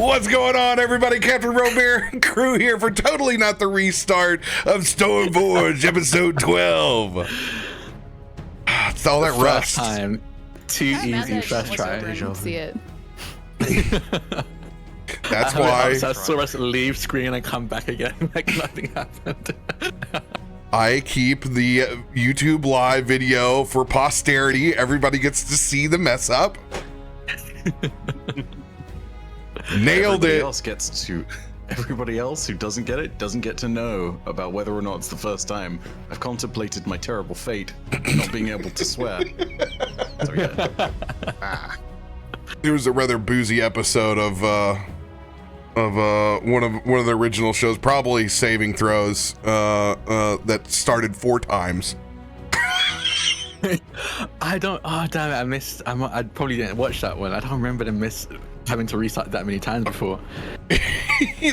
What's going on, everybody? CaptainRoBear crew here for Totally Not the Restart of Stormforge, episode 12. It's all that rust. Time. Too easy. First try. See it. That's why I saw us leave screen and come back again like nothing happened. I keep the YouTube live video for posterity. Everybody gets to see the mess up. Nailed it. Everybody else who doesn't get it doesn't get to know about whether or not it's the first time. I've contemplated my terrible fate, not being able to swear. So yeah. There was a rather boozy episode of one of the original shows, probably Saving Throws, that started 4 times. I don't. Oh damn it! I missed. I probably didn't watch that one. I don't remember having to restart that many times before.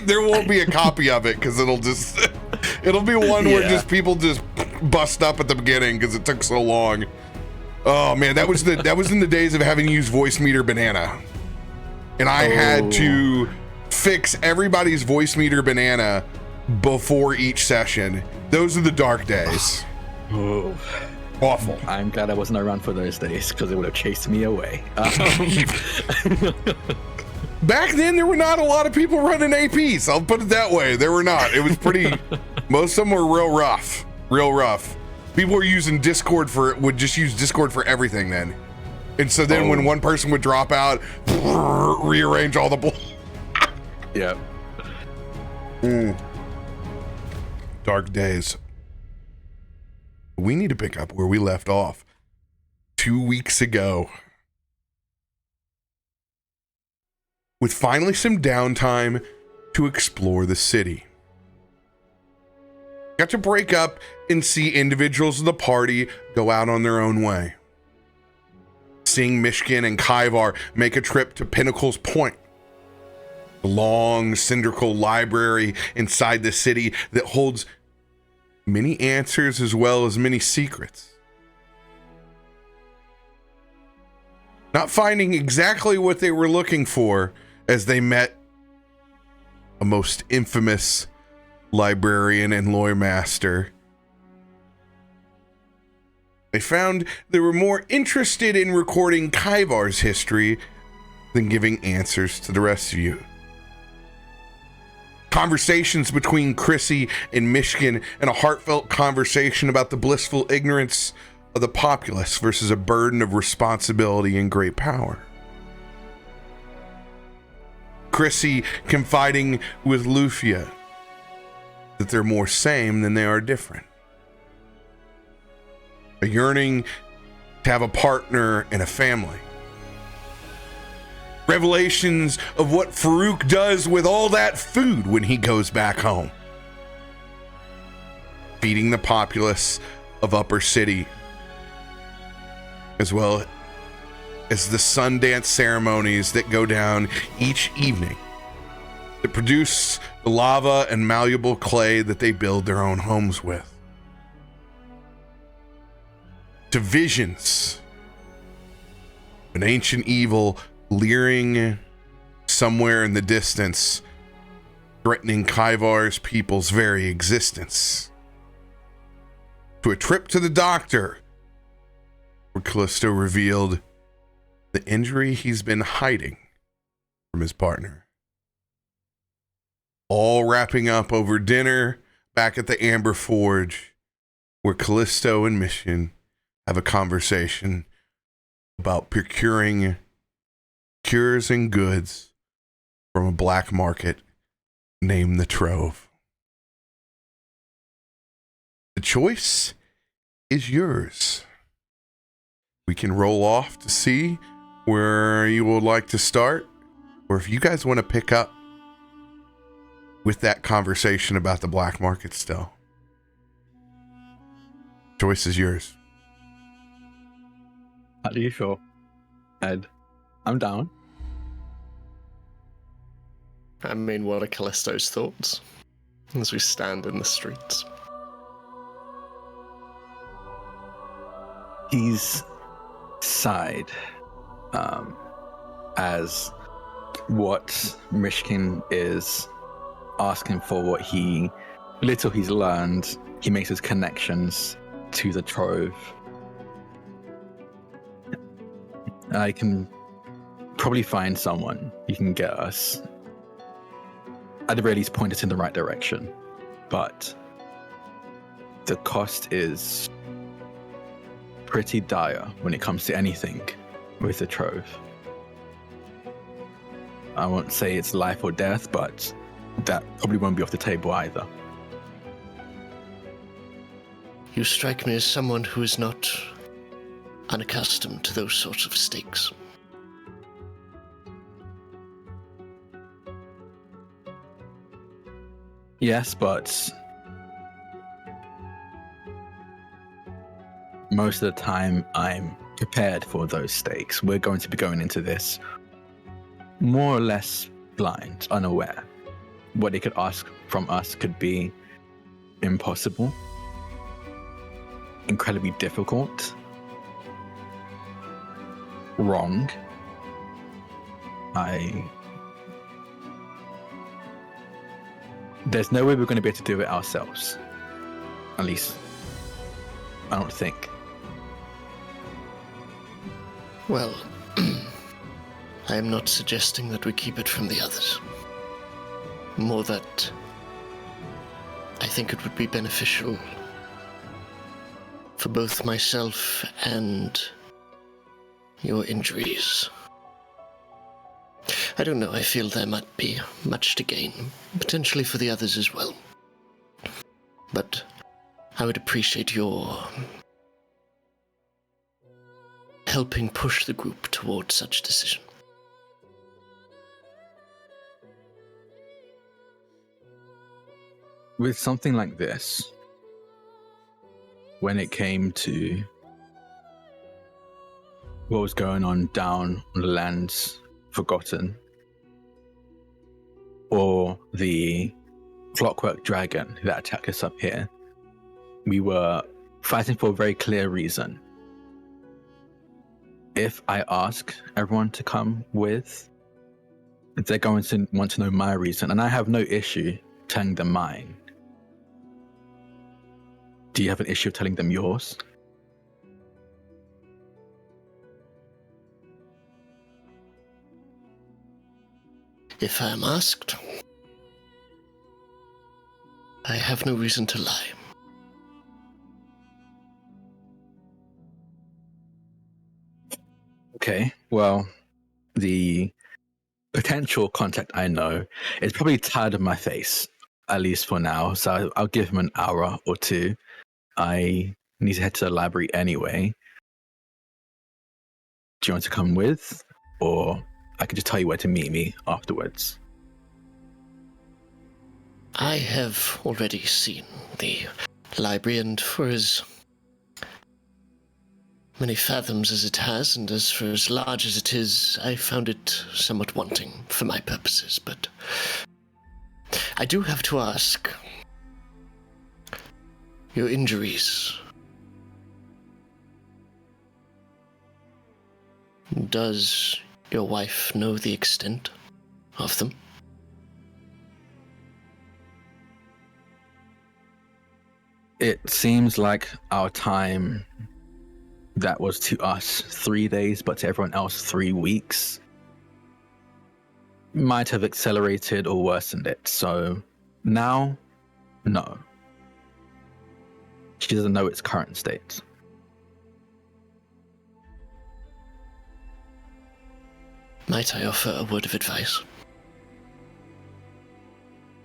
There won't be a copy of it because it'll be one where just people just bust up at the beginning because it took so long. Oh man, that was in the days of having used Voice Meter Banana, and I had to fix everybody's Voice Meter Banana before each session. Those are the dark days. Oh. Awful. I'm glad I wasn't around for those days because it would have chased me away. Back then, there were not a lot of people running APs. I'll put it that way. There were not. It was pretty. Most of them were real rough. Real rough. People were using Discord would just use Discord for everything then. And so then when one person would drop out, rearrange all the Yeah. Dark days. We need to pick up where we left off 2 weeks ago. With finally some downtime to explore the city. Got to break up and see individuals of the party go out on their own way. Seeing Myshkin and Kaivar make a trip to Pinnacle's Point. The long, cylindrical library inside the city that holds many answers as well as many secrets. Not finding exactly what they were looking for as they met a most infamous librarian and Loremaster. They found they were more interested in recording Kaivar's history than giving answers to the rest of you. Conversations between Chrissy and Myshkin, and a heartfelt conversation about the blissful ignorance of the populace versus a burden of responsibility and great power. Chrissy confiding with Loluphia that they're more same than they are different. A yearning to have a partner and a family. Revelations of what Faroük does with all that food when he goes back home. Feeding the populace of Upper City, as well as the Sundance ceremonies that go down each evening that produce the lava and malleable clay that they build their own homes with. To visions of an ancient evil leering somewhere in the distance, threatening Kaivar's people's very existence. To a trip to the doctor, where Kallisto revealed the injury he's been hiding from his partner. All wrapping up over dinner back at the Amber Forge, where Kallisto and Myshkin have a conversation about procuring cures and goods from a black market named the Trove. The choice is yours. We can roll off to see where you would like to start, or if you guys want to pick up with that conversation about the black market still. Choice is yours. How do you feel, Ed? I'm down. I mean, what are Kallisto's thoughts as we stand in the streets? He's sighed as what Myshkin is asking for, what little he's learned, he makes his connections to the trove. I can probably find someone who can get us, at the very least, point us in the right direction. But the cost is pretty dire when it comes to anything with the trove. I won't say it's life or death, but that probably won't be off the table either. You strike me as someone who is not unaccustomed to those sorts of stakes. Yes, but most of the time I'm prepared for those stakes. We're going to be going into this more or less blind, unaware. What they could ask from us could be impossible, incredibly difficult, wrong. There's no way we're going to be able to do it ourselves. At least, I don't think. Well, I am not suggesting that we keep it from the others. More that I think it would be beneficial for both myself and your injuries. I don't know, I feel there might be much to gain, potentially for the others as well. But I would appreciate your helping push the group towards such decision. With something like this, when it came to what was going on down on the lands forgotten, or the clockwork dragon that attacked us up here, we were fighting for a very clear reason. If I ask everyone to come with, they're going to want to know my reason, and I have no issue telling them mine. Do you have an issue telling them yours? If I am asked, I have no reason to lie. Okay, well, the potential contact I know is probably tired of my face, at least for now, so I'll give him an hour or two. I need to head to the library anyway. Do you want to come with? Or I could just tell you where to meet me afterwards. I have already seen the library, and for as many fathoms as it has, and as for as large as it is, I found it somewhat wanting for my purposes, but I do have to ask, your injuries, does your wife know the extent of them? It seems like our time that was to us 3 days, but to everyone else 3 weeks, might have accelerated or worsened it. So now, no. She doesn't know its current state. Might I offer a word of advice?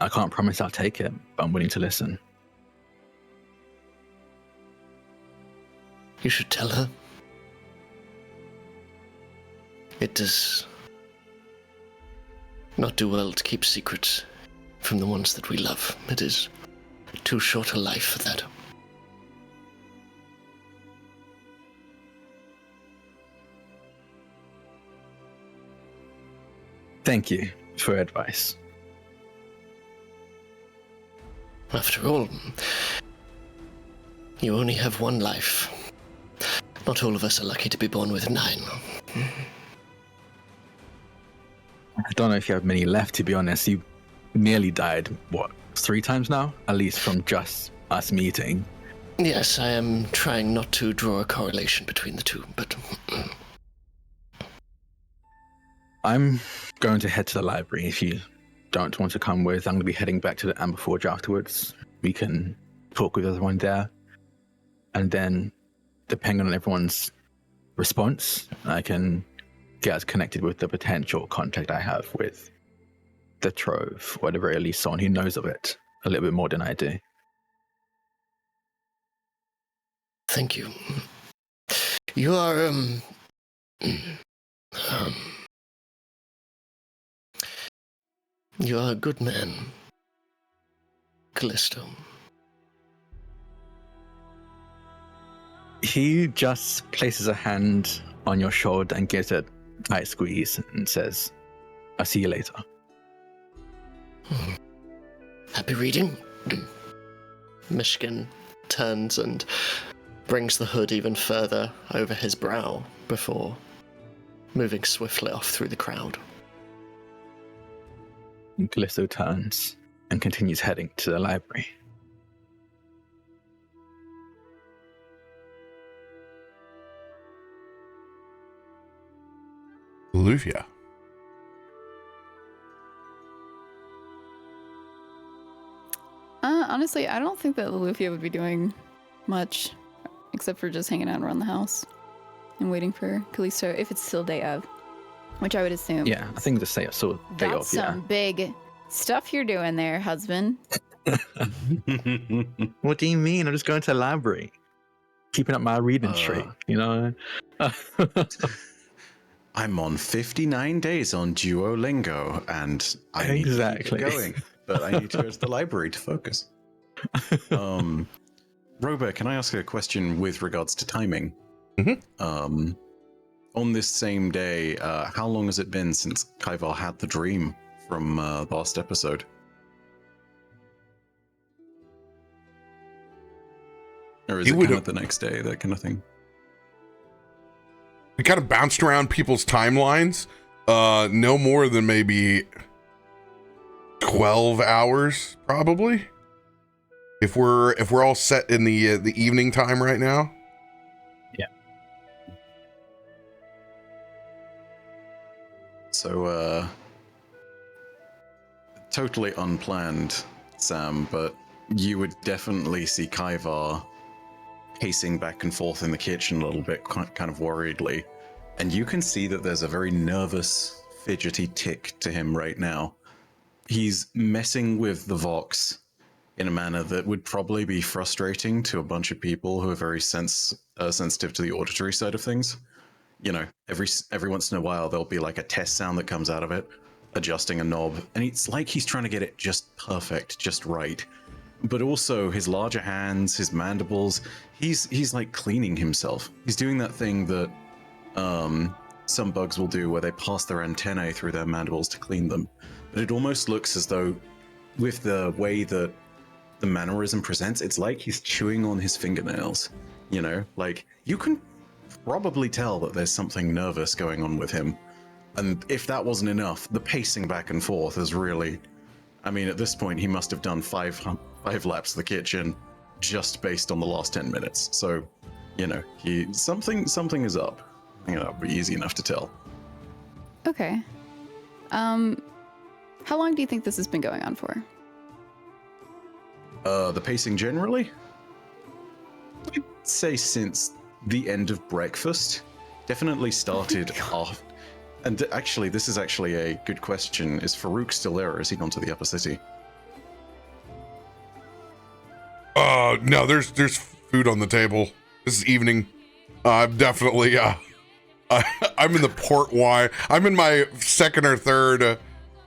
I can't promise I'll take it, but I'm willing to listen. You should tell her. It does not do well to keep secrets from the ones that we love. It is too short a life for that. Thank you for advice. After all, you only have one life. Not all of us are lucky to be born with 9. I don't know if you have many left, to be honest. You nearly died, 3 times now? At least from just us meeting. Yes, I am trying not to draw a correlation between the two, but... I'm going to head to the library. If you don't want to come with, I'm going to be heading back to the Amber Forge afterwards. We can talk with everyone there. And then, depending on everyone's response, I can get us connected with the potential contact I have with the Trove, or at the very least someone who knows of it a little bit more than I do. Thank you. You are, you are a good man, Kallisto. He just places a hand on your shoulder and gives it a tight squeeze and says, "I'll see you later." Happy reading? Myshkin turns and brings the hood even further over his brow before moving swiftly off through the crowd. And Kallisto turns and continues heading to the library. Loluphia. Honestly, I don't think that Loluphia would be doing much, except for just hanging out around the house and waiting for Kallisto, if it's still day of, which I would assume. Yeah, I think to say it's sort of day That's off, yeah. some big stuff you're doing there, husband. What do you mean? I'm just going to the library. Keeping up my reading streak, you know? I'm on 59 days on Duolingo, and I need to keep it going, but I need to go to the library to focus. Robert, can I ask a question with regards to timing? Mm-hmm. On this same day, how long has it been since Kaivar had the dream from the last episode? Or is it kind of the next day, that kind of thing? We kind of bounced around people's timelines. No more than maybe 12 hours, probably. If we're all set in the evening time right now. Yeah. So totally unplanned, Sam, but you would definitely see Kaivar pacing back and forth in the kitchen a little bit, kind of worriedly. And you can see that there's a very nervous, fidgety tick to him right now. He's messing with the Vox in a manner that would probably be frustrating to a bunch of people who are very sensitive to the auditory side of things. You know, every once in a while, there'll be like a test sound that comes out of it, adjusting a knob. And it's like he's trying to get it just perfect, just right. But also his larger hands, his mandibles, he's like cleaning himself. He's doing that thing that some bugs will do where they pass their antennae through their mandibles to clean them. But it almost looks as though, with the way that the mannerism presents, it's like he's chewing on his fingernails. You know, like you can probably tell that there's something nervous going on with him. And if that wasn't enough, the pacing back and forth is really, I mean, at this point, he must have done five laps of the kitchen just based on the last 10 minutes. So, you know, something is up. You know, it'll be easy enough to tell. Okay. How long do you think this has been going on for? The pacing generally? I'd say since the end of breakfast. Definitely started off. And actually, this is actually a good question. Is Farouk still there, or has he gone to the upper city? No, there's food on the table. This is evening. I'm definitely I'm in the port wine. I'm in my second or third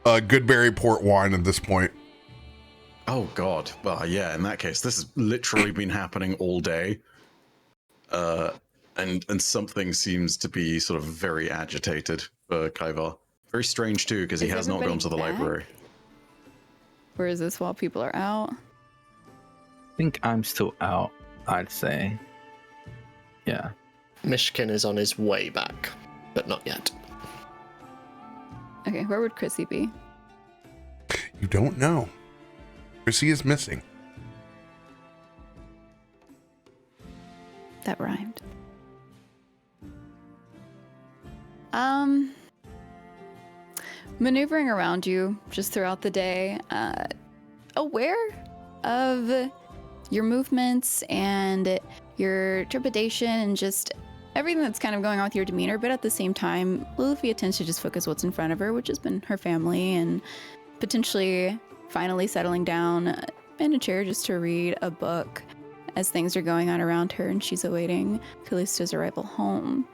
Goodberry port wine at this point. Oh God. Well, yeah, in that case, this has literally been happening all day. And something seems to be sort of very agitated for Kaivar. Very strange too, because he has not gone to the library. Or is this while people are out? I think I'm still out, I'd say. Yeah. Myshkin is on his way back, but not yet. Okay, where would Chrissy be? You don't know. Chrissy is missing. That rhymed. Maneuvering around you just throughout the day, aware of your movements and your trepidation and just everything that's kind of going on with your demeanor, but at the same time, Loluphia tends to just focus what's in front of her, which has been her family, and potentially finally settling down in a chair just to read a book as things are going on around her and she's awaiting Kallisto's arrival home.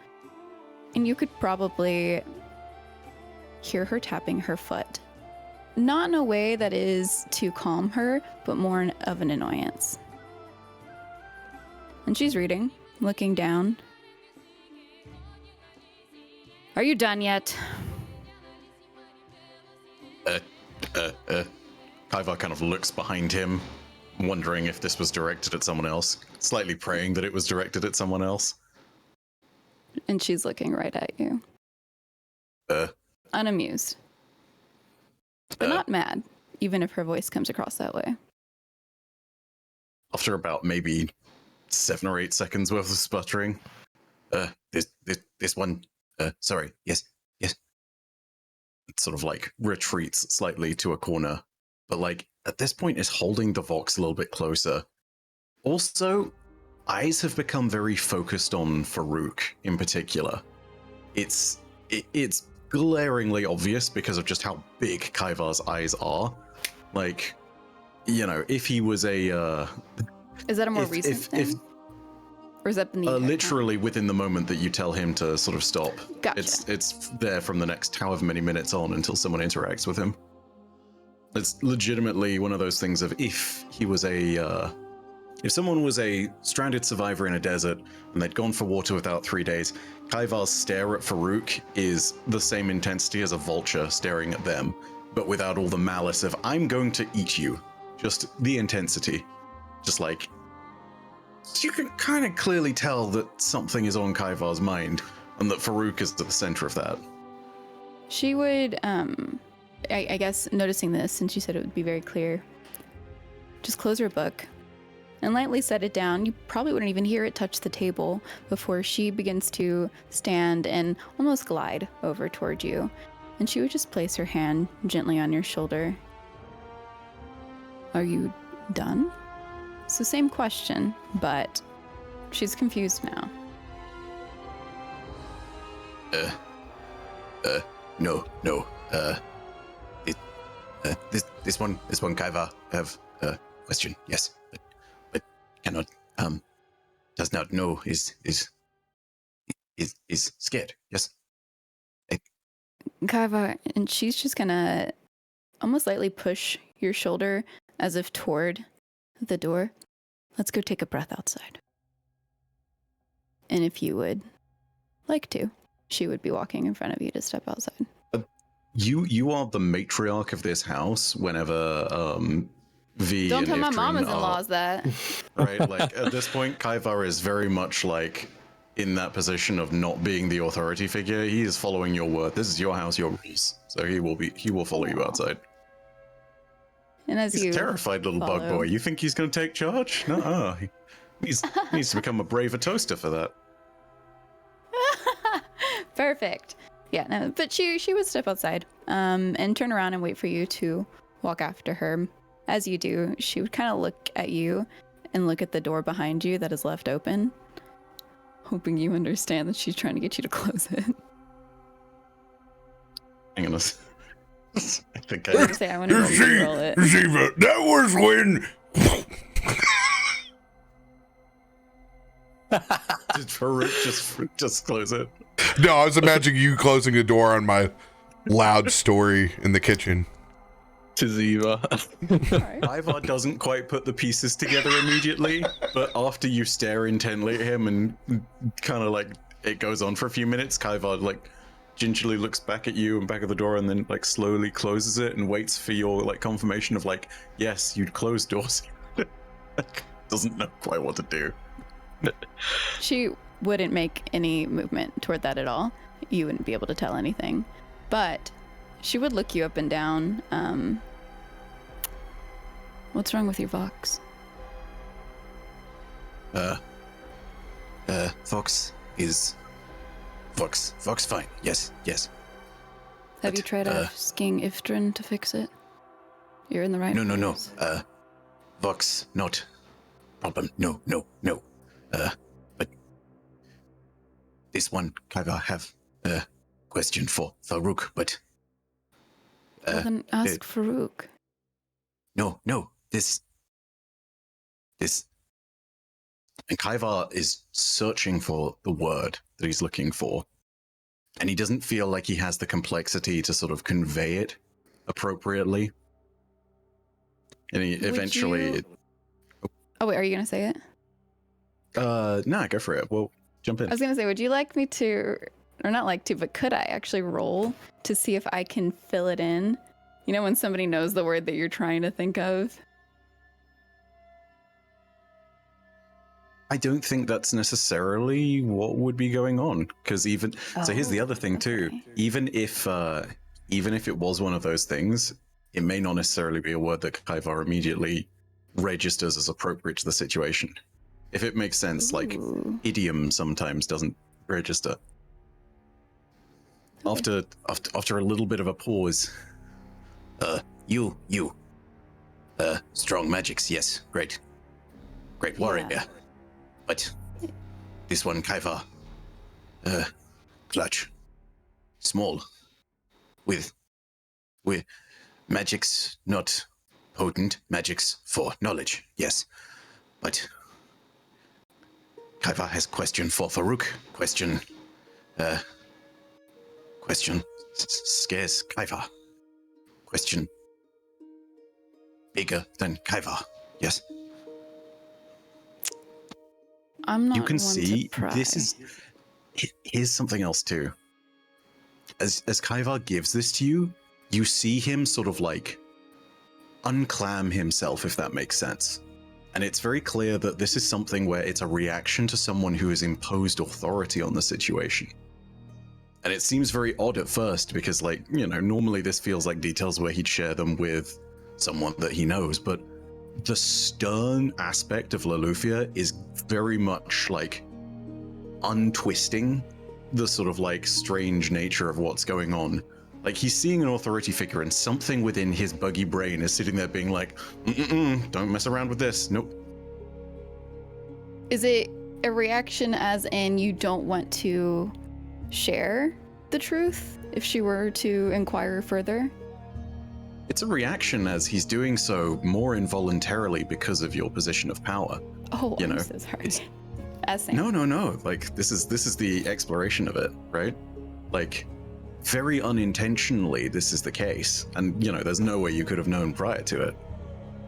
And you could probably hear her tapping her foot. Not in a way that is to calm her, but more of an annoyance. And she's reading, looking down. Are you done yet? Kaivar kind of looks behind him, wondering if this was directed at someone else, slightly praying that it was directed at someone else. And she's looking right at you. Unamused. But not mad, even if her voice comes across that way. After about maybe 7 or 8 seconds worth of sputtering, this one, sorry, yes. It sort of like retreats slightly to a corner, but like at this point is holding the Vox a little bit closer. Also, eyes have become very focused on Farouk in particular. It's glaringly obvious because of just how big Kaivar's eyes are. Like, you know, if he was a is that a more recent thing? Or is that in the literally within the moment that you tell him to sort of stop. Gotcha. It's there from the next however many minutes on until someone interacts with him. It's legitimately one of those things of if someone was a stranded survivor in a desert and they'd gone for water without 3 days, Kaivar's stare at Farouk is the same intensity as a vulture staring at them, but without all the malice of, I'm going to eat you. Just the intensity. Just like, you can kind of clearly tell that something is on Kaivar's mind, and that Farouk is at the center of that. She would, I guess, noticing this, since you said it would be very clear, just close her book and lightly set it down. You probably wouldn't even hear it touch the table before she begins to stand and almost glide over toward you. And she would just place her hand gently on your shoulder. Are you done? It's the same question, but she's confused now. No. This one, Kaivar, have a question, yes, but cannot, does not know, is scared, yes. Kaivar, and she's just gonna almost lightly push your shoulder as if toward the door. Let's go take a breath outside. And if you would like to, she would be walking in front of you to step outside. You are the matriarch of this house whenever V Don't and tell my Ifrit mamas-in-laws that. Right, like at this point Kaivar is very much like in that position of not being the authority figure. He is following your word. This is your house, your rules. So he will follow you outside. And as He's you a terrified little bug boy. You think he's going to take charge? No, he needs to become a braver toaster for that. Perfect. Yeah, no, but she would step outside and turn around and wait for you to walk after her. As you do, she would kind of look at you and look at the door behind you that is left open, hoping you understand that she's trying to get you to close it. Hang on a I think I was gonna say, I want to roll it. Ziva, that was when... Did Farouk just close it? No, I was imagining you closing the door on my loud story in the kitchen. To Ziva. Ivar doesn't quite put the pieces together immediately, but after you stare intently at him and kind of like it goes on for a few minutes, Kaivar like gingerly looks back at you and back at the door and then like slowly closes it and waits for your like confirmation of like, yes, you'd close doors. Doesn't know quite what to do. She wouldn't make any movement toward that at all. You wouldn't be able to tell anything. But She would look you up and down. What's wrong with your Vox? Vox is... Vox fine. Yes. Have But, you tried asking Ifrit to fix it? You're in the right No. place. Vox, not problem. No. But this one, Kaiva, have a question for Farouk, but... Well, then ask Farouk. No, this... And Kaiva is searching for the word that he's looking for, and he doesn't feel like he has the complexity to sort of convey it appropriately. And he eventually... Oh, wait, are you going to say it? Nah, go for it. Well, jump in. I was going to say, would you like me to, or not like to, but could I actually roll to see if I can fill it in? You know, when somebody knows the word that you're trying to think of? I don't think that's necessarily what would be going on, because even so, here's the other thing too. Okay. Even if it was one of those things, it may not necessarily be a word that Kaivar immediately registers as appropriate to the situation. If it makes sense, like Ooh. idiom sometimes doesn't register. Okay. After a little bit of a pause, you, strong magics, yes, great warrior. Yeah. But this one, Kaiva, clutch, small, with magics not potent, magics for knowledge, yes. But Kaiva has question for Farouk. Question scares Kaiva. Question bigger than Kaiva, yes. I'm not You can one see to pry. this is. Here's something else too. As Kaivar gives this to you, you see him sort of like unclam himself, if that makes sense. And it's very clear that this is something where it's a reaction to someone who has imposed authority on the situation. And it seems very odd at first because, like, you know, normally this feels like details where he'd share them with someone that he knows, but the stern aspect of Loluphia is very much like untwisting the sort of like strange nature of what's going on. Like, he's seeing an authority figure and something within his buggy brain is sitting there being like, don't mess around with this. Nope. Is it a reaction as in you don't want to share the truth if she were to inquire further? It's a reaction as he's doing so more involuntarily because of your position of power. Oh, You I'm know, so sorry. it's- As saying, No. Like, this is the exploration of it, right? Like, very unintentionally, this is the case. And, you know, there's no way you could have known prior to it.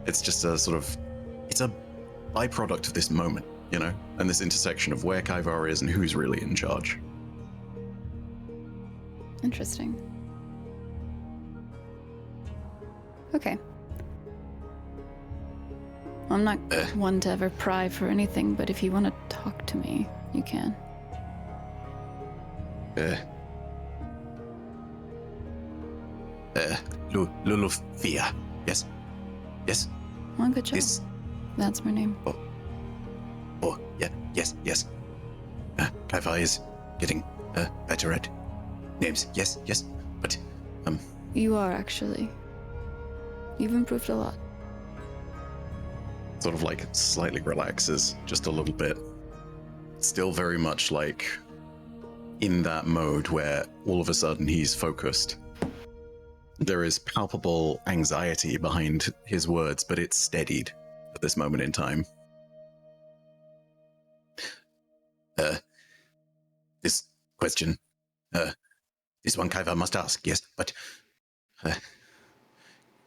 It's just a sort of, it's a byproduct of this moment, you know? And this intersection of where Kaivar is and who's really in charge. Interesting. Okay. I'm not one to ever pry for anything, but if you want to talk to me, you can. Loluphia. Yes. Well, good job. This, That's my name. yeah, yes. Kaivar is getting better at names. Yes. But, You are actually. You've improved a lot. sort of like slightly relaxes just a little bit. Still very much like in that mode where all of a sudden he's focused. There is palpable anxiety behind his words, but it's steadied at this moment in time. This question, this one Kaiva must ask, yes, but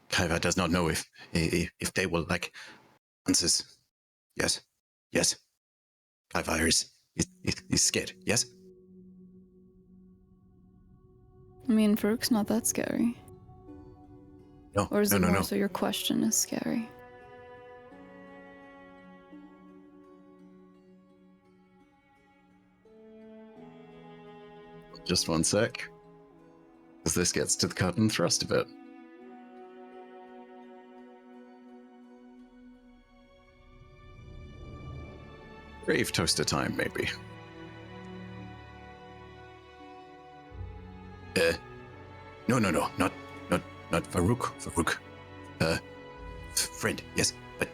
Kaiva does not know if they will like answers. Yes. Kaiva is scared, yes? I mean, Farouk's not that scary. No, Or is it more no. so your question is scary? Just one sec. As this gets to the cut and thrust of it. Grave toaster time, maybe. No, not Farouk. Farouk. Friend, yes, but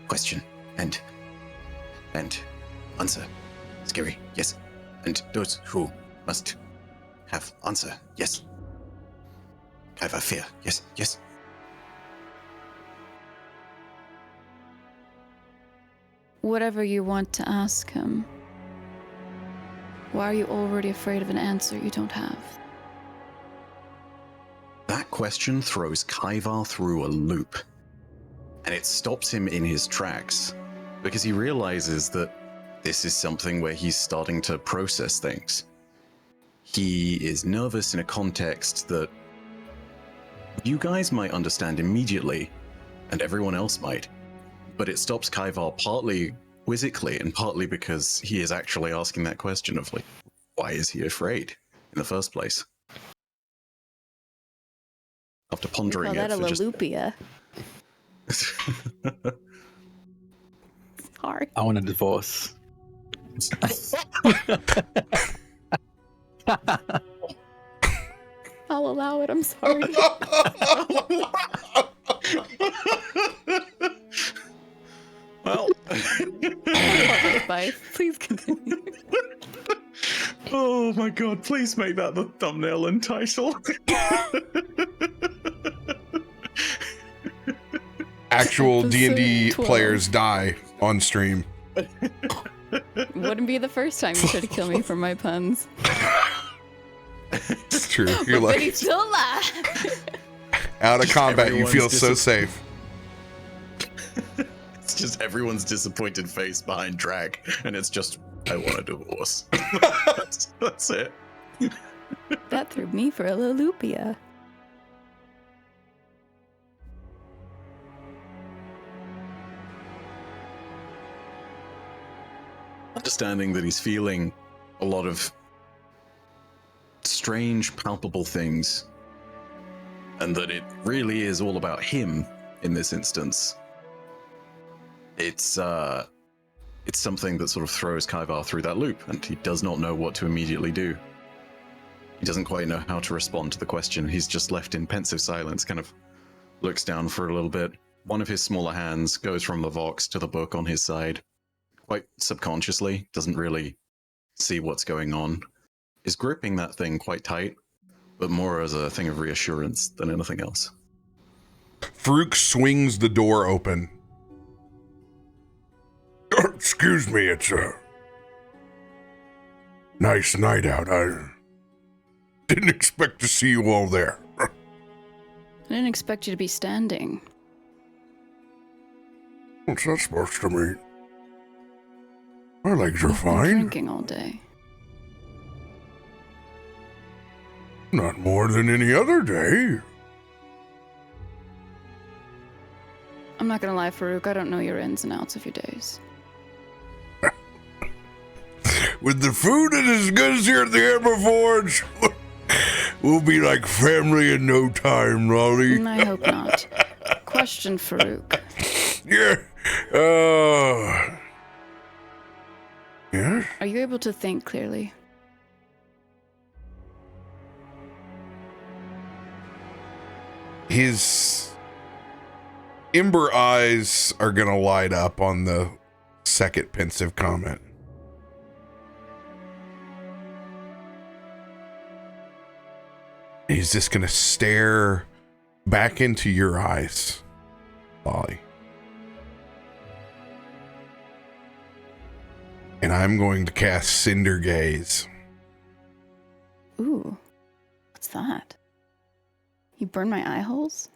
question and answer. Scary, yes. And those who must have answer, yes. Have a fear, yes. Whatever you want to ask him, why are you already afraid of an answer you don't have? That question throws Kaivar through a loop, and it stops him in his tracks, because he realizes that this is something where he's starting to process things. He is nervous in a context that you guys might understand immediately, and everyone else might, but it stops Kaivar partly quizzically and partly because he is actually asking that question of, like, why is he afraid in the first place? After pondering We call it that a for just... Loluphia. Hard. I want a divorce. I'll allow it, I'm sorry. Well... Bye. Please continue. Oh my god, please make that the thumbnail and title. Actual D&D Episode 12. players die on stream. Wouldn't be the first time you tried to kill me for my puns. It's true. You're But like, he's still alive. out of combat, you Everyone's feel so safe. It's just everyone's disappointed face behind Drak, and it's just, I want a divorce. That's it. That threw me for a Loluphia. Understanding that he's feeling a lot of strange, palpable things, and that it really is all about him in this instance. It's something that sort of throws Kaivar through that loop, and he does not know what to immediately do. He doesn't quite know how to respond to the question. He's just left in pensive silence, kind of looks down for a little bit. One of his smaller hands goes from the Vox to the book on his side, quite subconsciously, doesn't really see what's going on. Is gripping that thing quite tight, but more as a thing of reassurance than anything else. Farouk swings the door open. Excuse me, it's a nice night out. I didn't expect to see you all there. I didn't expect you to be standing. What's that supposed to mean? My legs are You've been fine. drinking all day. Not more than any other day. I'm not gonna lie, Farouk, I don't know your ins and outs of your days. With the food and as good as here at the Hammerforge, we'll be like family in no time, Raleigh. I hope not. Question, Farouk. Yeah. Yes? Are you able to think clearly? His ember eyes are gonna light up on the second pensive comment. He's just gonna stare back into your eyes, Lolly. And I'm going to cast Cinder Gaze. Ooh. What's that? You burn my eye holes?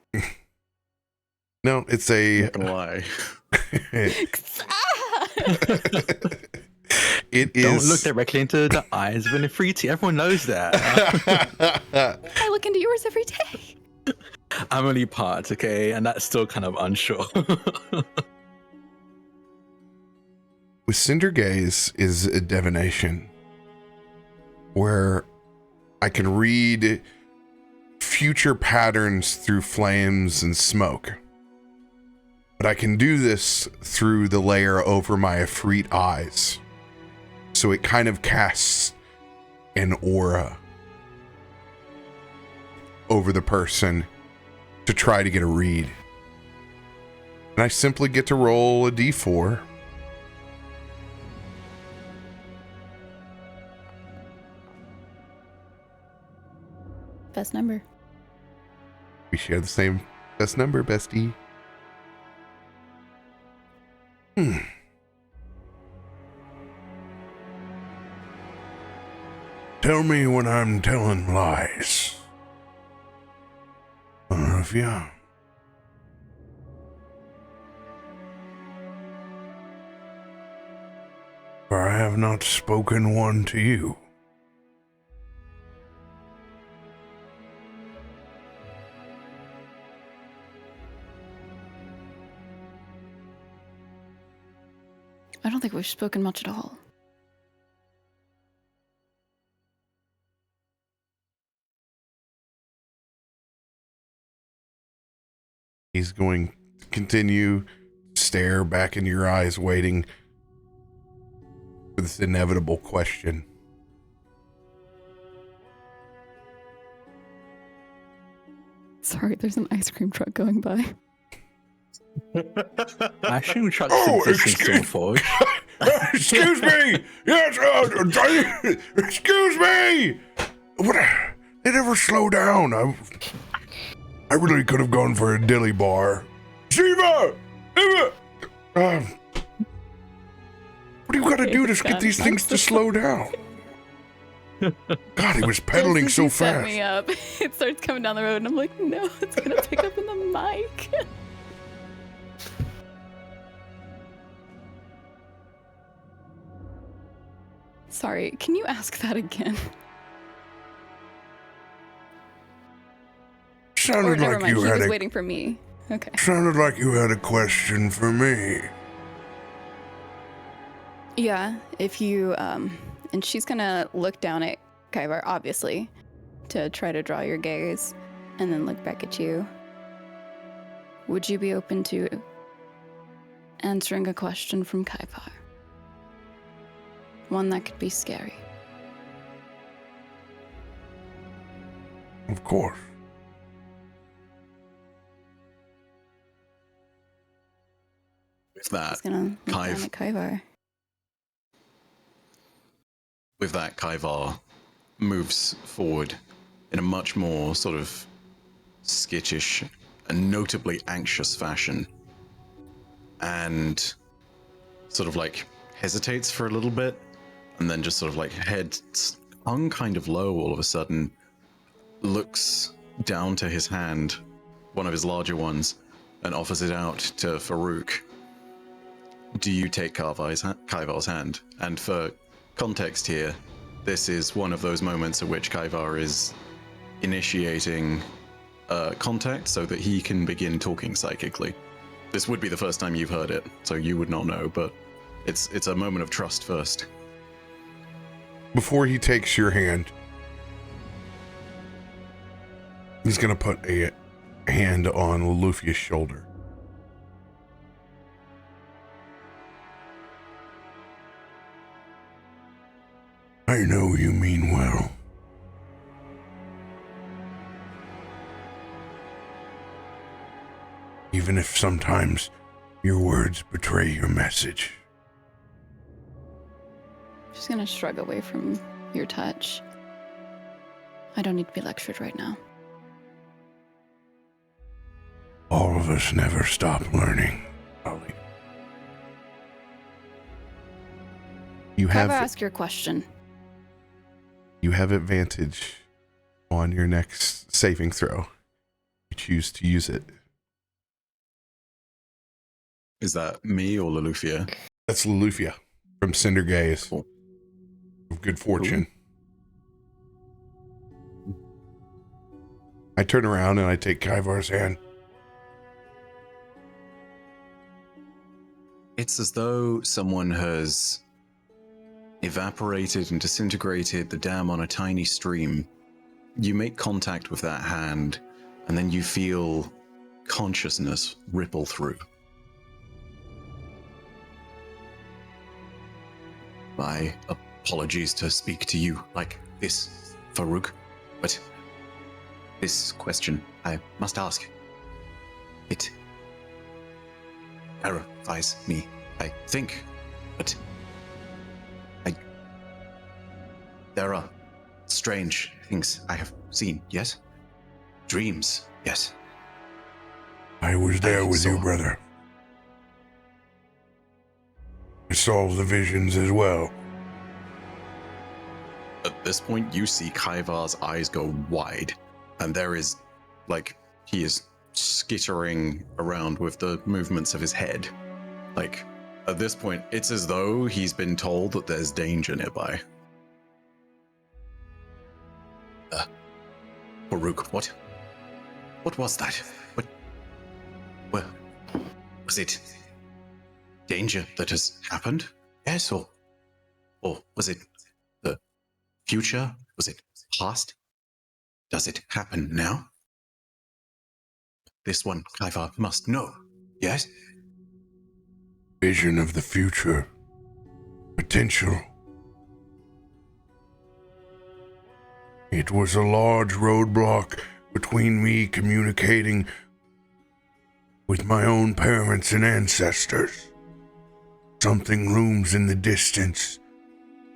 No, it's a... Not gonna lie. It is... Don't look directly into the eyes of an Ifrit. Everyone knows that. I look into yours every day. I'm only part, okay? And that's still kind of unsure. With Cinder Gaze is a divination where I can read future patterns through flames and smoke. But I can do this through the layer over my Ifrit eyes. So it kind of casts an aura over the person to try to get a read. And I simply get to roll a d4. Best number. We share the same best number, bestie. Tell me when I'm telling lies. Loluphia. For I have not spoken one to you. I don't think we've spoken much at all. He's going to continue to stare back into your eyes, waiting for this inevitable question. Sorry, there's an ice cream truck going by. I assume trucks Oh, exist in Stormforge. Excuse me! Yes, excuse me! What? They never slow down. I really could have gone for a dilly bar. Shiva! What do you gotta do to get these things to slow down? God, he was pedaling so Set fast. me up. It starts coming down the road, and I'm like, no, it's gonna pick up in the mic. Sorry, can you ask that again? Or Sounded never like mind, you he had was a waiting for me. Okay. sounded like you had a question for me. Yeah, if you, and she's gonna look down at Kaivar, obviously, to try to draw your gaze, and then look back at you. Would you be open to answering a question from Kaivar? One that could be scary. Of course. With that, He's gonna look down at Kaivar. with that, Kaivar moves forward in a much more sort of skittish and notably anxious fashion, and sort of like hesitates for a little bit, and then just sort of like head hung kind of low all of a sudden, looks down to his hand, one of his larger ones, and offers it out to Farouk. Do you take Kaivar's hand? And for context here, this is one of those moments at which Kaivar is initiating contact so that he can begin talking psychically. This would be the first time you've heard it, so you would not know, but it's a moment of trust first. Before he takes your hand, he's gonna put a hand on Loluphia's shoulder. I know you mean well. Even if sometimes your words betray your message. She's gonna shrug away from your touch. I don't need to be lectured right now. All of us never stop learning, Ollie. You Have have ask your question. you have advantage on your next saving throw. You choose to use it. Is that me or Loluphia? That's Loluphia from Cinder Gaze. Cool. Of good fortune. I turn around and I take Kaivar's hand. It's as though someone has evaporated and disintegrated the dam on a tiny stream You make contact with that hand, and then you feel consciousness ripple through. My apologies to speak to you like this, Farouk, but this question I must ask. It terrifies me, I think, but there are strange things I have seen, yes? Dreams, yes. I was there with you, brother. I saw the visions as well. At this point, you see Kaivar's eyes go wide, and there is, like, he is skittering around with the movements of his head. Like, at this point, it's as though he's been told that there's danger nearby. Farouk, what was that? Well, was it danger that has happened? Yes, or was it the future? Was it past? Does it happen now? This one, Kaivar, must know. Yes? Vision of the future. Potential. It was a large roadblock between me communicating with my own parents and ancestors. Something looms in the distance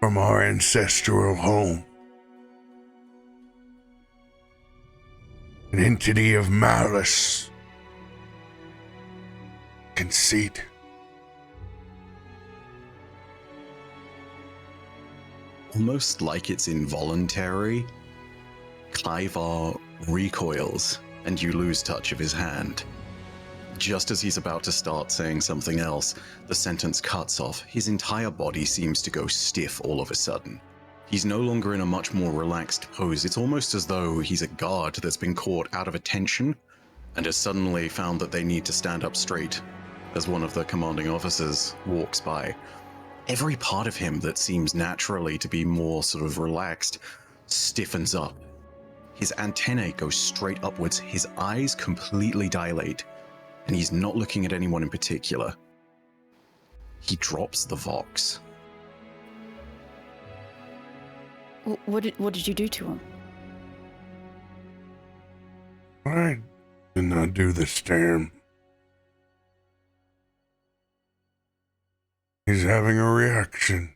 from our ancestral home. An entity of malice, conceit. Almost like it's involuntary, Kaivar recoils and you lose touch of his hand. Just as he's about to start saying something else, the sentence cuts off. His entire body seems to go stiff all of a sudden. He's no longer in a much more relaxed pose. It's almost as though he's a guard that's been caught out of attention and has suddenly found that they need to stand up straight as one of the commanding officers walks by. Every part of him that seems naturally to be more sort of relaxed stiffens up. His antennae go straight upwards, his eyes completely dilate, and he's not looking at anyone in particular. He drops the Vox. What did you do to him? I did not do the storm. He's having a reaction.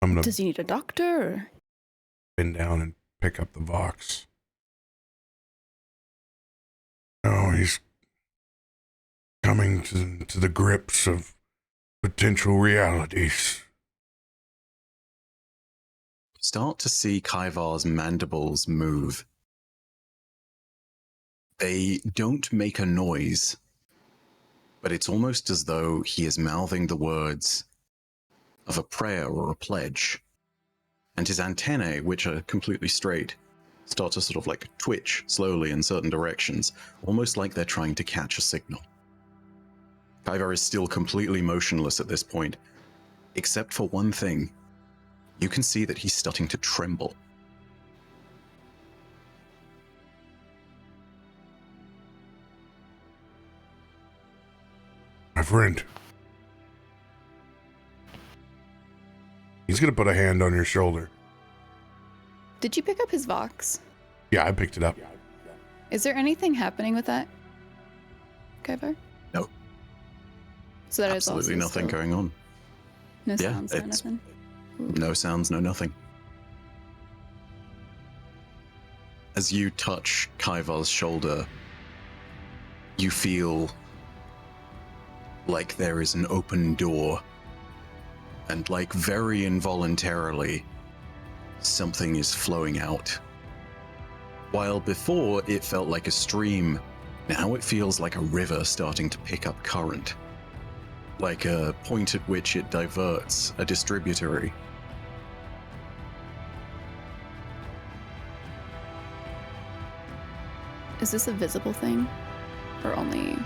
I'm gonna Does he need a doctor? Or? bend down and pick up the Vox. No, he's coming to the grips of potential realities. Start to see Kaivar's mandibles move. They don't make a noise, but it's almost as though he is mouthing the words of a prayer or a pledge. And his antennae, which are completely straight, start to sort of like twitch slowly in certain directions, almost like they're trying to catch a signal. Kaivar is still completely motionless at this point, except for one thing. You can see that he's starting to tremble. My friend. He's gonna put a hand on your shoulder. Did you pick up his Vox? Yeah, I picked it up. Is there anything happening with that, Kaivar? No. So that Absolutely is also nothing still going on. No Yeah, sounds, no it's- nothing. No sounds, no nothing. As you touch Kaivar's shoulder, you feel like there is an open door, and like very involuntarily, something is flowing out. While before it felt like a stream, now it feels like a river starting to pick up current. Like a point at which it diverts, a distributary. Is this a visible thing or only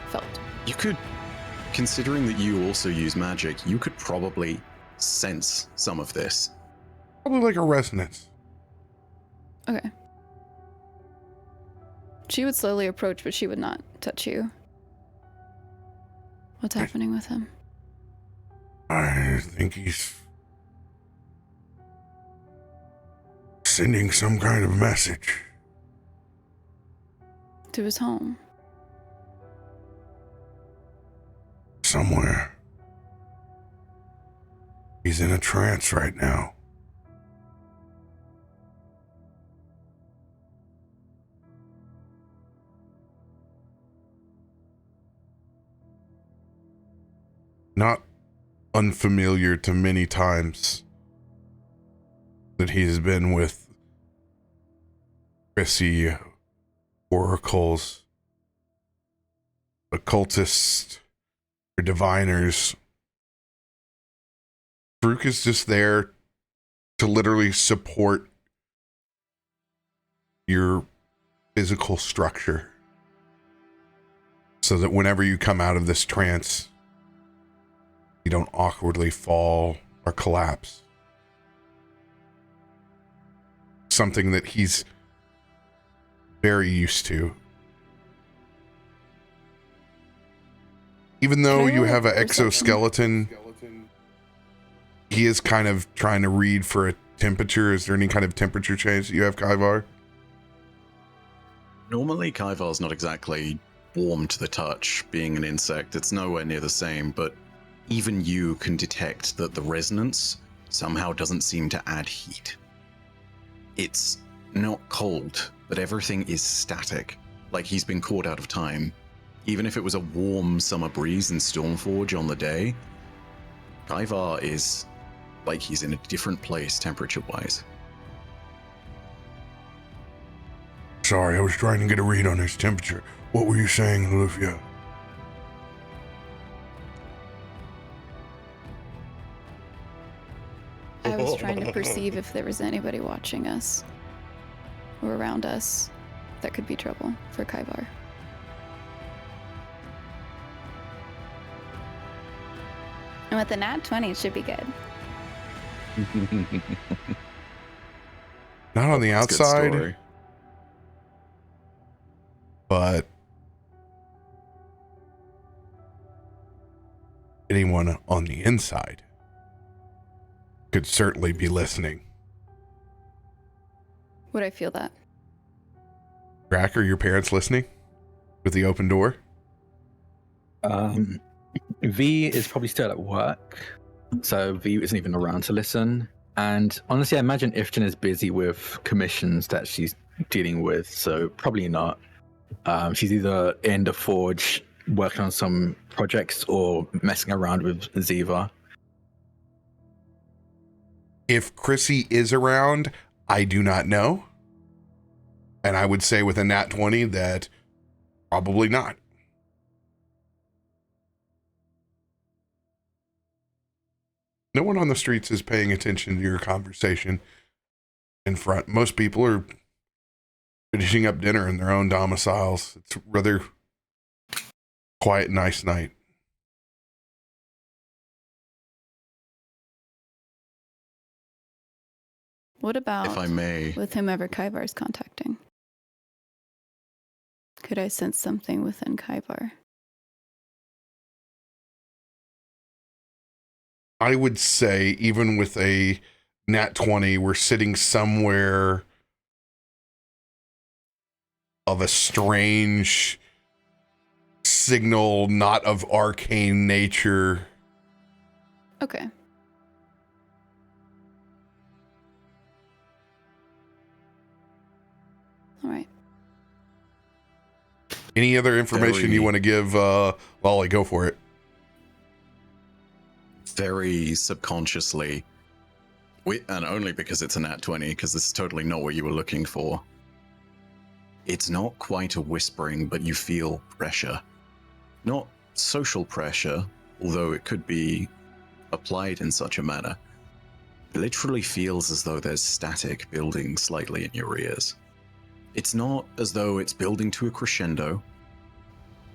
felt? You could, considering that you also use magic, you could probably sense some of this. Probably like a resonance. Okay. She would slowly approach, but she would not touch you. What's happening with him? I think he's sending some kind of message. To his home. Somewhere. He's in a trance right now. Not unfamiliar to many times that he has been with Chrissy, oracles, occultists, or diviners. Faroük is just there to literally support your physical structure so that whenever you come out of this trance, you don't awkwardly fall or collapse. Something that he's very used to. Even though you have an exoskeleton, he is kind of trying to read for a temperature. Is there any kind of temperature change that you have, Kaivar? Normally, Kaivar's not exactly warm to the touch. Being an insect, it's nowhere near the same, but even you can detect that the resonance somehow doesn't seem to add heat. It's not cold, but everything is static, like he's been caught out of time. Even if it was a warm summer breeze in Stormforge on the day, Kaivar is like he's in a different place temperature-wise. Sorry, I was trying to get a read on his temperature. What were you saying, Loluphia? I was trying to perceive if there was anybody watching us or around us that could be trouble for Kaivar. And with the nat 20, it should be good. Not on the That's a good outside, story. but anyone on the inside could certainly be listening. Would I feel that? Drak, are your parents listening with the open door? V is probably still at work, so V isn't even around to listen. And honestly, I imagine Ifrit is busy with commissions that she's dealing with, so probably not. She's either in the forge working on some projects or messing around with Ziva. If Chrissy is around, I do not know. And I would say with a nat 20 that probably not. No one on the streets is paying attention to your conversation in front. Most people are finishing up dinner in their own domiciles. It's a rather quiet, nice night. What about If I may, with whomever Kaivar is contacting? Could I sense something within Kaivar? I would say even with a nat 20, we're sitting somewhere of a strange signal, not of arcane nature. Okay. All right. Any other information you want to give, Lolly? Go for it. very subconsciously, and only because it's a nat 20, because this is totally not what you were looking for. It's not quite a whispering, but you feel pressure. Not social pressure, although it could be applied in such a manner. It literally feels as though there's static building slightly in your ears. It's not as though it's building to a crescendo,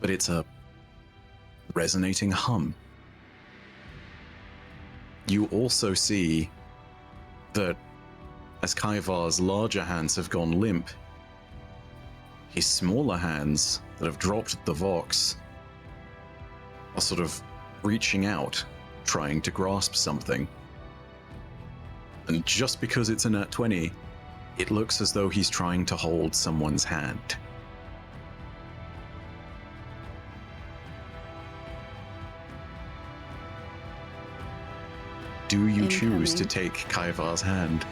but it's a resonating hum. You also see that as Kaivar's larger hands have gone limp, his smaller hands that have dropped the Vox are sort of reaching out, trying to grasp something. And just because it's a nat 20, it looks as though he's trying to hold someone's hand. Do you choose to take Kaivar's hand?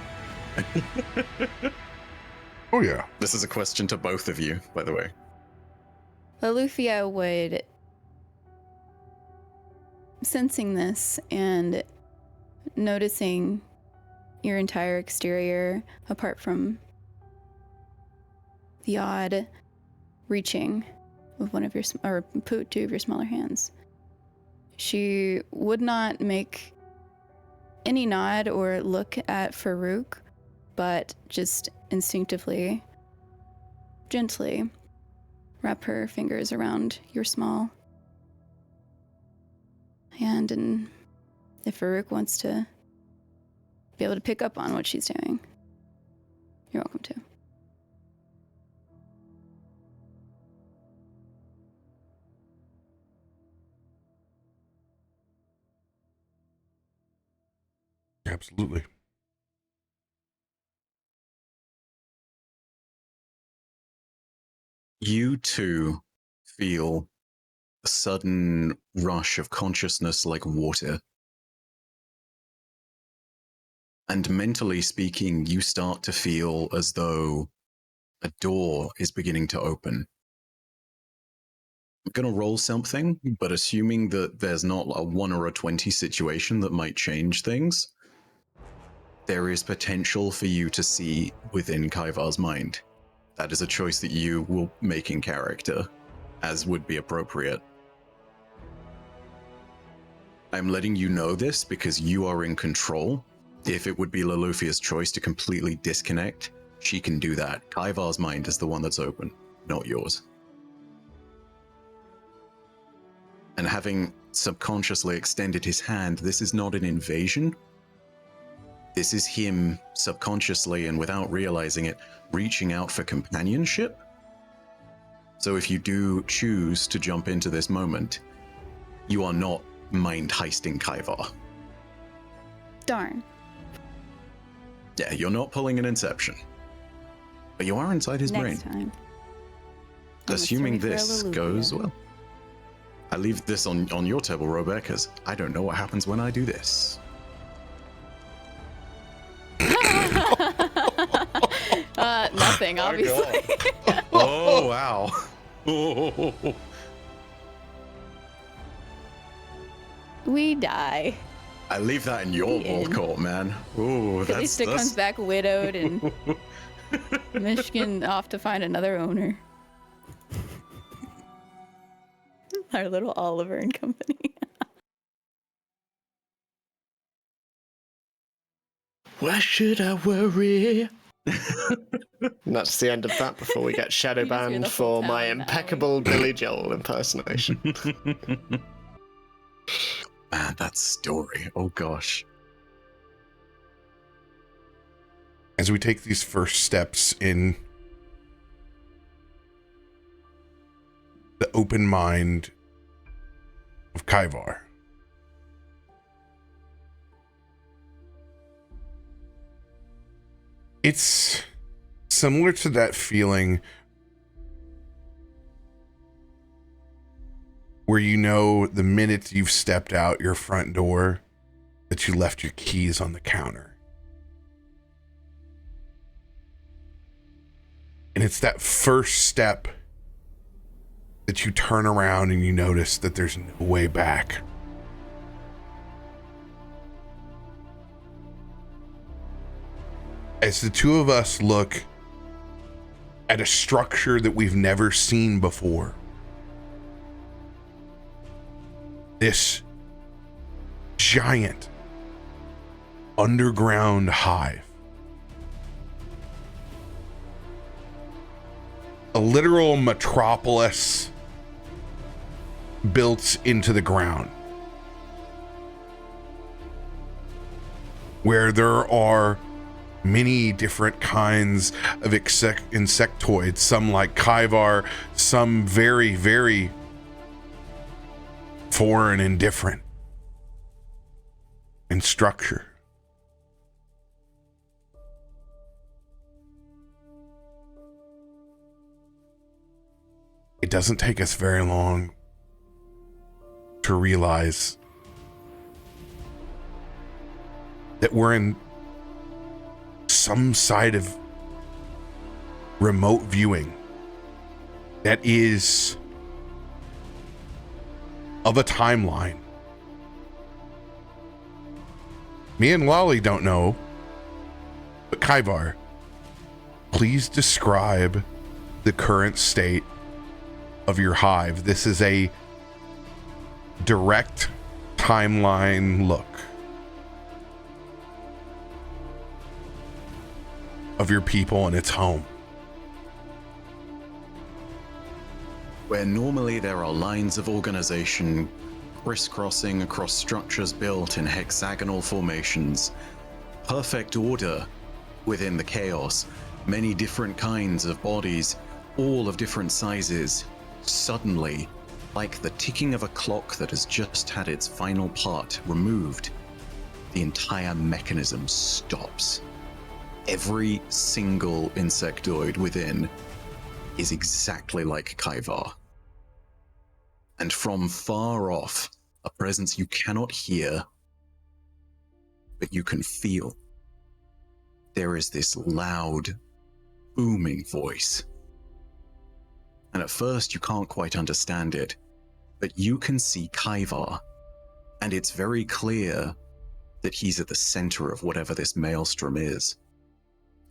Oh, yeah. This is a question to both of you, by the way. Loluphia would, sensing this and noticing your entire exterior, apart from the odd reaching with one of your, or two of your smaller hands, she would not make any nod or look at Farouk, but just instinctively, gently wrap her fingers around your small hand, and if Farouk wants to be able to pick up on what she's doing, you're welcome to. Absolutely. You two feel a sudden rush of consciousness like water. And mentally speaking, you start to feel as though a door is beginning to open. I'm going to roll something, but assuming that there's not a 1 or a 20 situation that might change things, there is potential for you to see within Kaivar's mind. That is a choice that you will make in character, as would be appropriate. I'm letting you know this because you are in control. If it would be Loluphia's choice to completely disconnect, she can do that. Kaivar's mind is the one that's open, not yours. And having subconsciously extended his hand, this is not an invasion. This is him subconsciously and without realizing it, reaching out for companionship. So if you do choose to jump into this moment, you are not mind heisting Kaivar. Darn. Yeah, you're not pulling an Inception. But you are inside his brain. Next time. Assuming this goes well. I leave this on your table, Robert, because I don't know what happens when I do this. Nothing, obviously. Oh, wow. We die. I leave that in your ball court, man. Ooh, Kallisto comes back widowed and Myshkin off to find another owner. Our little Oliver and company. Why should I worry? And that's the end of that before we get shadow banned for my impeccable Billy Joel impersonation. Man, that story. Oh, gosh. As we take these first steps in the open mind of Kaivar, it's similar to that feeling where you know the minute you've stepped out your front door that you left your keys on the counter. And it's that first step that you turn around and you notice that there's no way back. As the two of us look at a structure that we've never seen before, this giant underground hive, a literal metropolis built into the ground, where there are many different kinds of insectoids, some like Kaivar, some very, very foreign and different in structure. It doesn't take us very long to realize that we're in some side of remote viewing that is of a timeline. Me and Lolly don't know, but Kaivar, please describe the current state of your hive. This is a direct timeline look of your people and its home. Where normally there are lines of organization crisscrossing across structures built in hexagonal formations, perfect order within the chaos, many different kinds of bodies, all of different sizes, suddenly, like the ticking of a clock that has just had its final part removed, the entire mechanism stops. Every single insectoid within is exactly like Kaivar. And from far off, a presence you cannot hear, but you can feel. There is this loud, booming voice. And at first you can't quite understand it, but you can see Kaivar, and it's very clear that he's at the center of whatever this maelstrom is.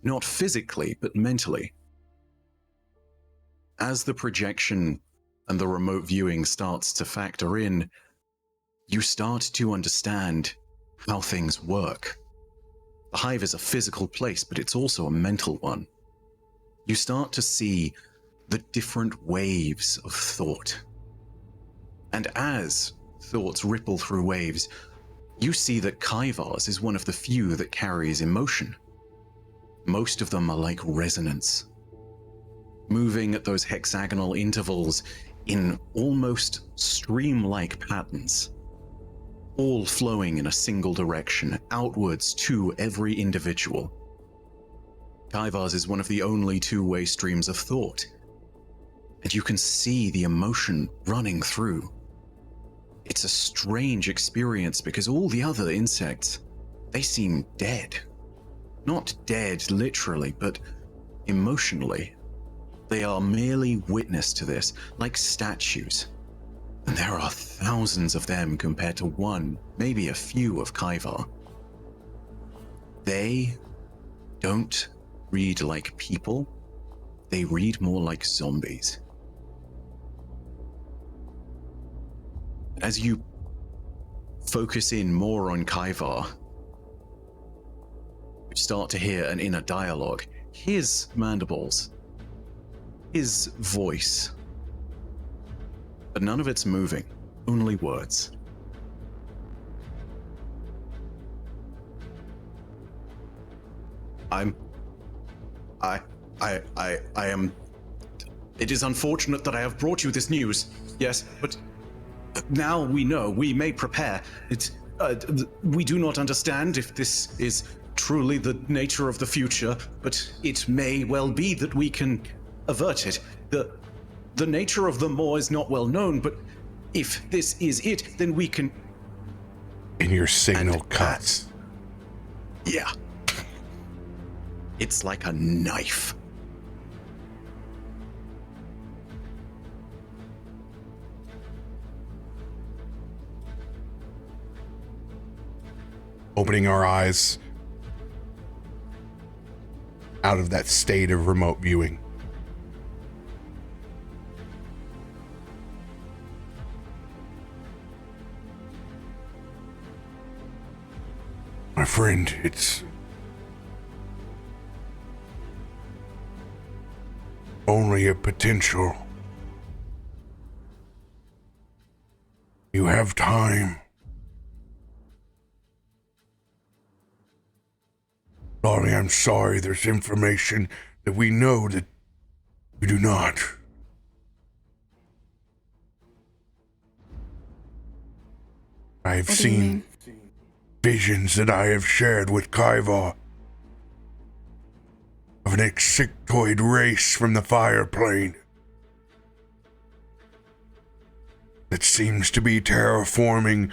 Not physically, but mentally. As the projection and the remote viewing starts to factor in, you start to understand how things work. The hive is a physical place, but it's also a mental one. You start to see the different waves of thought. And as thoughts ripple through waves, you see that Kaivar's is one of the few that carries emotion. Most of them are like resonance, moving at those hexagonal intervals in almost stream-like patterns, all flowing in a single direction, outwards to every individual. Kaivar's is one of the only two-way streams of thought, and you can see the emotion running through. It's a strange experience because all the other insects, they seem dead. Not dead literally, but emotionally. They are merely witness to this, like statues. And there are thousands of them compared to one, maybe a few of Kaivar. They don't read like people, they read more like zombies. As you focus in more on Kaivar, you start to hear an inner dialogue. His mandibles, his voice, but none of it's moving, only words. I am. It is unfortunate that I have brought you this news, yes, but now we know, we may prepare. We do not understand if this is truly the nature of the future, but it may well be that we can avert it. The nature of the maw is not well known, but if this is it, then we can... And your signal cuts. Yeah. It's like a knife. Opening our eyes out of that state of remote viewing. My friend, it's only a potential. You have time. Lolly, I'm sorry. There's information that we know that we do not. I've What do you seen mean? visions that I have shared with Kaivar of an Insectoid race from the fire plane that seems to be terraforming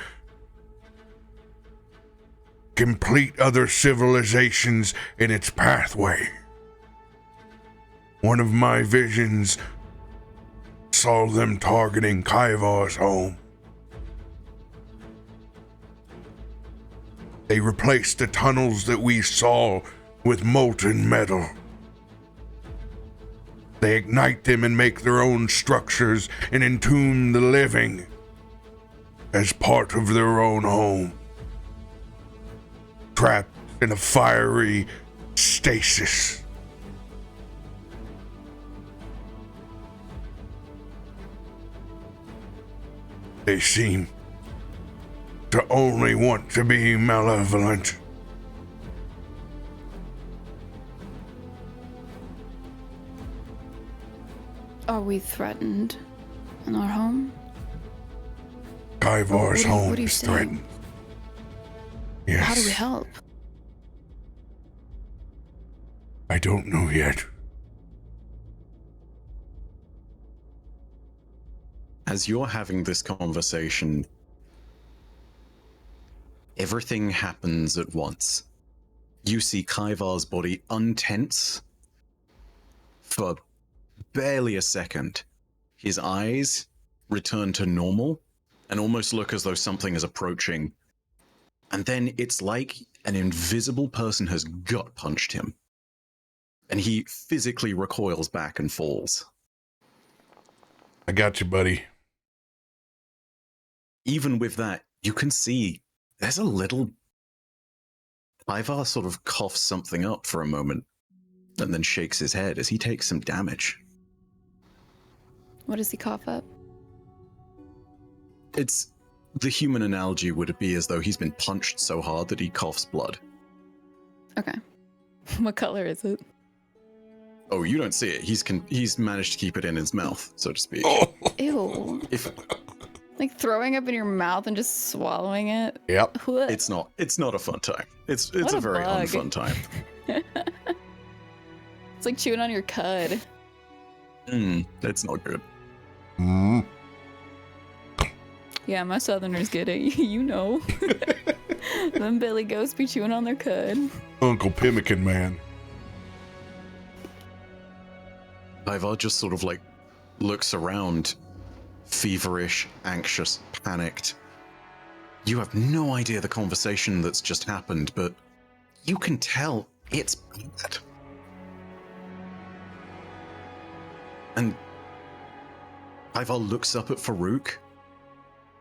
complete other civilizations in its pathway. One of my visions saw them targeting Kaivar's home. They replaced the tunnels that we saw with molten metal. They ignite them and make their own structures and entomb the living as part of their own home. Trapped in a fiery stasis. They seem to only want to be malevolent. Are we threatened in our home? Kaivar's home what are you is saying? threatened. Yes. How do we help? I don't know yet. As you're having this conversation, everything happens at once. You see Kaivar's body untense for barely a second. His eyes return to normal and almost look as though something is approaching. And then it's like an invisible person has gut punched him. And he physically recoils back and falls. I got you, buddy. Even with that, you can see there's a little... Ivar sort of coughs something up for a moment and then shakes his head as he takes some damage. What does he cough up? It's... The human analogy would be as though he's been punched so hard that he coughs blood. Okay. What color is it? Oh, you don't see it. He's managed to keep it in his mouth, so to speak. Oh. Ew. If Like throwing up in your mouth and just swallowing it? Yep. What? it's not a fun time. It's What a a very bug. unfun time. It's like chewing on your cud. It's not good. Mm. Yeah, my southerners get it. You know. Them Billy Goats be chewing on their cud. Uncle Pimmican Man. Ivar just sort of like looks around, feverish, anxious, panicked. You have no idea the conversation that's just happened, but you can tell it's bad. And Ivar looks up at Farouk,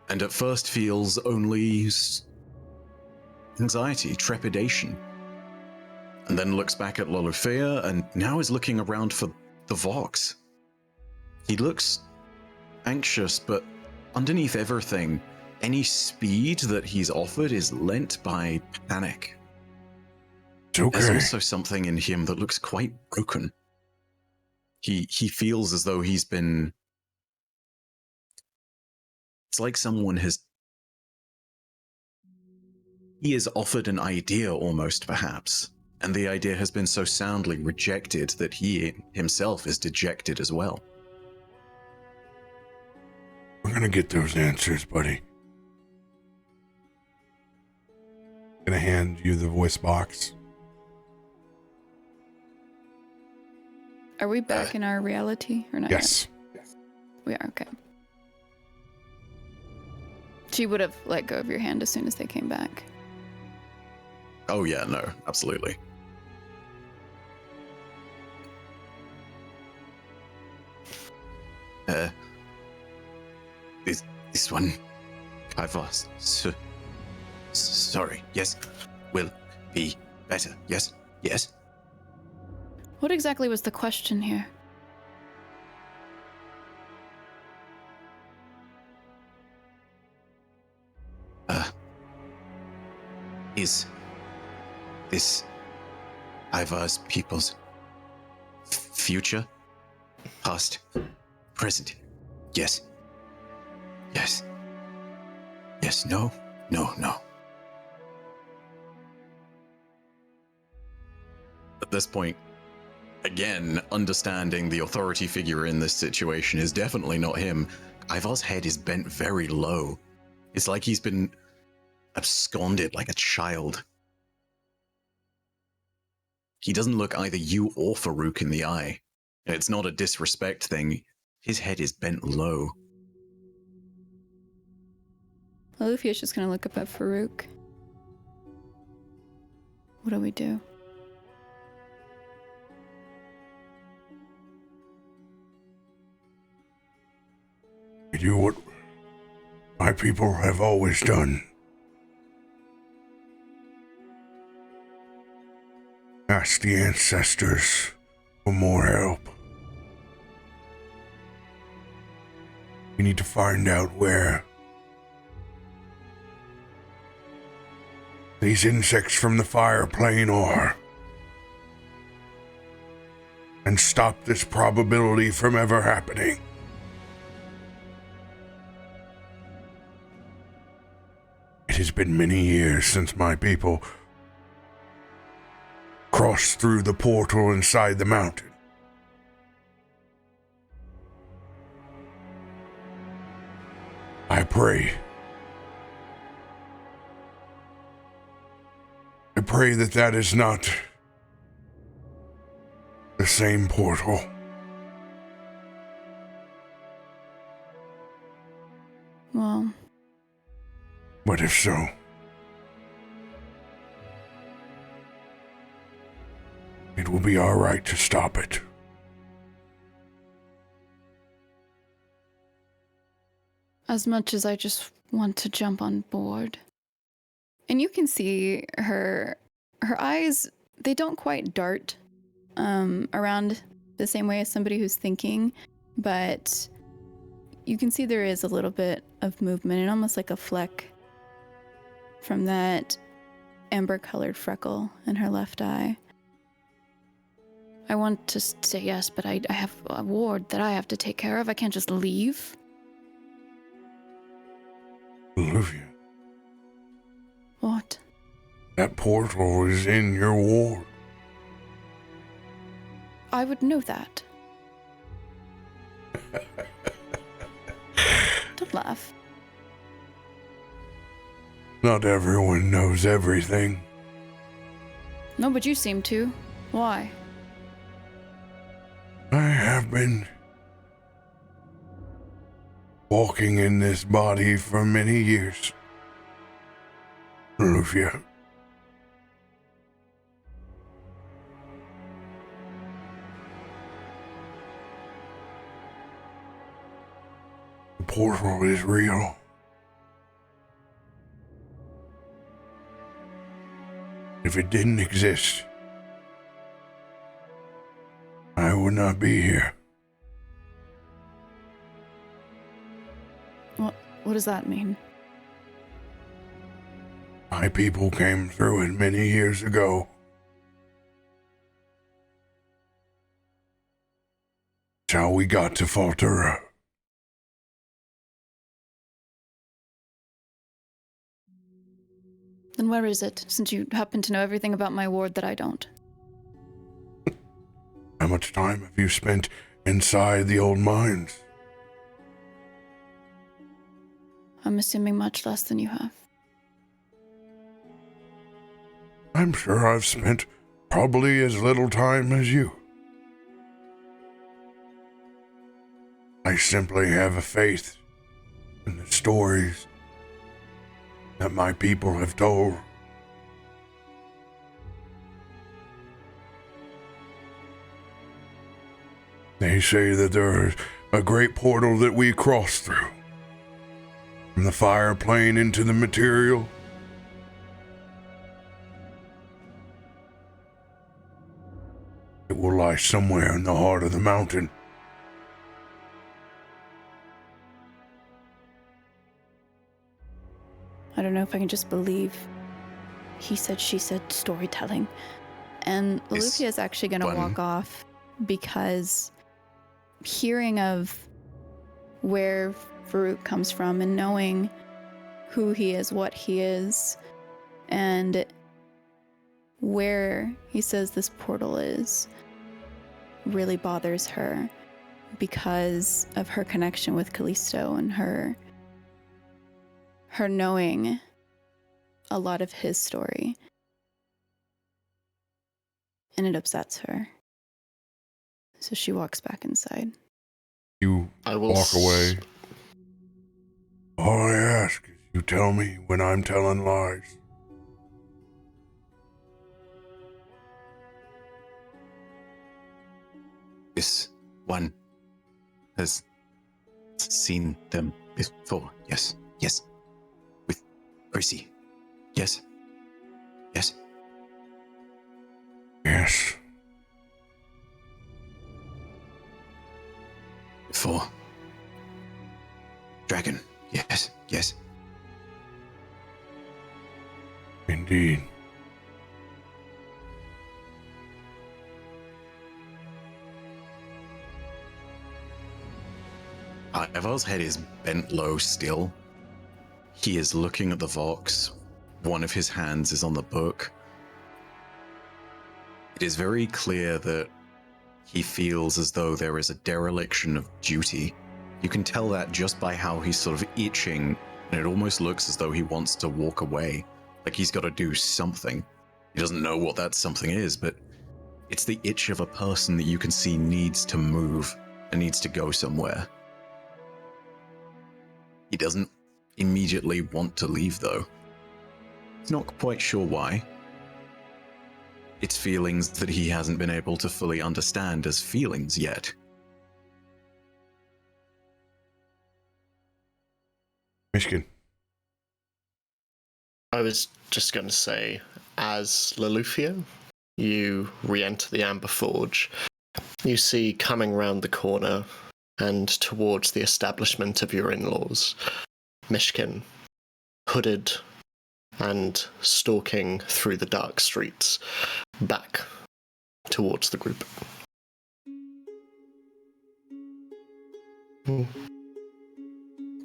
and at first feels only anxiety, trepidation. And then looks back at Loluphia, and now is looking around for the Vox. He looks anxious, but underneath everything, any speed that he's offered is lent by panic. It's okay. There's also something in him that looks quite broken. He feels as though he's been... It's like someone has... He is offered an idea almost, perhaps, and the idea has been so soundly rejected that he himself is dejected as well. We're gonna get those answers, buddy. Gonna hand you the voice box. Are we back in our reality or not Yes. yet? We are, okay. She would have let go of your hand as soon as they came back. Oh yeah, no, absolutely. This one, I've asked. Sorry, yes, will be better. Yes, yes. What exactly was the question here? Is this Ivar's people's future, past, present. Yes. Yes. Yes, no, no, no. At this point, again, understanding the authority figure in this situation is definitely not him. Ivar's head is bent very low. It's like he's been absconded like a child. He doesn't look either you or Farouk in the eye. It's not a disrespect thing. His head is bent low. Loluphia's just gonna look up at Farouk. What do we do? We do what my people have always done. Ask the ancestors for more help. We need to find out where these insects from the fire plane are, and stop this probability from ever happening. It has been many years since my people crossed through the portal inside the mountain. I pray that that is not the same portal. Well, But if so, it will be our right to stop it. as much as I just want to jump on board. And you can see her eyes, they don't quite dart around the same way as somebody who's thinking, but you can see there is a little bit of movement and almost like a fleck from that amber-colored freckle in her left eye. I want to say yes, but I have a ward that I have to take care of. I can't just leave. Loluphia, What? that portal is in your ward. I would know that. Don't laugh. Not everyone knows everything. No, but you seem to. Why? I have been walking in this body for many years, Loluphia. The portal is real. If it didn't exist, I would not be here. What does that mean? My people came through it many years ago. It's how we got to Faltura. Then where is it, since you happen to know everything about my ward that I don't? How much time have you spent inside the old mines? I'm assuming much less than you have. I'm sure I've spent probably as little time as you. I simply have a faith in the stories that my people have told. They say that there's a great portal that we cross through, from the fire plane into the material. It will lie somewhere in the heart of the mountain. I don't know if I can just believe he said, she said storytelling And Is Loluphia is actually going to one- walk off because hearing of where Farouk comes from and knowing who he is, what he is, and where he says this portal is, really bothers her because of her connection with Kallisto and her knowing a lot of his story. And it upsets her. So she walks back inside. You I will walk away. All I ask is you tell me when I'm telling lies. This one has seen them before. Yes, yes. With Gracie. Yes, yes. Yes. Before. Dragon. Yes, yes. Indeed. Ivar's head is bent low still. He is looking at the Vox. One of his hands is on the book. It is very clear that he feels as though there is a dereliction of duty. You can tell that just by how he's sort of itching, and it almost looks as though he wants to walk away, like he's got to do something. He doesn't know what that something is, but it's the itch of a person that you can see needs to move and needs to go somewhere. He doesn't immediately want to leave, though. He's not quite sure why. It's feelings that he hasn't been able to fully understand as feelings yet. Myshkin. I was just going to say, as Loluphia, you re-enter the Amber Forge. You see coming round the corner and towards the establishment of your in-laws, Myshkin, hooded and stalking through the dark streets, back towards the group.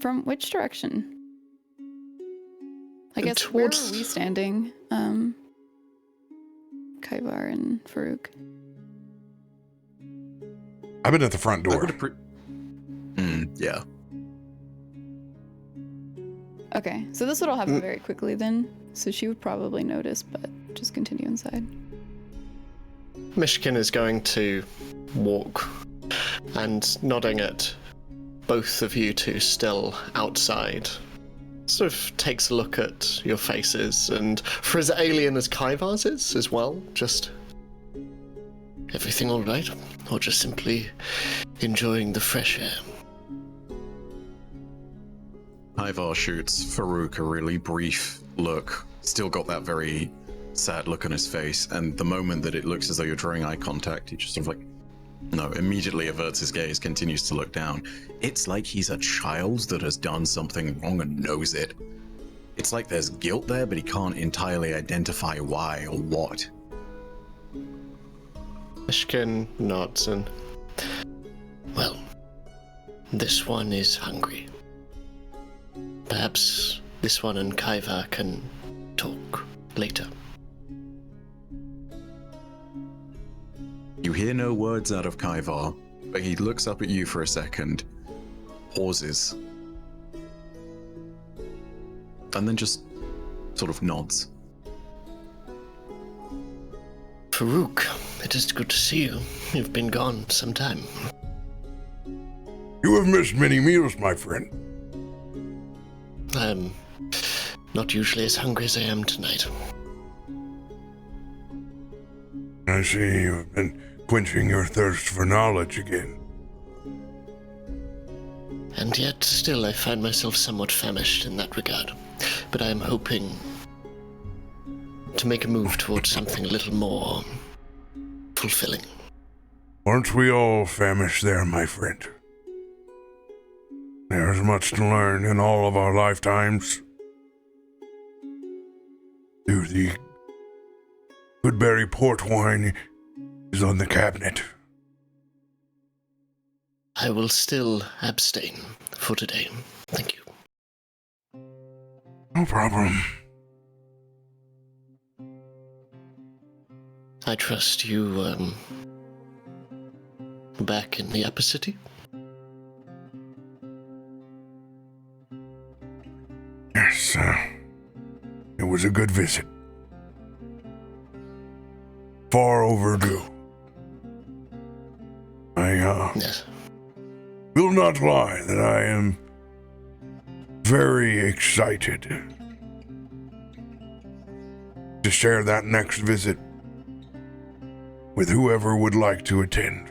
From which direction? I guess where Towards- are we standing? Kaivar and Farouk. I've been at the front I door. would yeah. Okay, so this would all happen very quickly then. So she would probably notice, but just continue inside. Myshkin is going to walk and nodding at both of you two still outside. Sort of takes a look at your faces, and for as alien as Kaivar's is as well, just everything all right? Or just simply enjoying the fresh air? Ivar shoots Farouk a really brief look, still got that very sad look on his face, and the moment that it looks as though you're drawing eye contact, he just sort of like, no, immediately averts his gaze, continues to look down. It's like he's a child that has done something wrong and knows it. It's like there's guilt there, but he can't entirely identify why or what. Myshkin nods and... Well, this one is hungry. Perhaps this one and Kaivar can talk later. You hear no words out of Kaivar, but he looks up at you for a second, pauses, and then just sort of nods. Farouk, it is good to see you. You've been gone some time. You have missed many meals, my friend. I'm not usually as hungry as I am tonight. I see you have been quenching your thirst for knowledge again. And yet, still, I find myself somewhat famished in that regard. But I am hoping to make a move towards something a little more fulfilling. Aren't we all famished there, my friend? There's much to learn in all of our lifetimes. Through the Goodberry port wine is on the cabinet. I will still abstain for today. Thank you. No problem. I trust you, back in the upper city? Yes, it was a good visit. Far overdue. Yes. Will not lie that I am very excited to share that next visit with whoever would like to attend.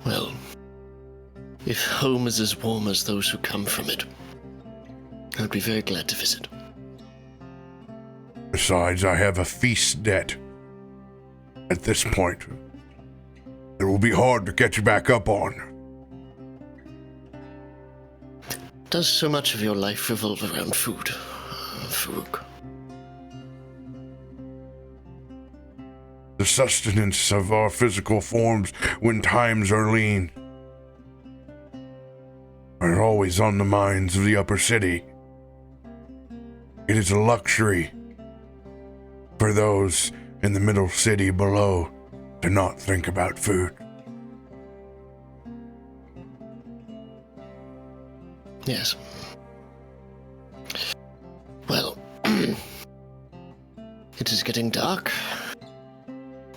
Well, if home is as warm as those who come from it, I would be very glad to visit. Besides, I have a feast debt. At this point, it will be hard to catch back up on. Does so much of your life revolve around food, Farouk? The sustenance of our physical forms when times are lean are always on the minds of the upper city. It is a luxury for those in the middle city below to not think about food. Yes. Well, it is getting dark,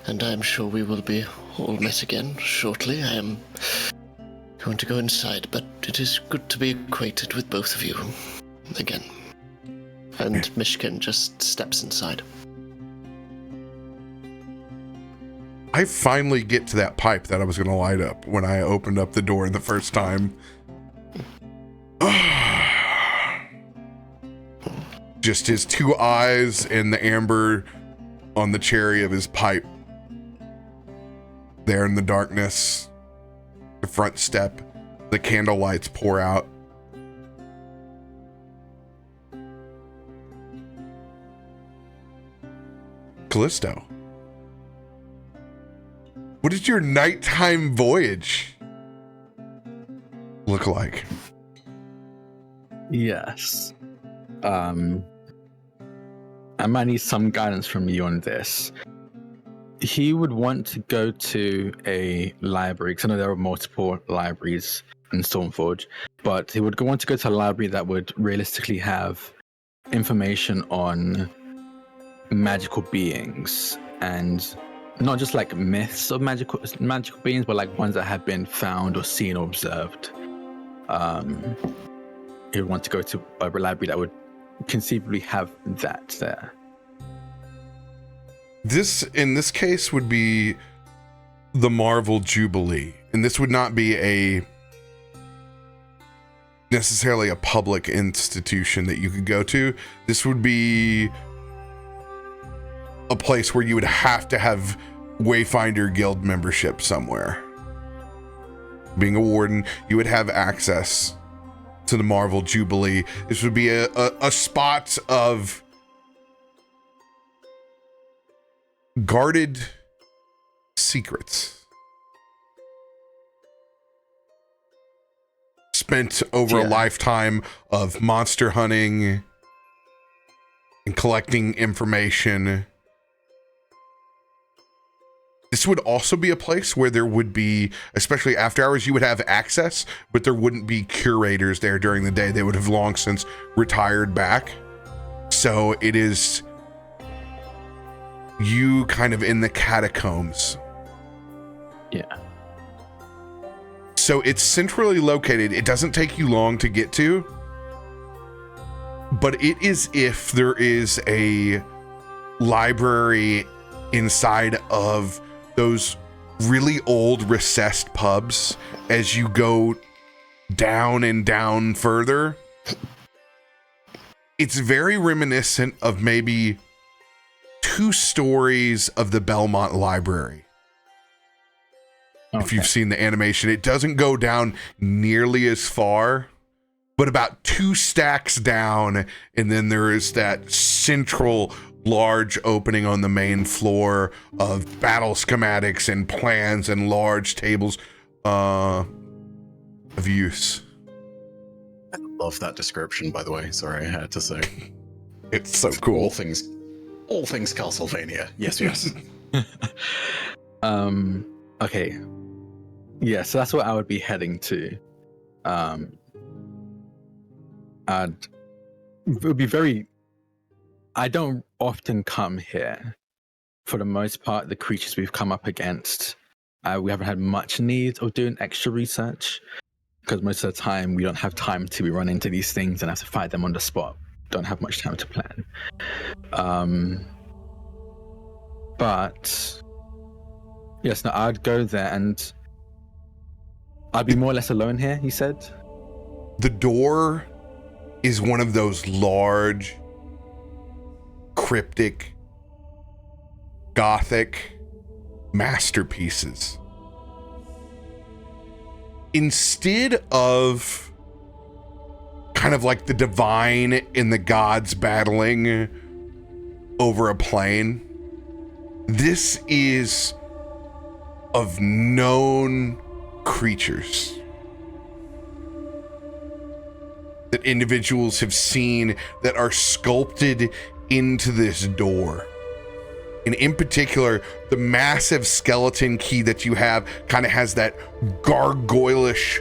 and I am sure we will be all met again shortly. I am going to go inside, but it is good to be acquainted with both of you again. And Myshkin just steps inside. I finally get to that pipe that I was going to light up when I opened up the door the first time. Just his two eyes and the amber on the cherry of his pipe. There in the darkness, the front step, the candle lights pour out. Kallisto, what does your nighttime voyage look like? Yes. I might need some guidance from you on this. He would want to go to a library, because I know there are multiple libraries in Stormforge, but he would want to go to a library that would realistically have information on magical beings, and not just like myths of magical beings, but like ones that have been found or seen or observed. He would want to go to a library that would conceivably have that there. This, in this case, would be the Marvel Jubilee, and this would not be necessarily a public institution that you could go to. This would be a place where you would have to have Wayfinder Guild membership somewhere. Being a warden, you would have access to the Marvel Jubilee. This would be a spot of guarded secrets spent over a lifetime of monster hunting and collecting information. This would also be a place where there would be, especially after hours, you would have access, but there wouldn't be curators there during the day. They would have long since retired back. So it is you kind of in the catacombs. Yeah. So it's centrally located. It doesn't take you long to get to, but it is if there is a library inside of those really old recessed pubs as you go down and down further. It's very reminiscent of maybe 2 stories of the Belmont Library. Okay. If you've seen the animation, it doesn't go down nearly as far, but about 2 stacks down, and then there is that central large opening on the main floor of battle schematics and plans and large tables of use. I love that description, by the way. Sorry, I had to say. It's so cool. All things Castlevania. Yes, yes. Okay. Yeah, so that's what I would be heading to. It would be very... I don't often come here. For the most part, the creatures we've come up against, we haven't had much need of doing extra research, because most of the time we don't have time to run into these things and have to fight them on the spot. Don't have much time to plan. But yes, no, I'd go there and I'd be more or less alone here, he said. The door is one of those large, cryptic, gothic masterpieces. Instead of kind of like the divine and the gods battling over a plane, this is of known creatures that individuals have seen that are sculpted into this door. And in particular, the massive skeleton key that you have kind of has that gargoylish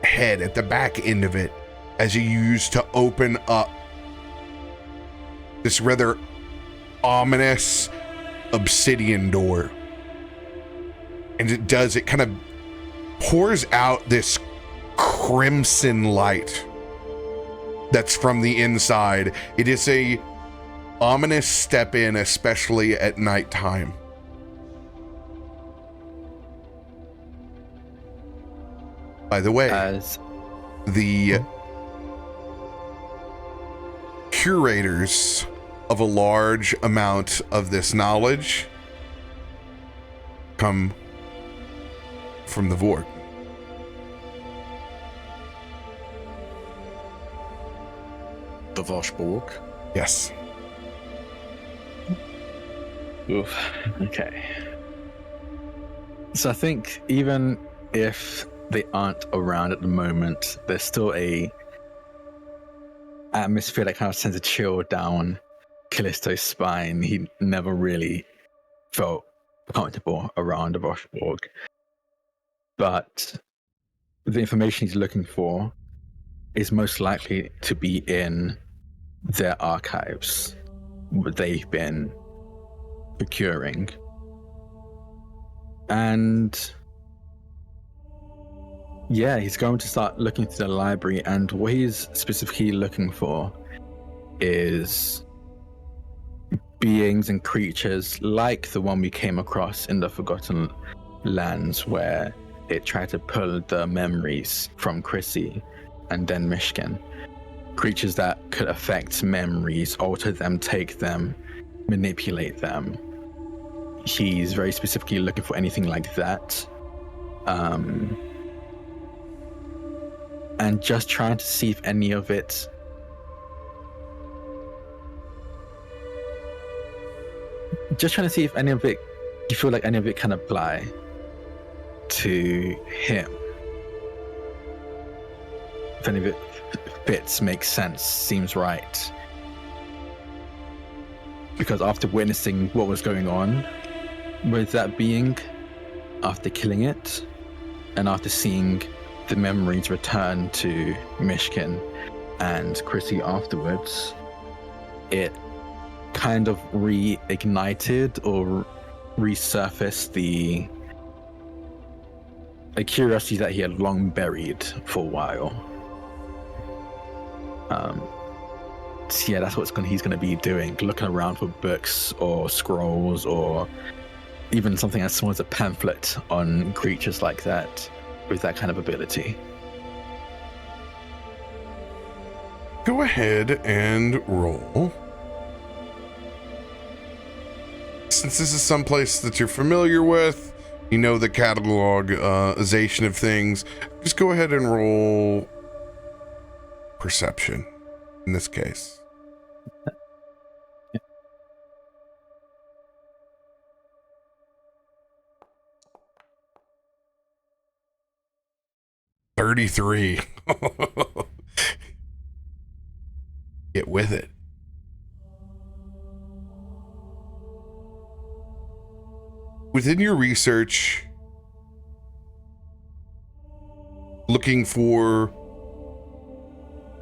head at the back end of it as you use to open up this rather ominous obsidian door. And it kind of pours out this crimson light that's from the inside. It is a ominous step in, especially at nighttime. By the way, the curators of a large amount of this knowledge come from the Vork. The Voshborg? Yes. Oof. Okay. So I think even if they aren't around at the moment, there's still a atmosphere that kind of sends a chill down Kallisto's spine. He never really felt comfortable around the Voshborg. But the information he's looking for is most likely to be in their archives, what they've been procuring. And yeah, he's going to start looking through the library, and what he's specifically looking for is beings and creatures like the one we came across in the Forgotten Lands, where it tried to pull the memories from Chrissy and then Myshkin. Creatures that could affect memories, alter them, take them, manipulate them. He's very specifically looking for anything like that. And just trying to see if any of it you feel like any of it can apply to him. If any of it fits, makes sense, seems right. Because after witnessing what was going on with that being, after killing it, and after seeing the memories return to Myshkin and Chrissy afterwards, it kind of reignited or resurfaced a curiosity that he had long buried for a while. So yeah, that's what he's going to be doing, looking around for books or scrolls or even something as small as a pamphlet on creatures like that with that kind of ability. Go ahead and roll. Since this is someplace that you're familiar with, you know the catalogization of things, just go ahead and roll perception in this case. 33. Get with it. Within your research, looking for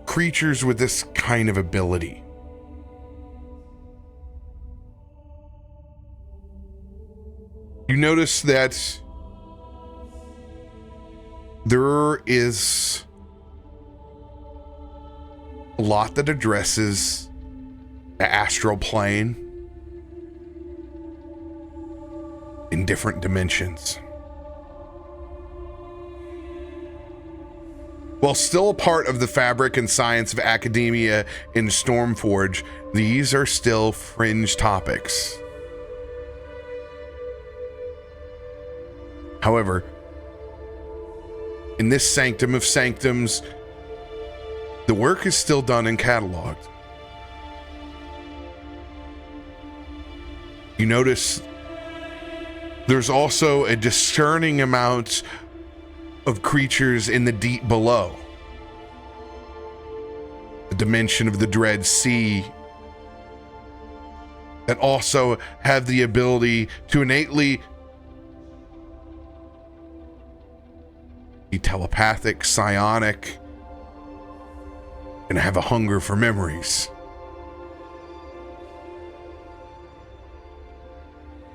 creatures with this kind of ability, you notice that there is a lot that addresses the astral plane in different dimensions. While still a part of the fabric and science of academia in Stormforge, these are still fringe topics. However, in this sanctum of sanctums, the work is still done and cataloged. You notice there's also a discerning amount of creatures in the deep below. The dimension of the Dread Sea that also have the ability to innately be telepathic, psionic, and have a hunger for memories.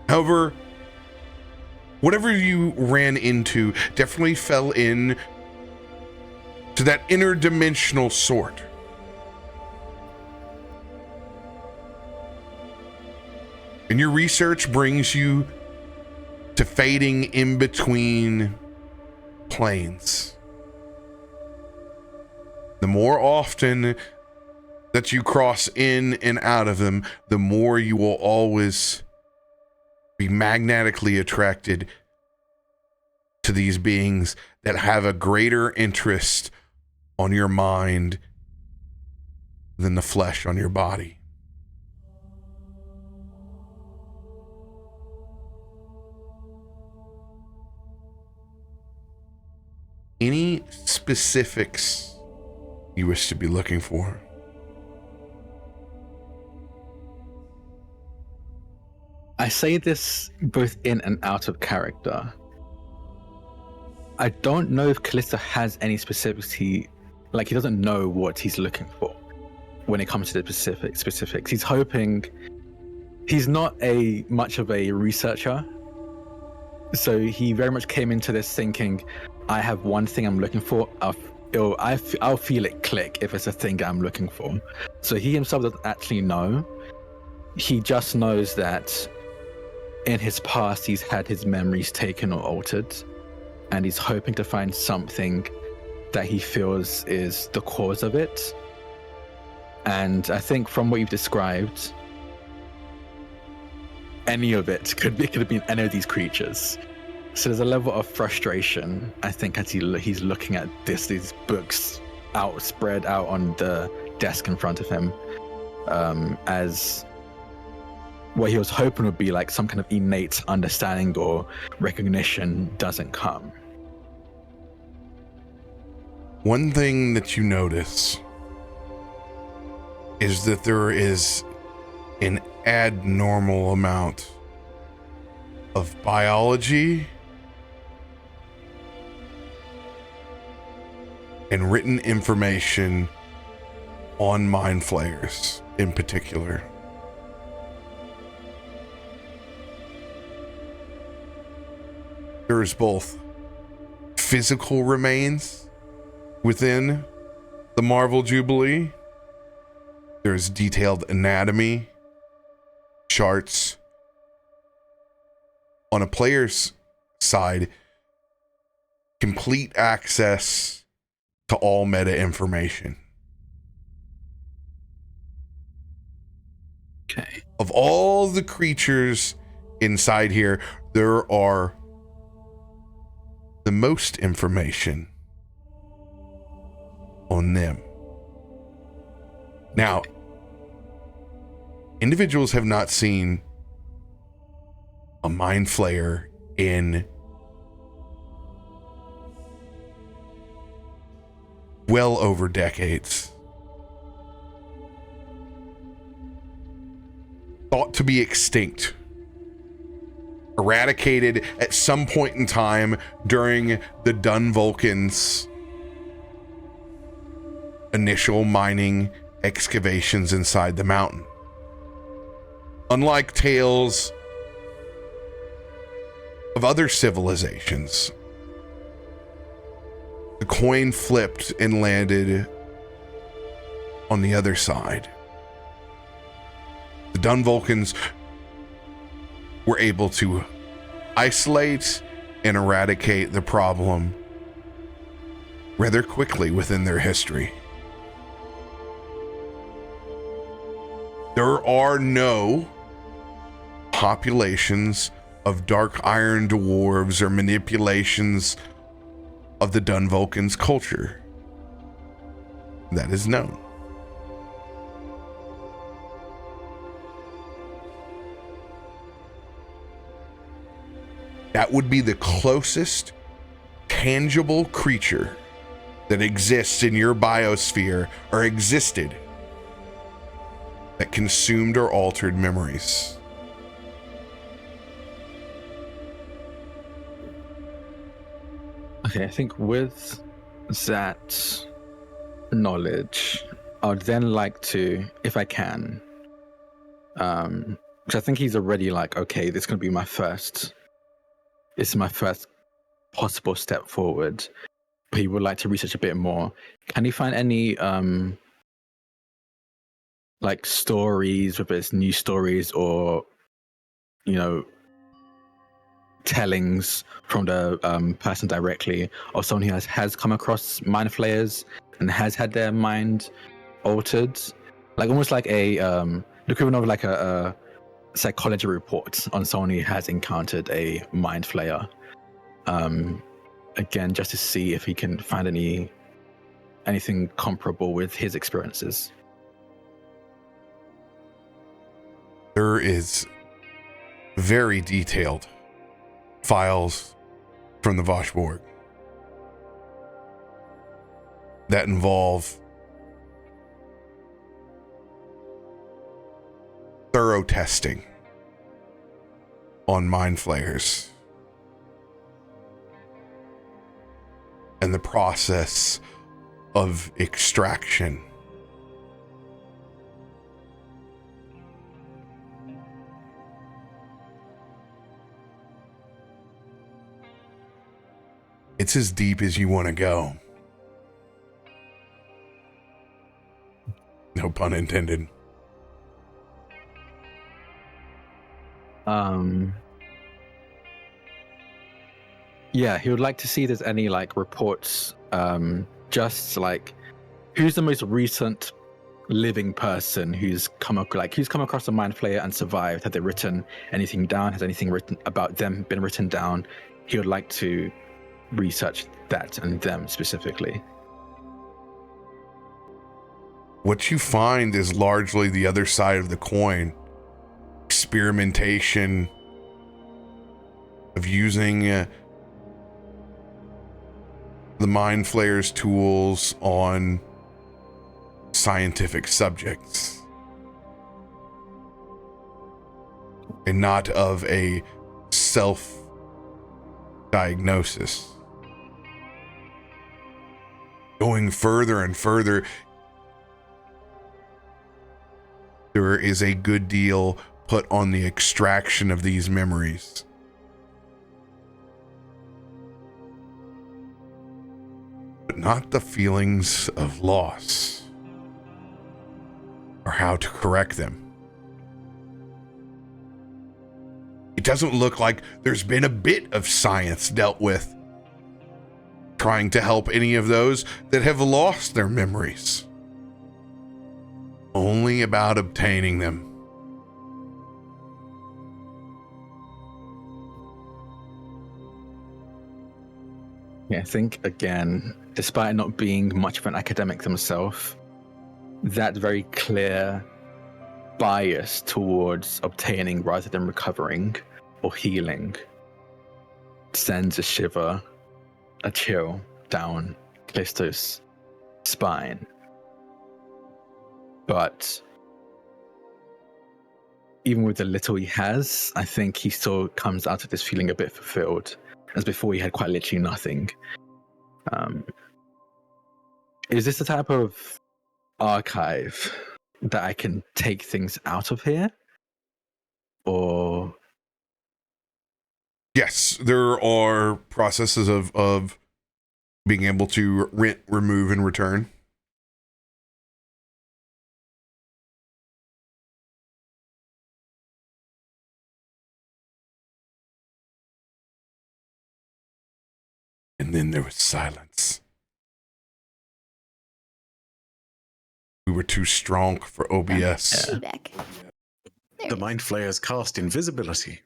However, whatever you ran into definitely fell in to that interdimensional sort. And your research brings you to fading in between planes. The more often that you cross in and out of them, the more you will always be magnetically attracted to these beings that have a greater interest on your mind than the flesh on your body. Any specifics you wish to be looking for? I say this both in and out of character. I don't know if Kallisto has any specifics. He doesn't know what he's looking for when it comes to the specifics. He's hoping. He's not much of a researcher, so he very much came into this thinking, I have one thing I'm looking for. I'll feel it click if it's a thing I'm looking for. So he himself doesn't actually know. He just knows that in his past he's had his memories taken or altered, and he's hoping to find something that he feels is the cause of it. And I think from what you've described, any of it could have been any of these creatures. So there's a level of frustration, I think, as he's looking at these books spread out on the desk in front of him, as what he was hoping would be like some kind of innate understanding or recognition doesn't come. One thing that you notice is that there is an abnormal amount of biology and written information on mind flayers in particular. There is both physical remains within the Marvel Jubilee. There's detailed anatomy, charts. On a player's side, complete access to all meta information. Okay. Of all the creatures inside here, there are the most information on them. Now, individuals have not seen a mind flayer in well over decades. Thought to be extinct. Eradicated at some point in time during the Dun Vulcans' initial mining excavations inside the mountain. Unlike tales of other civilizations, the coin flipped and landed on the other side. The Dun Vulcans were able to isolate and eradicate the problem rather quickly within their history. There are no populations of dark iron dwarves or manipulations of the Dun Vulcans' culture. That is known. That would be the closest tangible creature that exists in your biosphere or existed that consumed or altered memories. Okay, I think with that knowledge, I'd then like to, if I can, because I think he's already like, okay, this is going to be my first possible step forward, but he would like to research a bit more. Can he find any like stories, whether it's news stories or, you know, tellings from the person directly, or someone who has come across mind flayers and has had their mind altered, like almost like a the equivalent of like a psychology report on someone who has encountered a mind flayer. Again, just to see if he can find anything comparable with his experiences. There is very detailed files from the Voshborg that involve thorough testing on mind flayers and the process of extraction. It's as deep as you want to go. No pun intended. Yeah, he would like to see if there's any like reports, just like who's the most recent living person who's come across a mind flayer and survived. Have they written anything down? Has anything written about them been written down? He would like to research that and them specifically. What you find is largely the other side of the coin. Experimentation of using the mind flayer's tools on scientific subjects and not of a self-diagnosis. Going further and further, there is a good deal put on the extraction of these memories. But not the feelings of loss or how to correct them. It doesn't look like there's been a bit of science dealt with trying to help any of those that have lost their memories. Only about obtaining them. Yeah, I think again, despite not being much of an academic themselves, that very clear bias towards obtaining rather than recovering or healing sends a shiver, a chill down Kallisto's spine. But even with the little he has, I think he still comes out of this feeling a bit fulfilled, as before he had quite literally nothing. Is this the type of archive that I can take things out of here? Or... Yes, there are processes of being able to rent, remove, and return. And then there was silence. We were too strong for OBS. Feedback. There The it Mind Flayers cast invisibility.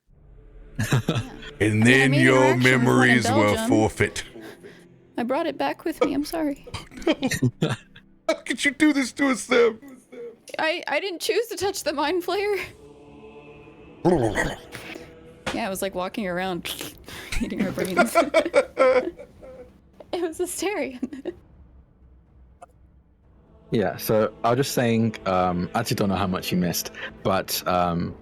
And I then made your interaction with one in memories were Belgium. forfeit. is. I brought it back with me. I'm sorry. How could you do this to us, Sam? I didn't choose to touch the mind flayer. Yeah, I was like walking around eating her brains. It was hysteria. Yeah, so I was just saying, I actually don't know how much you missed, but the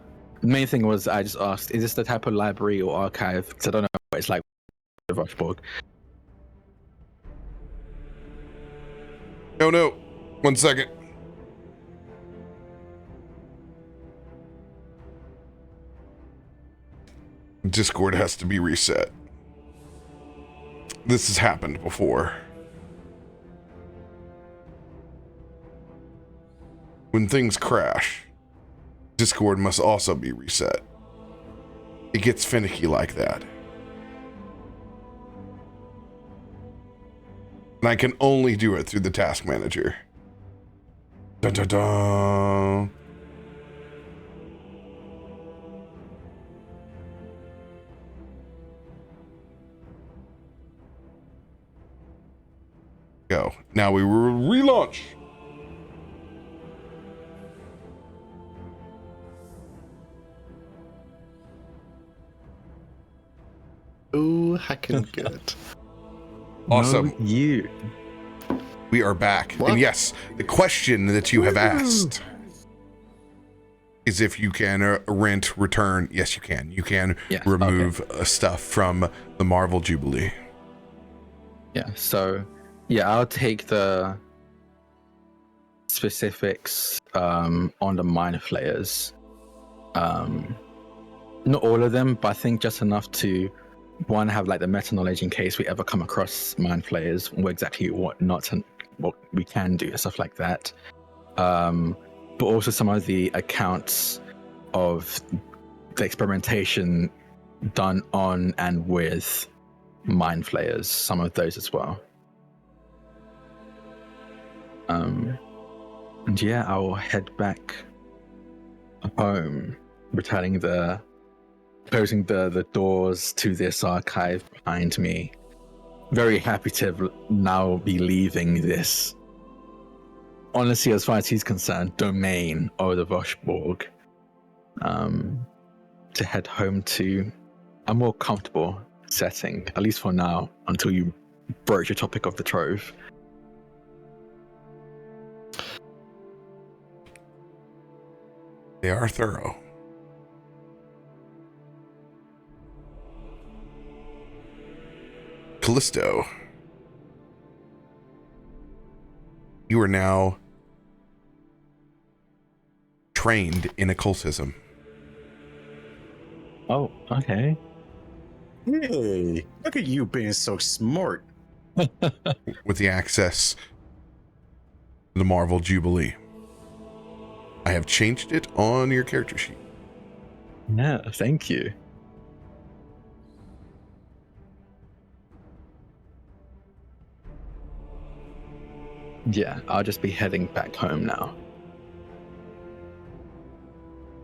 main thing was I just asked, is this the type of library or archive? Because I don't know what it's like with Rushborg. No. 1 second. Discord has to be reset. This has happened before. When things crash, Discord must also be reset. It gets finicky like that. And I can only do it through the task manager. Dun dun dun. Go. Now we will relaunch. Ooh, heckin' good. Awesome. No, you. We are back. What? And yes, the question that you have asked is if you can rent, return. Yes, you can. You can Yes, remove stuff from the Marvel Jubilee. Yeah, so, yeah, I'll take the specifics on the Mind Flayers. Not all of them, but I think just enough to, one, have like the meta knowledge in case we ever come across Mind Flayers, what exactly what not and what we can do, stuff like that. But also some of the accounts of the experimentation done on and with Mind Flayers, some of those as well. And yeah, I'll head back home, closing the doors to this archive behind me. Very happy to now be leaving this, honestly, as far as he's concerned, domain of the Voshborg, to head home to a more comfortable setting, at least for now, until you broach your topic of the trove. They are thorough. Kallisto, you are now trained in occultism. Oh, okay. Hey, look at you being so smart. With the access to the Marvel Jubilee. I have changed it on your character sheet. Yeah, thank you. Yeah, I'll just be heading back home now.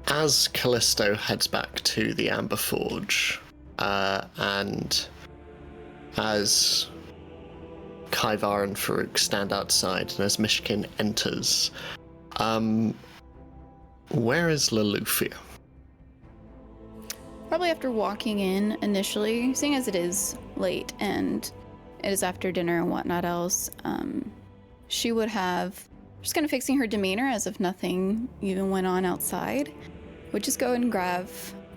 As Kallisto heads back to the Amber Forge, and as Kaivar and Farouk stand outside, and as Myshkin enters, where is Loluphia? Probably after walking in initially, seeing as it is late and it is after dinner and whatnot else, she would have, just kind of fixing her demeanor as if nothing even went on outside, would just go and grab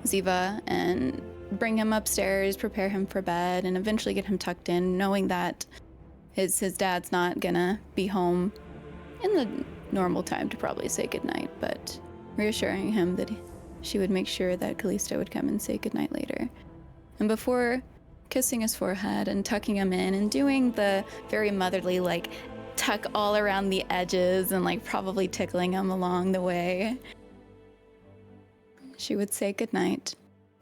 Ziva and bring him upstairs, prepare him for bed, and eventually get him tucked in, knowing that his dad's not gonna be home in the normal time to probably say goodnight, but reassuring him that she would make sure that Kallisto would come and say goodnight later. And before kissing his forehead and tucking him in and doing the very motherly, like, tuck all around the edges and, like, probably tickling him along the way, she would say goodnight,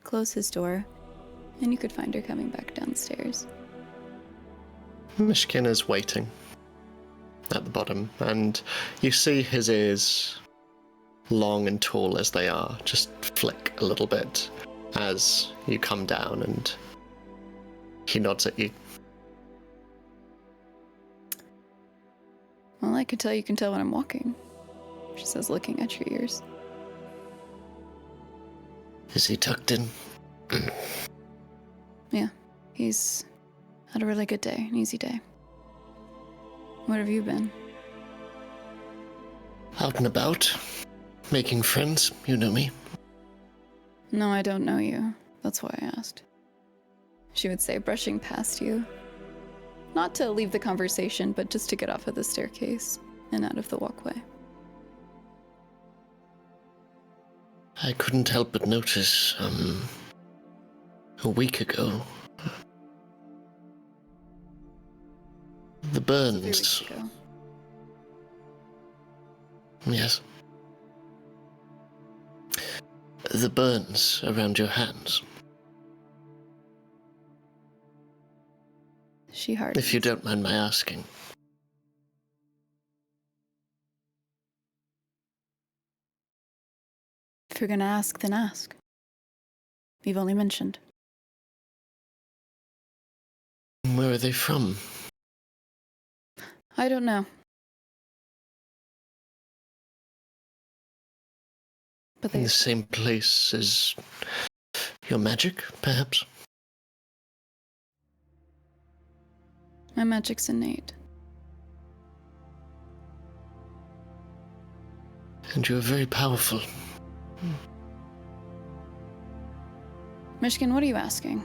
close his door, and you could find her coming back downstairs. Myshkin is waiting at the bottom, and you see his ears, long and tall as they are, just flick a little bit as you come down, and he nods at you. Well, I could tell you can tell when I'm walking, she says, looking at your ears. Is he tucked in? Yeah, he's had a really good day, an easy day. What have you been? Out and about, making friends. You know me. No, I don't know you. That's why I asked. She would say, brushing past you. Not to leave the conversation, but just to get off of the staircase and out of the walkway. I couldn't help but notice, a week ago, the burns. 3 weeks ago. Yes. The burns around your hands. She hardens. If you don't mind my asking. If you're gonna ask, then ask. You've only mentioned. Where are they from? I don't know. But In they the same place as your magic, perhaps? my magic's innate. And you're very powerful. Myshkin, what are you asking?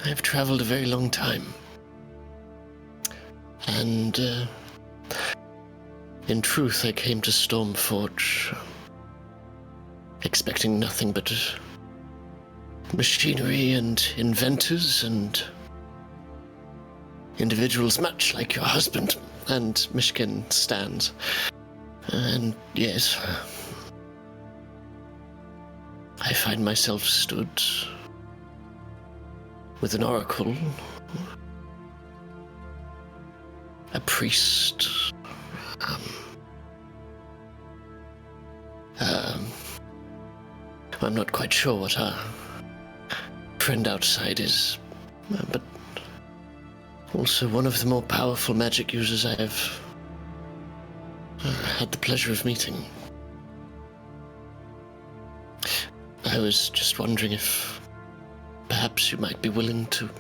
I've traveled a very long time. And, in truth, I came to Stormforge expecting nothing but machinery and inventors and individuals much like your husband. And Myshkin stands. And yes, I find myself stood with an oracle, a priest, I'm not quite sure what our friend outside is, but also one of the more powerful magic users I have had the pleasure of meeting. I was just wondering if perhaps you might be willing to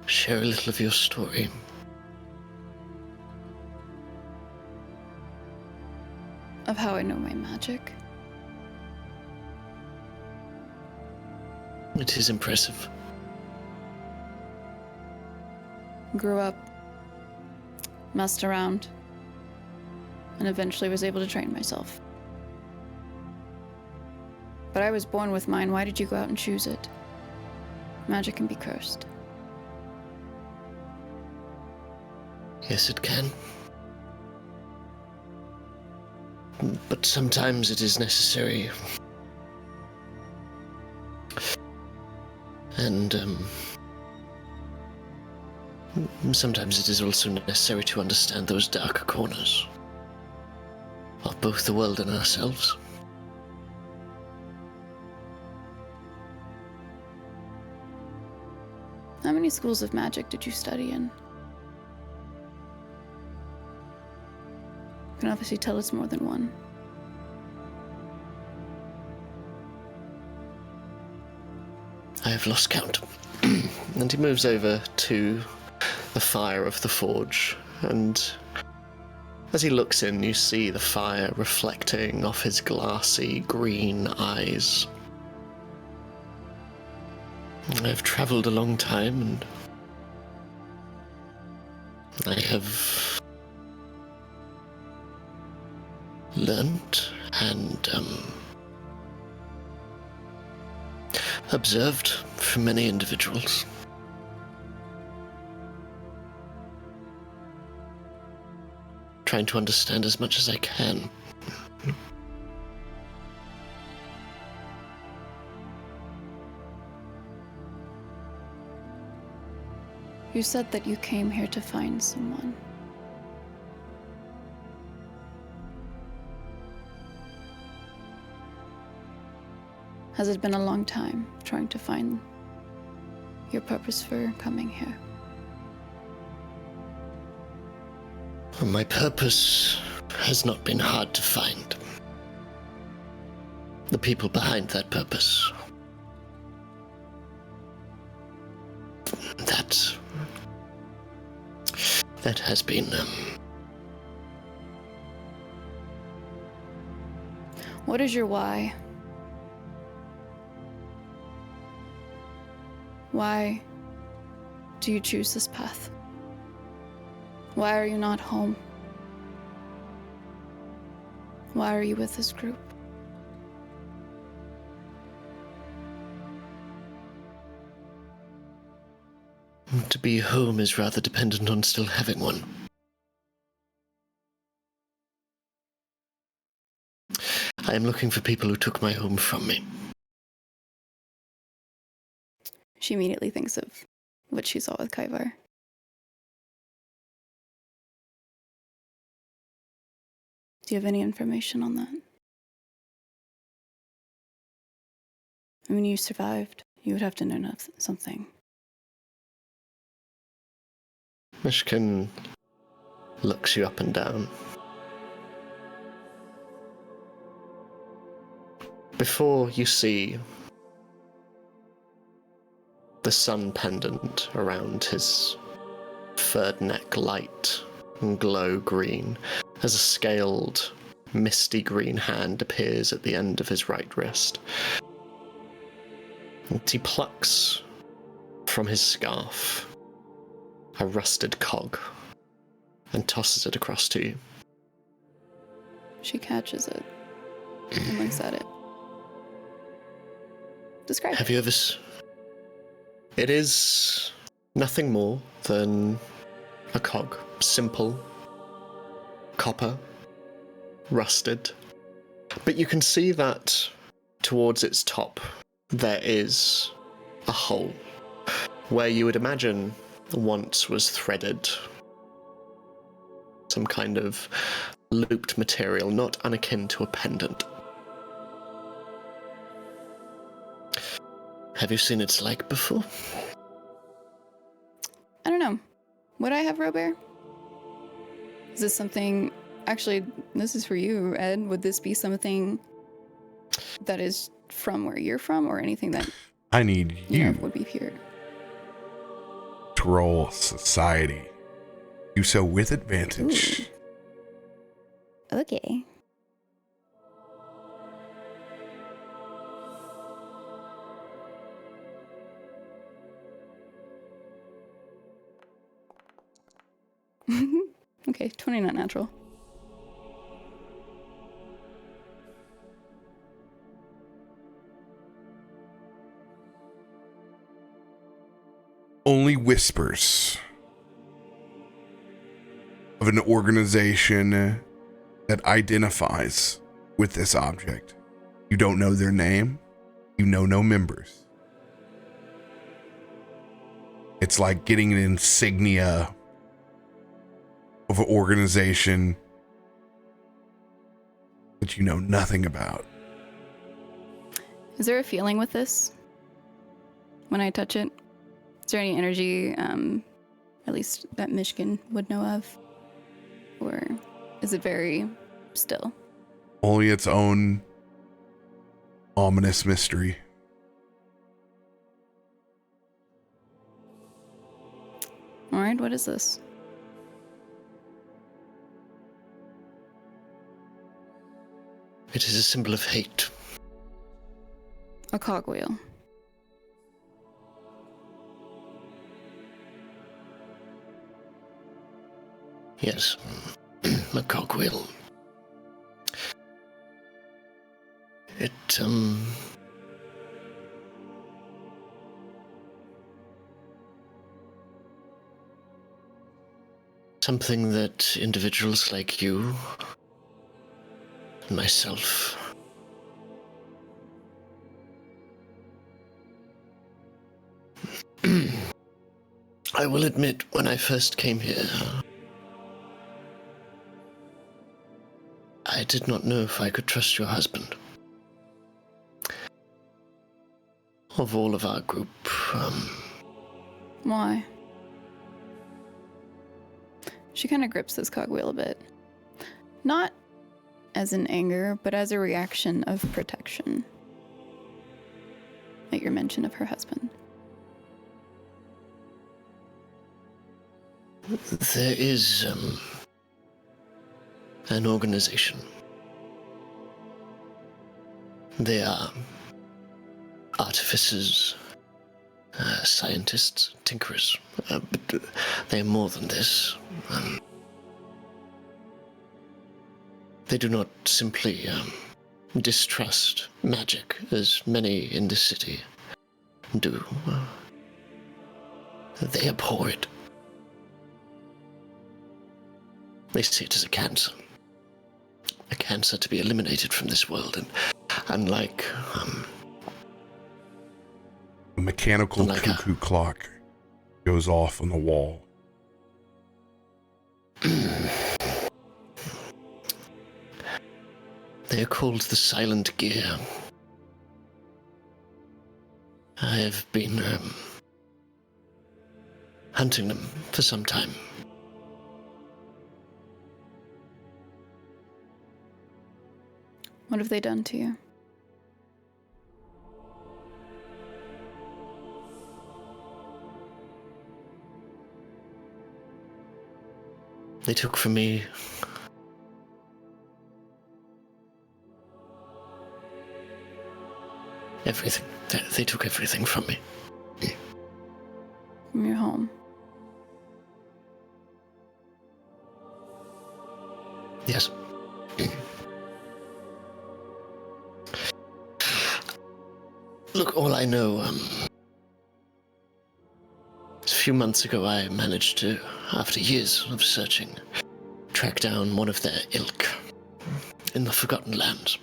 share a little of your story. Of how I know my magic? It is impressive. Grew up, messed around, and eventually was able to train myself. But I was born with mine. Why did you go out and choose it? Magic can be cursed. Yes, it can. But sometimes it is necessary. And, sometimes it is also necessary to understand those darker corners of both the world and ourselves. How many schools of magic did you study in? You can obviously tell it's more than one. I have lost count. And he moves over to the fire of the forge, and as he looks in, you see the fire reflecting off his glassy green eyes. I've traveled a long time, and I have learnt and observed from many individuals. Trying to understand as much as I can. You said that you came here to find someone. Has it been a long time trying to find your purpose for coming here? My purpose has not been hard to find. The people behind that purpose. That has been, What is your why? Why do you choose this path? Why are you not home? Why are you with this group? To be home is rather dependent on still having one. I am looking for people who took my home from me. She immediately thinks of what she saw with Kaivar. Do you have any information on that? I mean, you survived. You would have to know something. Myshkin looks you up and down. Before you see the sun pendant around his furred neck light and glow green, as a scaled, misty green hand appears at the end of his right wrist. And he plucks from his scarf a rusted cog and tosses it across to you. She catches it and looks at it. Describe Have you ever... It is nothing more than a cog. Simple. Copper. Rusted. But you can see that towards its top there is a hole where you would imagine once was threaded some kind of looped material, not unakin to a pendant. Have you seen its like before? I don't know. Would I have Robert? Is this something... Actually, this is for you, Ed. Would this be something that is from where you're from, or anything that I need you you know, would be pure? to roll society. Do so with advantage. Ooh. Okay. Okay, 29 natural. Only whispers of an organization that identifies with this object. You don't know their name. You know no members. It's like getting an insignia of an organization that you know nothing about. Is there a feeling with this when I touch it? Is there any energy, at least that Myshkin would know of? Or is it very still? Only its own ominous mystery. All right, what is this? It is a symbol of hate. A cogwheel. Yes, a cogwheel. It, something that individuals like you and myself I will admit, when I first came here, I did not know if I could trust your husband. Of all of our group, Why? She kind of grips this cogwheel a bit. Not as in anger, but as a reaction of protection. At your mention of her husband. there is, an organization. They are artificers, scientists, tinkerers, but they are more than this. They do not simply distrust magic, as many in this city do. They abhor it. They see it as a cancer to be eliminated from this world, and unlike A mechanical cuckoo clock goes off on the wall. they are called the Silent Gear. I have been hunting them for some time. What have they done to you? They took from me everything. They took everything from me. From your home? Yes. Look, all I know, a few months ago I managed to, after years of searching, track down one of their ilk in the Forgotten Lands.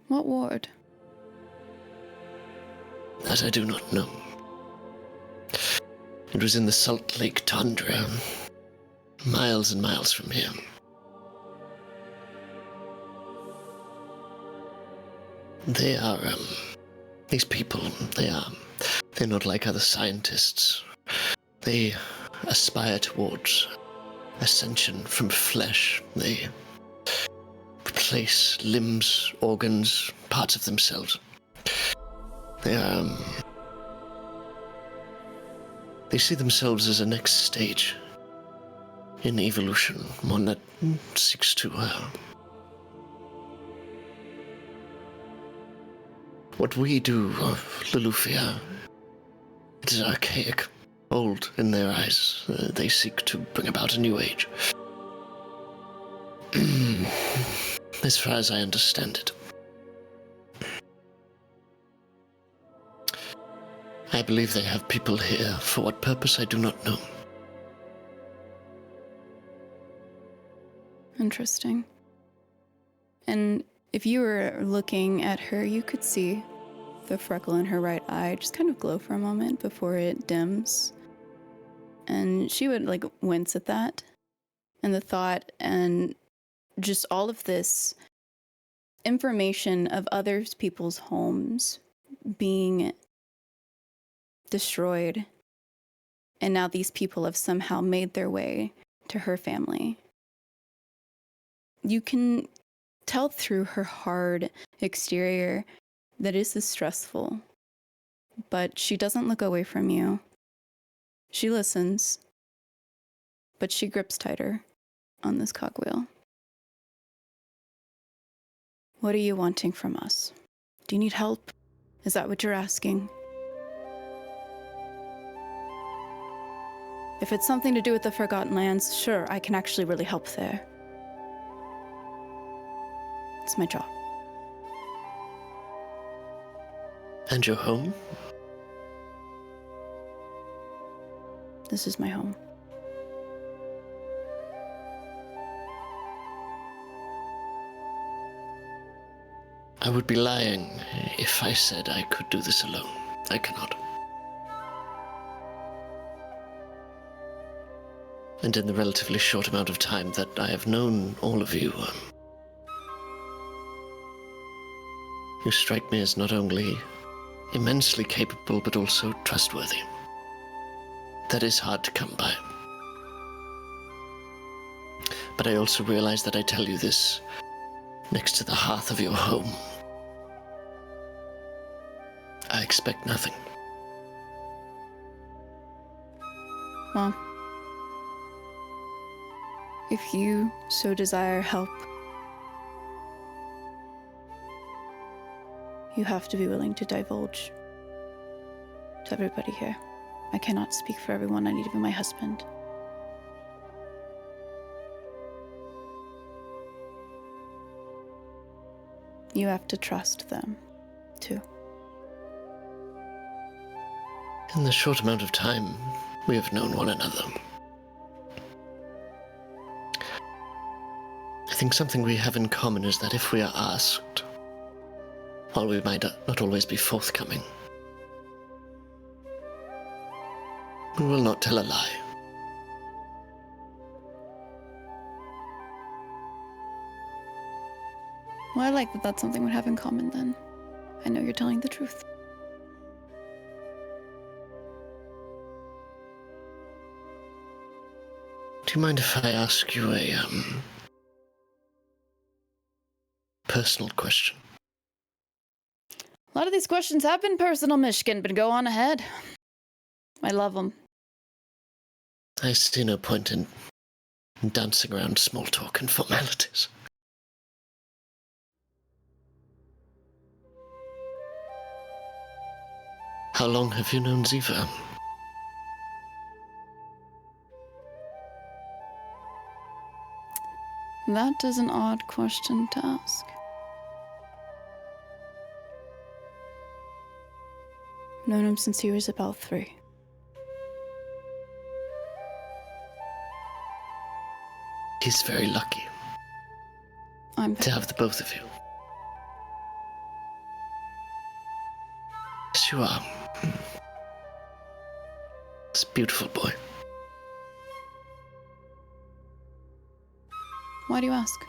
What ward? That I do not know. It was in the Salt Lake Tundra, miles and miles from here. They are, these people, they're not like other scientists. They aspire towards ascension from flesh. They replace limbs, organs, parts of themselves. They are, they see themselves as a next stage in evolution, one that seeks to, what we do, Loluphia, it is archaic, old in their eyes. They seek to bring about a new age. As far as I understand it. I believe they have people here. For what purpose, I do not know. Interesting. And if you were looking at her, you could see the freckle in her right eye just kind of glow for a moment before it dims. And she would like wince at that and the thought and just all of this information of other people's homes being destroyed. And now these people have somehow made their way to her family. You can tell through her hard exterior that this is stressful, but she doesn't look away from you. She listens, but she grips tighter on this cogwheel. What are you wanting from us? Do you need help? Is that what you're asking? If it's something to do with the Forgotten Lands, sure, I can actually really help there. It's my job. And your home? This is my home. I would be lying if I said I could do this alone. I cannot. And in the relatively short amount of time that I have known all of you, you strike me as not only immensely capable, but also trustworthy. That is hard to come by. But I also realize that I tell you this next to the hearth of your home. I expect nothing. Well, if you so desire help, you have to be willing to divulge to everybody here. I cannot speak for everyone, not even my husband. You have to trust them, too. In the short amount of time we have known one another, I think something we have in common is that if we are asked, while we might not always be forthcoming, we will not tell a lie. Well, I like that that's something we have in common, then. I know you're telling the truth. Do you mind if I ask you a, personal question? A lot of these questions have been personal, Myshkin, but go on ahead. I love them. I see no point in dancing around small talk and formalities. How long have you known Ziva? That is an odd question to ask. Known him since he was about 3. He's very lucky I'm to have the both of you. Yes, you are. This beautiful boy. Why do you ask?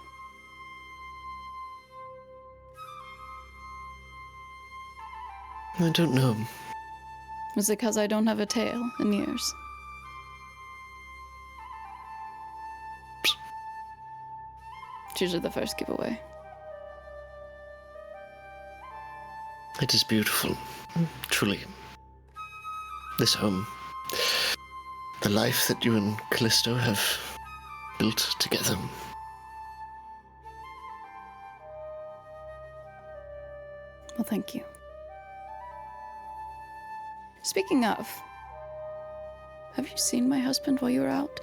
I don't know. Is it because I don't have a tail and ears? It's usually the first giveaway. It is beautiful, truly. This home, the life that you and Kallisto have built together. Well, thank you. Speaking of, have you seen my husband while you were out?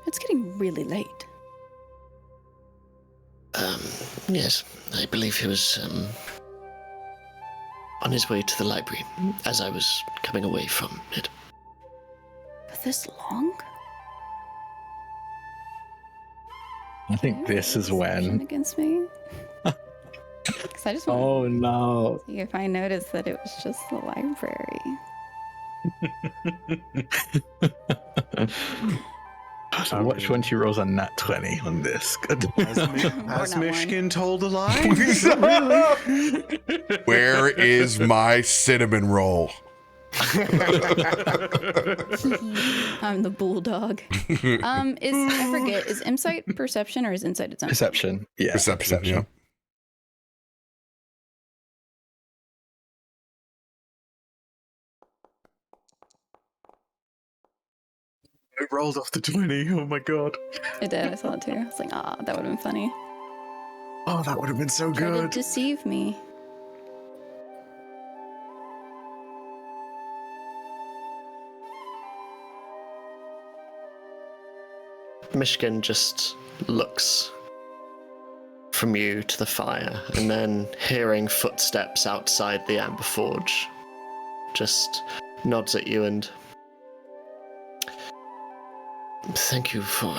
It's getting really late. Yes, I believe he was, on his way to the library as I was coming away from it. For this long? I think this is when. Against me? Because I just want Oh no. to see if I noticed that it was just the library. Watch when she rolls a nat 20 on this. Has Myshkin told a lie? Where is my cinnamon roll? I'm the bulldog. I forget, is insight perception or is insight its own? Perception. Yeah. Perception. Yeah. It rolled off the 20. Oh my god. It did. I saw it too. I was like, ah, that would have been funny. Oh, that would have been so Try to good. deceive me. Myshkin just looks from you to the fire, and then hearing footsteps outside the Amber Forge, just nods at you and thank you for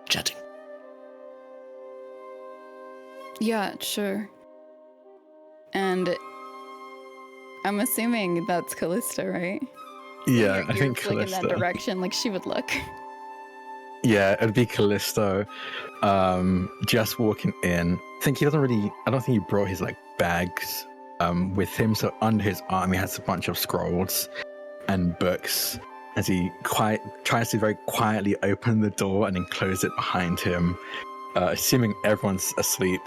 chatting. Yeah, sure. And I'm assuming that's Kallisto, right? Yeah, You're I think looking in that Kallisto. direction, like she would look. Yeah, it'd be Kallisto. Just walking in. I think he doesn't really. I don't think he brought his like bags with him. So under his arm, he has a bunch of scrolls and books. As he tries to very quietly open the door and then close it behind him, assuming everyone's asleep,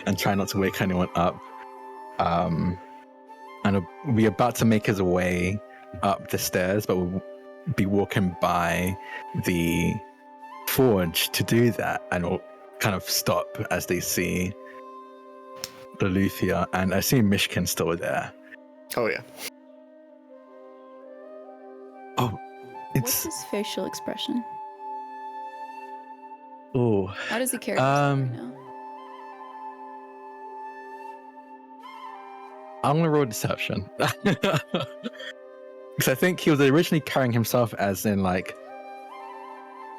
and try not to wake anyone up. And we're about to make his way up the stairs, but we'll be walking by the forge to do that, and we'll kind of stop as they see Loluphia, and I see Myshkin still there. Oh yeah. Oh, What's it's his facial expression? oh. How does he carry himself right now? I'm gonna roll deception. Because I think he was originally carrying himself as in like,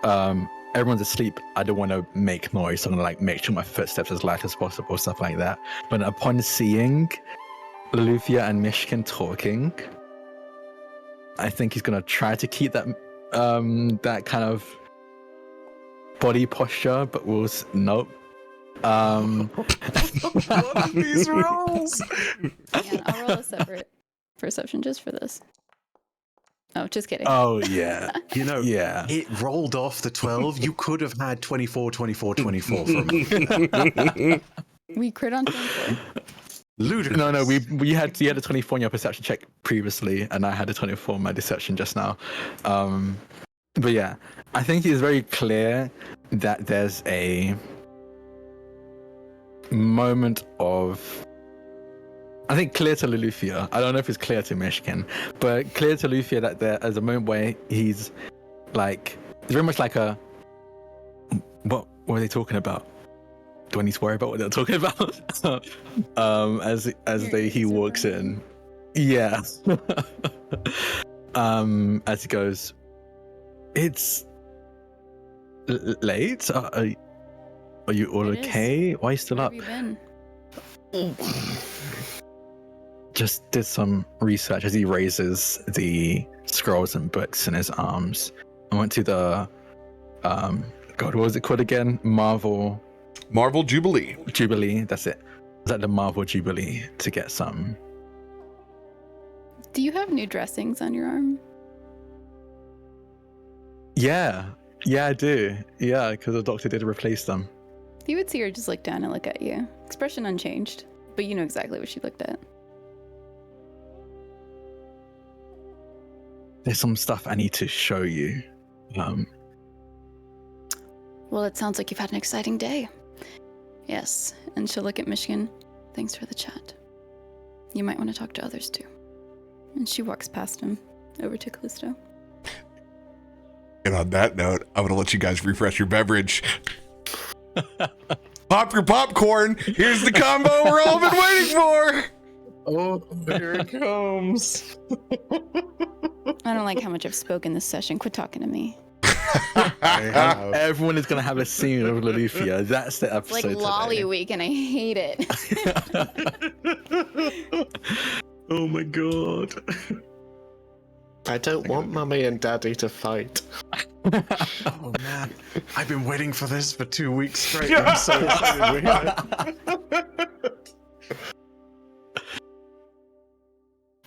everyone's asleep. I don't want to make noise, so I'm gonna like make sure my footsteps as light as possible, stuff like that. But upon seeing Loluphia and Myshkin talking, I think he's gonna try to keep that that kind of body posture, but we'll nope. What are these rolls? Yeah, I'll roll a separate perception just for this. Oh, just kidding. Oh yeah, You know, yeah. it rolled off the 12. You could have had 24, 24, 24 from We crit on 24. ludicrous. No, we had a 24 in your perception check previously, and I had a 24 in my deception just now. But yeah, I think it's very clear that there's a moment of, I think clear to Loluphia. I don't know if it's clear to Myshkin, but clear to Loluphia that there's a moment where he's like, it's very much like a, what are they talking about? Do I need to worry about what they're talking about? He walks in. Yeah. As he goes, it's late. Are you all It is. okay? Why are you still Where up? have you been? Just did some research as he raises the scrolls and books in his arms. I went to the God, what was it called again? Marvel Jubilee. That's it. I was at the Marvel Jubilee to get some. Do you have new dressings on your arm? Yeah, I do. Yeah, because the doctor did replace them. You would see her just look down and look at you. Expression unchanged, but you know exactly what she looked at. There's some stuff I need to show you. Well, it sounds like you've had an exciting day. Yes, and she'll look at Myshkin. Thanks for the chat. You might want to talk to others too. And she walks past him, over to Kallisto. And on that note, I'm going to let you guys refresh your beverage. Pop your popcorn. Here's the combo we're all been waiting for. Oh, here it comes. I don't like how much I've spoken this session. Quit talking to me. Everyone is going to have a scene of Loluphia. That's the It's like episode Lolly today. Week, and I hate it. Oh my god. I don't want Mummy and Daddy to fight. Oh man, I've been waiting for this for 2 weeks straight. I'm so excited we're here.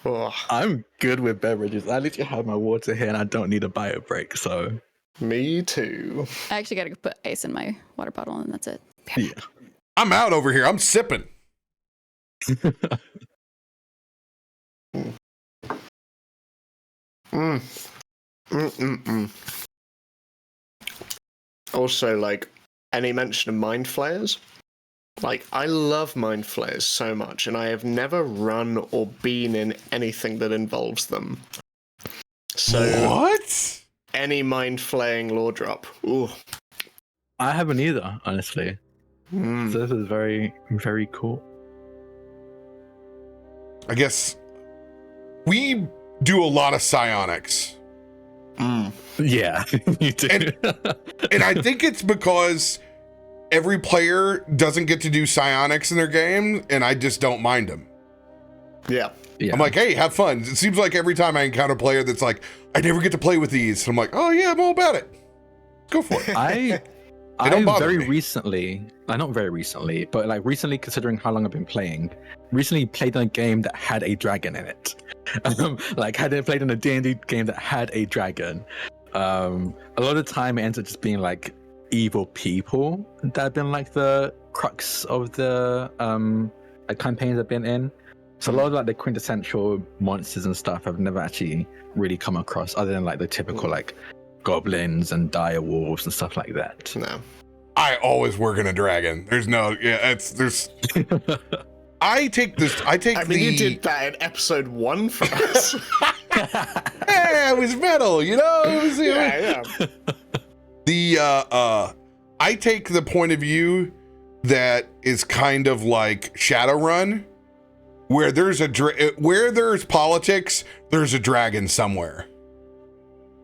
Oh, I'm good with beverages. I literally have my water here and I don't need a bio break, so me too. I actually gotta put ice in my water bottle, and that's it. yeah. I'm out over here. I'm sipping. Also, like, any mention of mind flayers? Like, I love mind flayers so much, and I have never run or been in anything that involves them. So, What? any mind flaying lore drop. Ooh. I haven't either, honestly. So this is very, very cool. I guess we do a lot of psionics. Yeah, you do. And I think it's because every player doesn't get to do psionics in their game, and I just don't mind them. Yeah. Yeah. I'm like, hey, have fun. It seems like every time I encounter a player that's like, I never get to play with these. I'm like, oh yeah, I'm all about it. Go for it. I don't bother very me. recently, not very recently, but like recently, considering how long I've been playing, recently played in a game that had a dragon in it. Like had played in a D&D game that had a dragon. A lot of the time it ends up just being like evil people that have been like the crux of the like campaigns I've been in. So a lot of like the quintessential monsters and stuff I've never actually really come across, other than like the typical like goblins and dire wolves and stuff like that. No. I always work in a dragon. There's no, yeah, there's. I mean, you did that in episode 1 for us. Hey, it was metal, you know? Yeah. I take the point of view that is kind of like Shadowrun, where where there's politics, there's a dragon somewhere.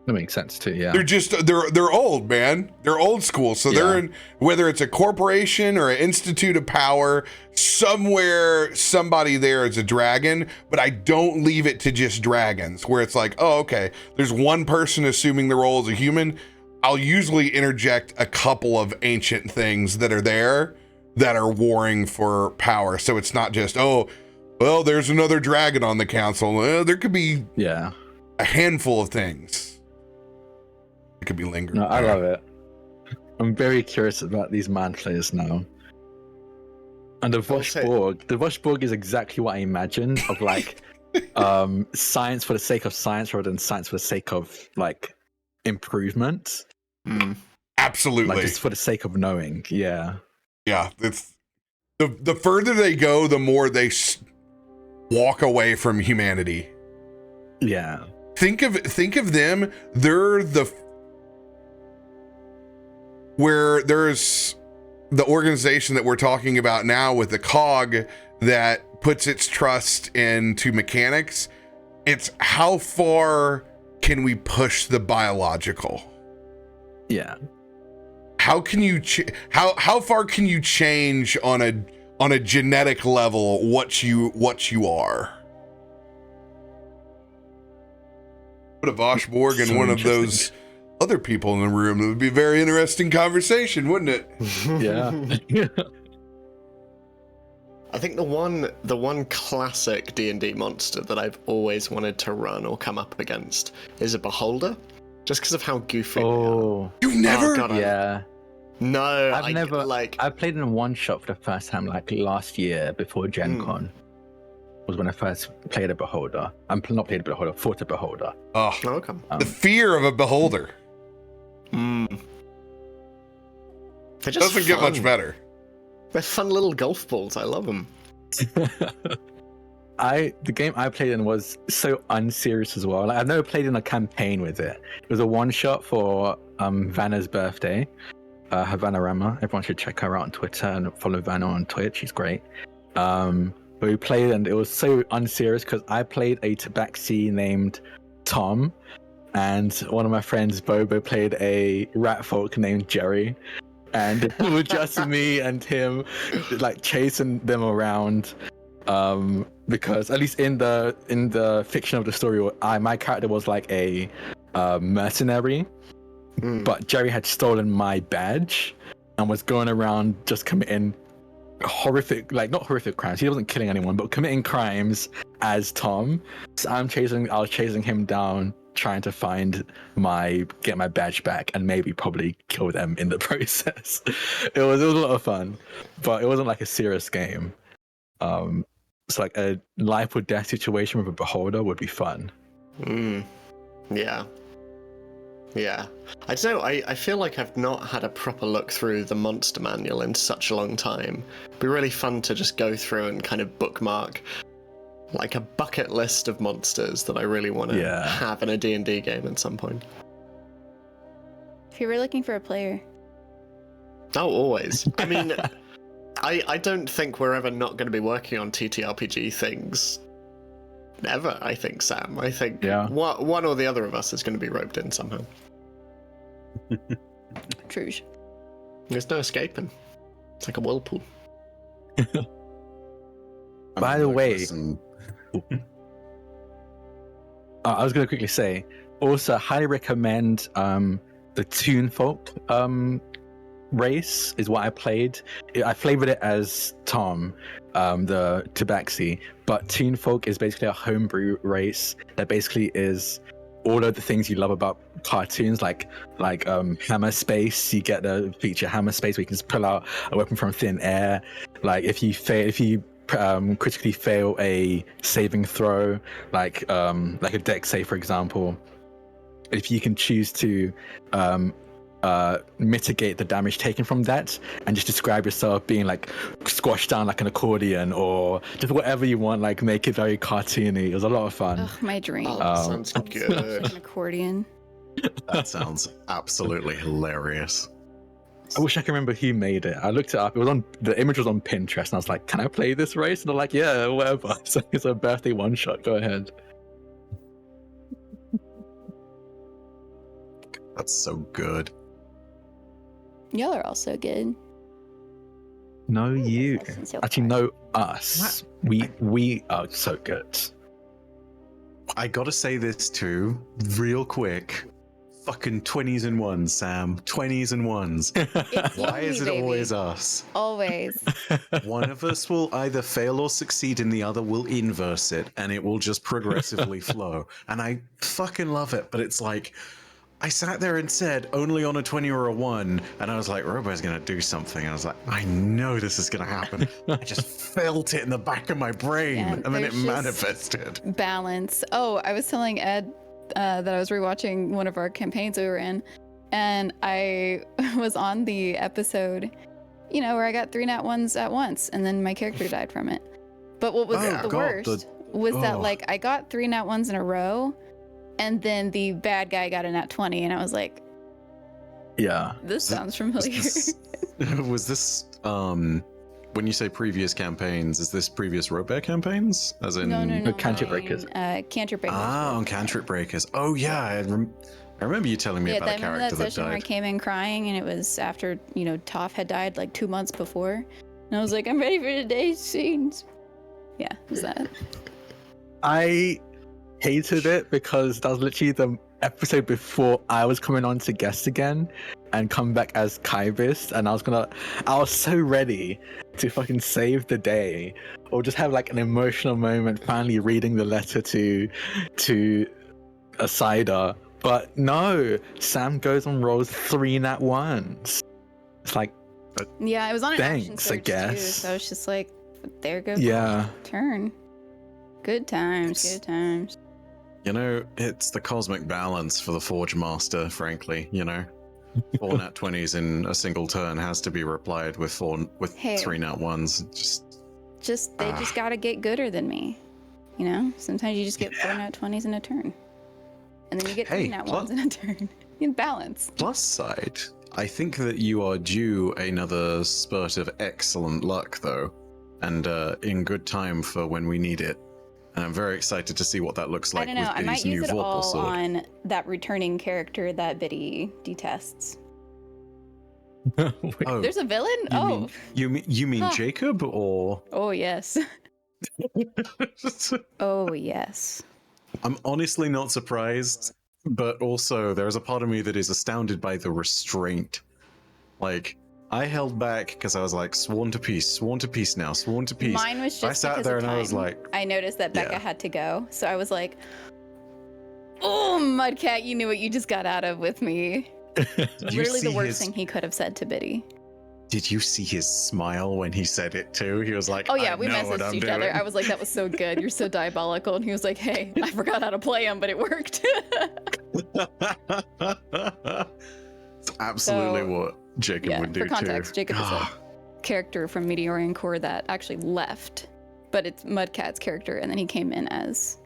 That makes sense too, yeah. They're old, man. They're old school. So they're in, whether it's a corporation or an institute of power, somewhere somebody there is a dragon, but I don't leave it to just dragons where it's like, oh, okay, there's one person assuming the role as a human. I'll usually interject a couple of ancient things that are there that are warring for power. So it's not just, oh, well, there's another dragon on the council. There could be a handful of things. It could be lingering. No, I love it. I'm very curious about these man players now. And the Voshborg is exactly what I imagined of like science for the sake of science rather than science for the sake of like improvement. Absolutely. Like just for the sake of knowing. Yeah. Yeah. It's the further they go, the more they walk away from humanity. Yeah. Think of them. They're where there's the organization that we're talking about now with the cog that puts its trust into mechanics. It's how far can we push the biological? Yeah. How can you how far can you change on a genetic level what you are? Put a Voshborg and one of those other people in the room. It would be a very interesting conversation, wouldn't it? Yeah. I think the one classic D&D monster that I've always wanted to run or come up against is a Beholder, just because of how goofy they are. You've never? God, Yeah. No, I've never I played in one shot for the first time like last year before Gen Con. Was when I first played a Beholder. Not played a Beholder, fought a Beholder. Oh, okay. The fear of a Beholder. They're just Doesn't get much better. They're fun little golf balls. I love them. The game I played in was so unserious as well. Like, I've never played in a campaign with it. It was a one shot for Vanna's birthday. Havana Rama. Everyone should check her out on Twitter and follow Vanna on Twitch. She's great. But we played and it was so unserious because I played a tabaxi named Tom, and one of my friends, Bobo, played a rat folk named Jerry. And it was just me and him like chasing them around. Because at least in the fiction of the story, my character was like a mercenary, but Jerry had stolen my badge and was going around just committing horrific, like not horrific crimes. He wasn't killing anyone, but committing crimes as Tom. So I was chasing him down, trying to get my badge back and maybe probably kill them in the process. It was a lot of fun, but it wasn't like a serious game. It's like a life or death situation with a Beholder would be fun. Yeah. Yeah. I don't know, I feel like I've not had a proper look through the monster manual in such a long time. It'd be really fun to just go through and kind of bookmark like a bucket list of monsters that I really want to have in a D&D game at some point. If you were looking for a player. Oh, always. I mean, I don't think we're ever not going to be working on TTRPG things. Ever, I think, Sam. I think one or the other of us is going to be roped in somehow. True. There's no escaping. It's like a whirlpool. By the way, I was going to quickly say, also highly recommend the Toonfolk race is what I played. I flavored it as Tom, the Tabaxi, but Toonfolk is basically a homebrew race that basically is all of the things you love about cartoons, like hammer space. You get the feature hammer space where you can just pull out a weapon from thin air. Like if you critically fail a saving throw, like a dex save, for example, if you can choose to mitigate the damage taken from that and just describe yourself being like squashed down like an accordion or just whatever you want, like make it very cartoony. It was a lot of fun. Ugh, my dream. Sounds good. An accordion. That sounds absolutely hilarious. I wish I could remember who made it. I looked it up. It was the image was on Pinterest, and I was like, "Can I play this race?" And they're like, "Yeah, whatever." So it's a birthday one shot. Go ahead. That's so good. Y'all are all so good. No, you. So Actually, no, us. We are so good. I gotta say this too, real quick. Fucking 20s and ones, Sam. 20s and ones. Why is it always us? Always. One of us will either fail or succeed and the other will inverse it and it will just progressively flow. And I fucking love it, but it's like, I sat there and said only on a 20 or a 1, and I was like, Robo's gonna do something. And I was like, I know this is gonna happen. I just felt it in the back of my brain, and then it manifested. Balance. Oh, I was telling Ed that I was rewatching one of our campaigns we were in, and I was on the episode, where I got 3 nat 1s at once, and then my character died from it. But what was worst was that I got 3 nat 1s in a row, and then the bad guy got a nat 20, and I was like, yeah, this sounds familiar. Was this when you say previous campaigns, is this previous Robear campaigns? As in No. Cantrip Breakers. Cantrip Breakers. On Cantrip Breakers. Oh yeah, I remember you telling me about a character that session died. where I came in crying, and it was after Toph had died like 2 months before, and I was like, I'm ready for today's scenes. Yeah, was that? I hated it because that was literally the episode before I was coming on to guest again and come back as Kybist, and I was so ready to fucking save the day or just have like an emotional moment finally reading the letter to a cider. But no, Sam goes and rolls 3 nat 1s. It's like, yeah, it was on an action thanks, surge I guess. too, so I was just like, there goes yeah, turn. Good times. It's the cosmic balance for the Forge Master, frankly, 4 nat 20s in a single turn has to be replied with 3 nat 1s. They just gotta get gooder than me. Sometimes you just get 4 nat 20s in a turn. And then you get 3 nat 1s in a turn. In balance. Plus side, I think that you are due another spurt of excellent luck, though, and in good time for when we need it. And I'm very excited to see what that looks like. I don't know. With I might new use it all sword. on that returning character that Biddy detests. Oh, there's a villain? you mean Jacob or? Oh yes. Oh yes. I'm honestly not surprised, but also there's a part of me that is astounded by the restraint. I held back because I was like, sworn to peace now, sworn to peace. Mine was just I sat because there of and time. I was like, I noticed that Becca had to go, so I was like, oh, Mudcat, you knew what you just got out of with me. Literally the worst thing he could have said to Biddy. Did you see his smile when he said it too? He was like, Oh yeah, I we know what messaged I'm each other. doing." I was like, that was so good. You're so diabolical. And he was like, hey, I forgot how to play him, but it worked. It's absolutely So, what Jacob yeah, would do for context, too. Jacob is a character from Meteorian Core that actually left, but it's Mudcat's character, and then he came in as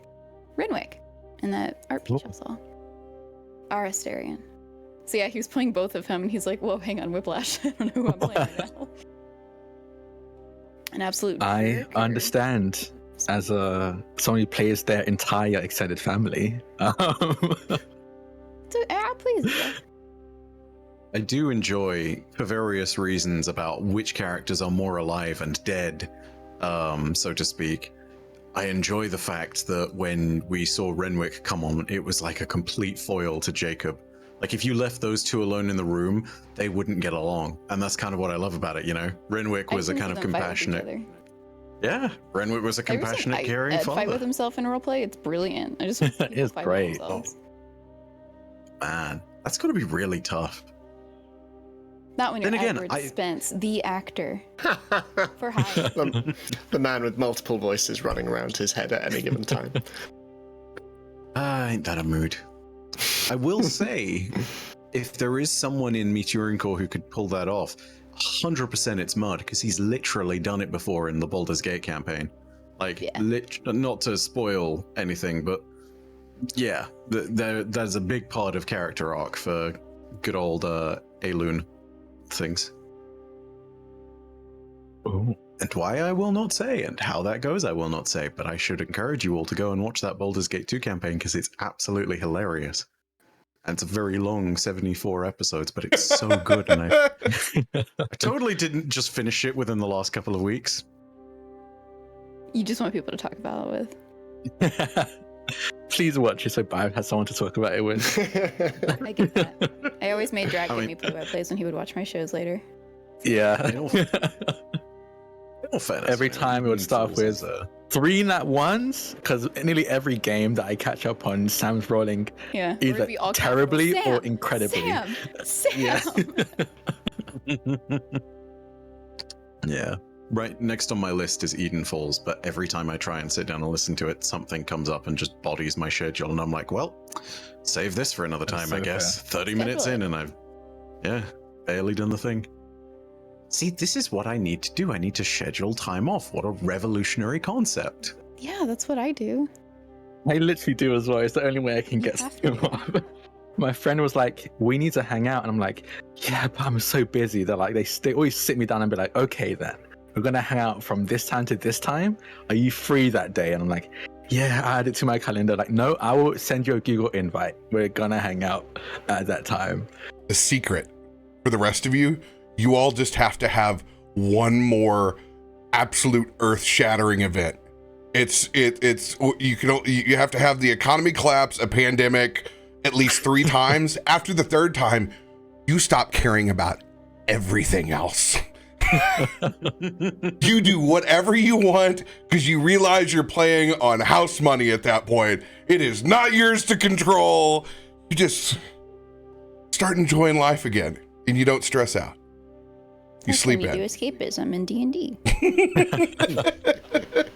Renwick in that art piece I saw. Aristarian. So yeah, he was playing both of him, and he's like, whoa, hang on, Whiplash. I don't know who I'm playing right now. An absolute I jerk, or- understand as someone who plays their entire extended family. Please. I do enjoy, for various reasons, about which characters are more alive and dead, so to speak. I enjoy the fact that when we saw Renwick come on, it was like a complete foil to Jacob. Like, if you left those two alone in the room, they wouldn't get along. And that's kind of what I love about it, you know? Renwick was a kind of compassionate... Yeah, Renwick was a compassionate, caring Ed father. fight with himself in roleplay. It's brilliant. I just want to see people It's fight great. with themselves. Man, that's got to be really tough. Not when you're Then again, Edward I- Spence, the actor for hire. The man with multiple voices running around his head at any given time. Ain't that a mood? I will say, if there is someone in Meteorian Core who could pull that off, 100% it's Mud, because he's literally done it before in the Baldur's Gate campaign. Like, Yeah. not to spoil anything, but yeah, there's a big part of character arc for good old Elune things. Ooh. And why I will not say, and how that goes I will not say, but I should encourage you all to go and watch that Baldur's Gate 2 campaign, because it's absolutely hilarious. And it's a very long 74 episodes, but it's so good, and I totally didn't just finish it within the last couple of weeks. You just want people to talk about it with. Please watch it so Byron has someone to talk about it with. I get that. I always made Drak I give mean- me play-by-plays when he would watch my shows later. Yeah. In all fairness, Every man, time it would start Meteors with is, 3 nat ones, because nearly every game that I catch up on, Sam's rolling Yeah. or either it'd be all terribly capital, or Sam, incredibly. Sam. Yeah. Yeah. Right next on my list is Eden Falls, but every time I try and sit down and listen to it, something comes up and just bodies my schedule, and I'm like, well, save this for another That's time, I so guess. 30 Schedule minutes in, it. and I've, barely done the thing. See, this is what I need to do. I need to schedule time off. What a revolutionary concept. Yeah, that's what I do. I literally do as well. It's the only way I can You get have Zoom to. off. My friend was like, we need to hang out. And I'm like, yeah, but I'm so busy. They're like, they always sit me down and be like, okay, then we're going to hang out from this time to this time. Are you free that day? And I'm like, yeah, I add it to my calendar. Like, no, I will send you a Google invite. We're going to hang out at that time. The secret for the rest of you, you all just have to have one more absolute earth-shattering event. You have to have the economy collapse, a pandemic, at least 3 times. After the 3rd time, you stop caring about everything else. You do whatever you want because you realize you're playing on house money at that point. It is not yours to control. You just start enjoying life again, and you don't stress out. You That's sleep when you in. do escapism in D&D.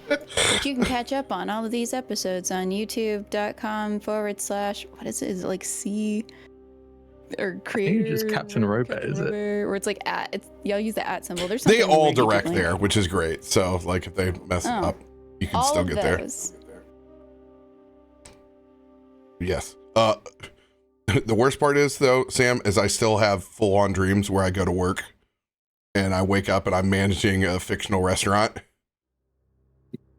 But you can catch up on all of these episodes on youtube.com/ what is it? Is it like C or creator? it's just CaptainRoBear, is it? Or it's like at, it's, y'all use the at symbol. There's They something all weird you direct can there, which is great. So, like, if they mess it Oh. up, you can all still of get there. those. Yes. The worst part is, though, Sam, is I still have full-on dreams where I go to work and I wake up and I'm managing a fictional restaurant.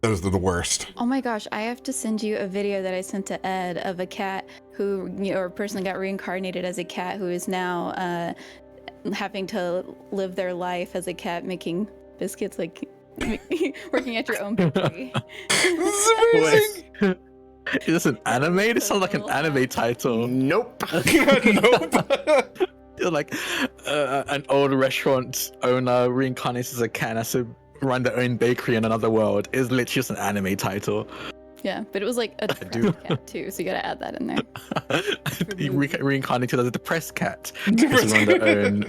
Those are the worst. Oh my gosh, I have to send you a video that I sent to Ed of a cat who, or a person got reincarnated as a cat who is now having to live their life as a cat, making biscuits, like working at your own bakery. This is amazing. Wait, is this an anime? This sounds like an anime title. Nope. Nope. You're like an old restaurant owner reincarnates as a cat and has to run their own bakery in another world. It's literally just an anime title. Yeah, but it was like a depressed cat too, so you gotta add that in there. He reincarnated as a depressed cat. Depressed on their own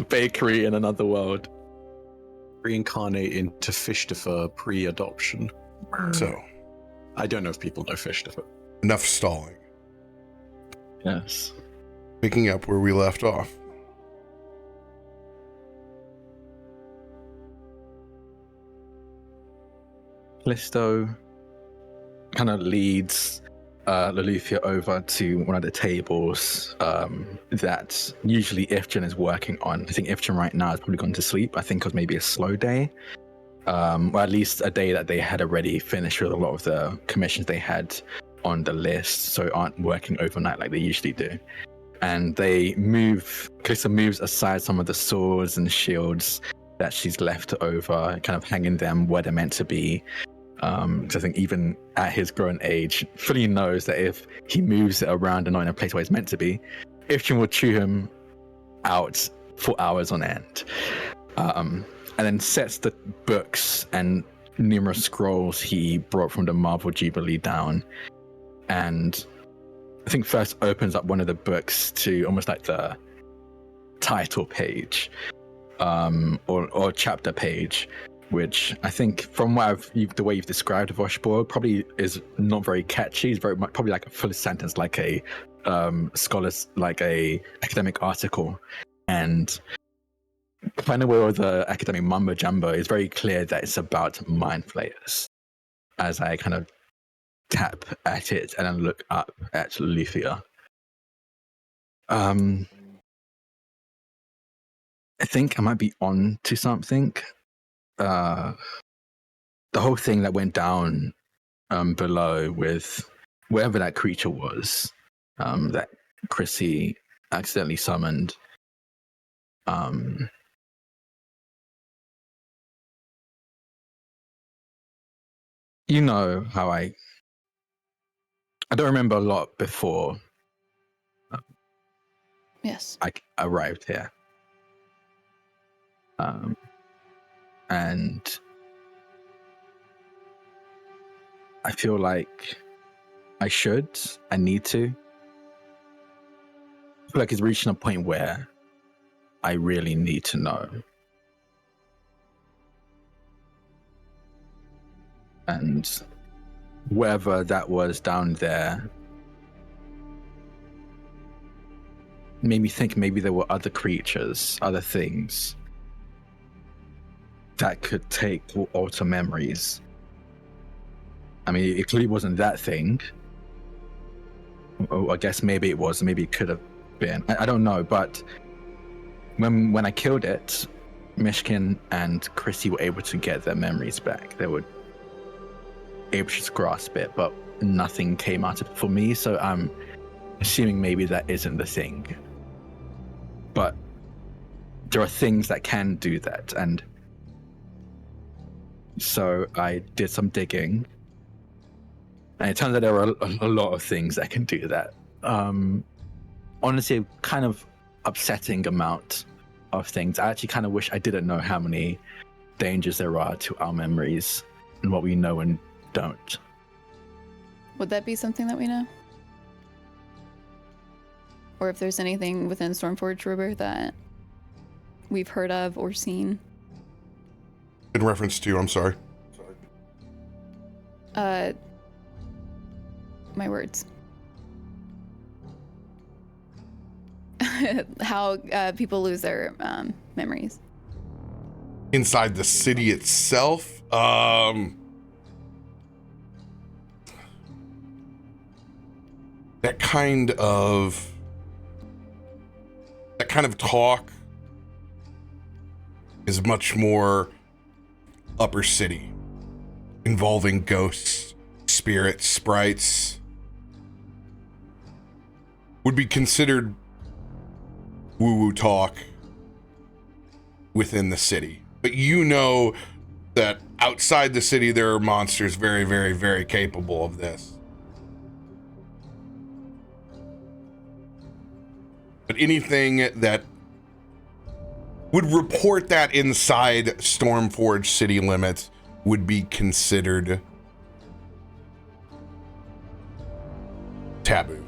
bakery in another world. Reincarnate into Fishtifer pre-adoption. So, I don't know if people know Fishtifer. enough stalling. Yes. Picking up where we left off. Kallisto kind of leads Loluphia over to one of the tables that usually Ifrit is working on. I think Ifrit right now has probably gone to sleep. I think it was maybe a slow day, or at least a day that they had already finished with a lot of the commissions they had on the list, so aren't working overnight like they usually do. And Kallisto moves aside some of the swords and shields that she's left over, kind of hanging them where they're meant to be. Because I think even at his grown age, fully knows that if he moves it around and not in a place where it's meant to be, Ifrit will chew him out for hours on end. And then sets the books and numerous scrolls he brought from the Marvel Jubilee down. And I think first opens up one of the books to almost like the title page, or chapter page, which I think from what the way you've described Voshbor probably is not very catchy. It's very much probably like a full sentence, like a scholar's, like a academic article, and kind of where the academic mumbo jumbo is very clear that it's about mind flayers. As I kind of tap at it and then look up at Loluphia. I think I might be on to something. The whole thing that went down below with wherever that creature was, that Chrissy accidentally summoned. You know how I don't remember a lot before Yes. I arrived here. And I feel like I need to. I feel like it's reaching a point where I really need to know. And wherever that was down there made me think maybe there were other creatures, other things that could take or alter memories. I mean, it clearly wasn't that thing. Oh, I guess maybe it was, maybe it could have been. I don't know, but when I killed it, Myshkin and Chrissy were able to get their memories back. They were able to grasp it, but nothing came out of it for me, so I'm assuming maybe that isn't the thing. But there are things that can do that, and so I did some digging, and it turns out there are a lot of things that can do that. Honestly, a kind of upsetting amount of things. I actually kind of wish I didn't know how many dangers there are to our memories and what we know and don't. Would that be something that we know? Or if there's anything within Stormforge River that we've heard of or seen? In reference to, I'm sorry. My words. How people lose their memories. Inside the city itself, that kind of talk is much more upper city, involving ghosts, spirits, sprites. Would be considered woo-woo talk within the city. But you know that outside the city there are monsters very, very, very capable of this. But anything that would report that inside Stormforge city limits would be considered taboo.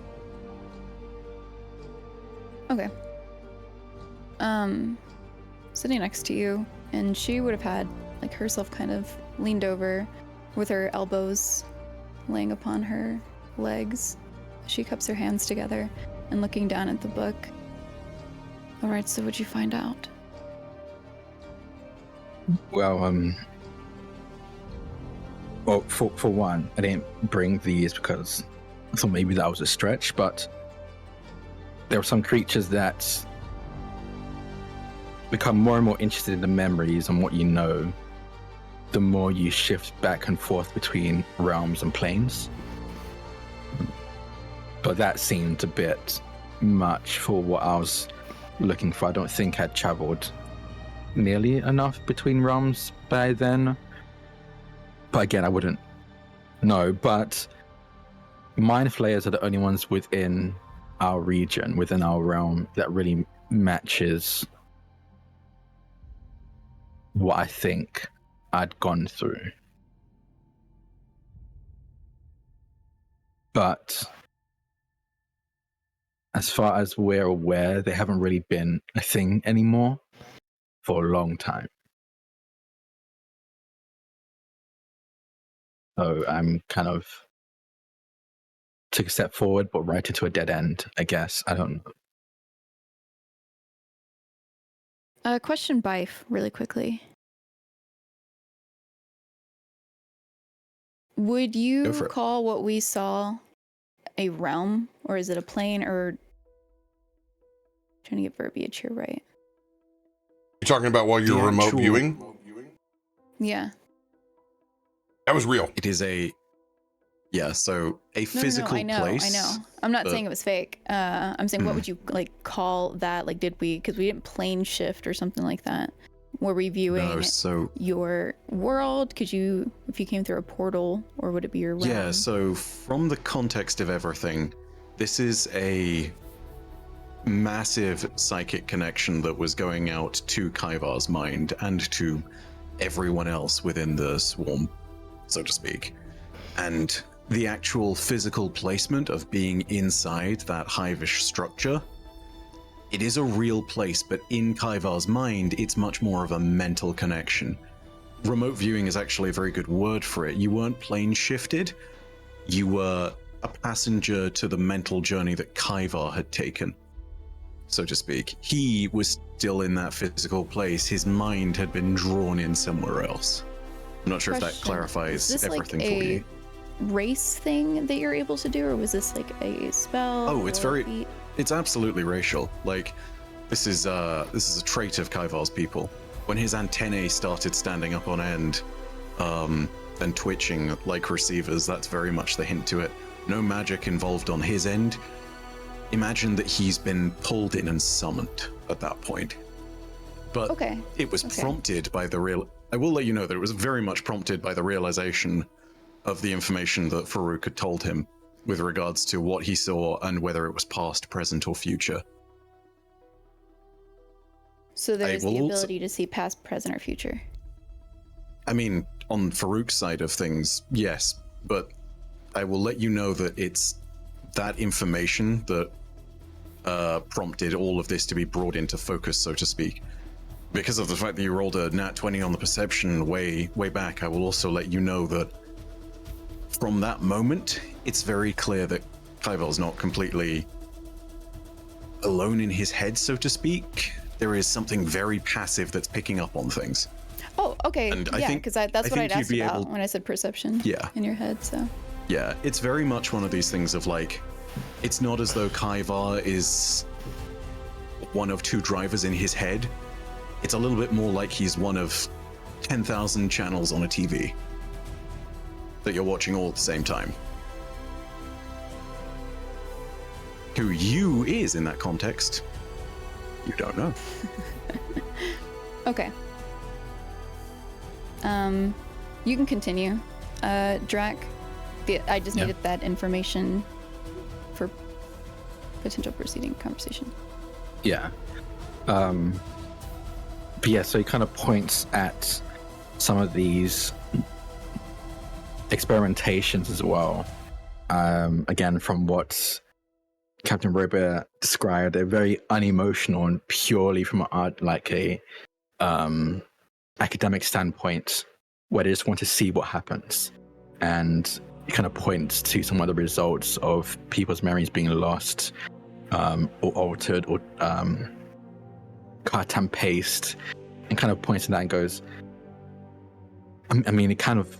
Okay. Sitting next to you, and she would have had like herself kind of leaned over with her elbows laying upon her legs. She cups her hands together and looking down at the book. All right, so what'd you find out? Well, for one, I didn't bring these because I thought maybe that was a stretch, but there are some creatures that become more and more interested in the memories and what you know, the more you shift back and forth between realms and planes. But that seemed a bit much for what I was looking for. I don't think I'd traveled nearly enough between realms by then. But again, I wouldn't know. But mind flayers are the only ones within our region, within our realm, that really matches what I think I'd gone through. But as far as we're aware, they haven't really been a thing anymore for a long time. So I'm kind of took a step forward, but right into a dead end, I guess. I don't know. Question, Bife, really quickly. Would you call what we saw a realm, or is it a plane, or... trying to get verbiage here right. You're talking about while you're remote viewing? Yeah. That was real. It is a... Yeah, so a physical I know, place. I know. I'm not saying it was fake. I'm saying, what would you like call that? Like, did we? Because we didn't plane shift or something like that. Were we viewing your world? Could you, if you came through a portal, or would it be your realm? Yeah. So from the context of everything, this is a massive psychic connection that was going out to Kaivar's mind and to everyone else within the swarm, so to speak, and the actual physical placement of being inside that hivish structure, it is a real place, but in Kaivar's mind, it's much more of a mental connection. Remote viewing is actually a very good word for it. You weren't plane shifted, you were a passenger to the mental journey that Kaivar had taken, so to speak. He was still in that physical place. His mind had been drawn in somewhere else. I'm not sure if that clarifies everything for you. Race thing that you're able to do, or was this like a spell? Oh, it's absolutely racial. Like, this is a trait of Kaivar's people. When his antennae started standing up on end and twitching like receivers, that's very much the hint to it. No magic involved on his end. Imagine that he's been pulled in and summoned at that point. But it was prompted by I will let you know that it was very much prompted by the realization of the information that Farouk had told him with regards to what he saw and whether it was past, present, or future. So there's the ability to see past, present, or future. I mean, on Farouk's side of things, yes, but I will let you know that it's that information that prompted all of this to be brought into focus, so to speak. Because of the fact that you rolled a nat 20 on the perception way back, I will also let you know that from that moment, it's very clear that Kaivar's not completely alone in his head, so to speak. There is something very passive that's picking up on things. Oh, okay. And yeah, because that's what I'd asked about when I said perception. Yeah. In your head, so. Yeah, it's very much one of these things of like, it's not as though Kaivar is one of two drivers in his head. It's a little bit more like he's one of 10,000 channels on a TV that you're watching all at the same time. Who you is in that context, you don't know. Okay. You can continue. Drak, I just needed that information for potential proceeding conversation. Yeah. But yeah, so he kind of points at some of these experimentations as well. again, from what CaptainRoBear described, they're very unemotional and purely from a academic standpoint, where they just want to see what happens. And it kind of points to some of the results of people's memories being lost, or altered, or cut and paste, and kind of points to that and goes, I mean, it kind of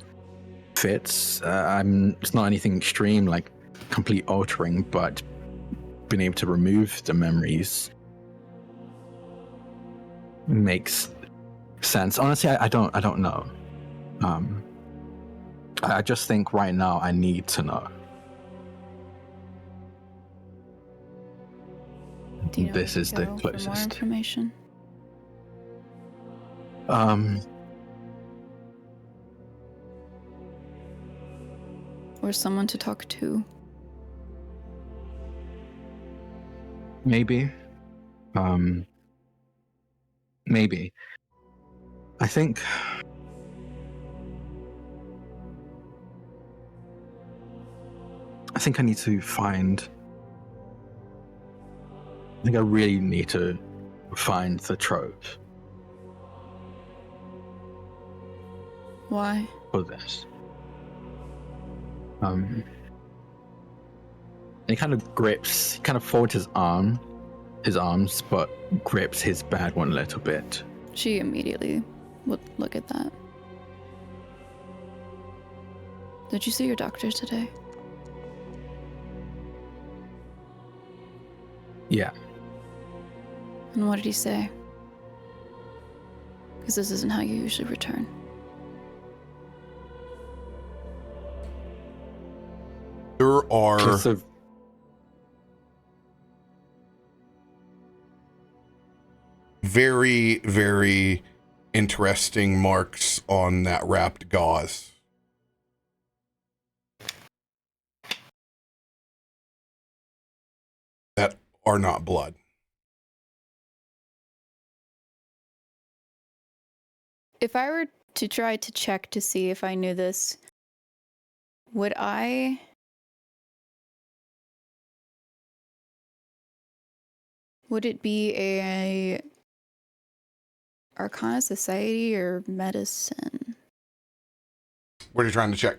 fits. It's not anything extreme, like complete altering, but being able to remove the memories makes sense. Honestly, I don't know. I just think right now I need to know. Do you know This where is to the go for more closest. information? Or someone to talk to? Maybe. Maybe. I think I need to find. I think I really need to find the trove Why? for this. And he kind of grips, kind of folds his arms, but grips his bad one a little bit. She immediately would look at that. Did you see your doctor today? Yeah. And what did he say? Because this isn't how you usually return. There are Just of very, very interesting marks on that wrapped gauze. That are not blood. If I were to try to check to see if I knew this, would it be a Arcana Society or medicine? What are you trying to check?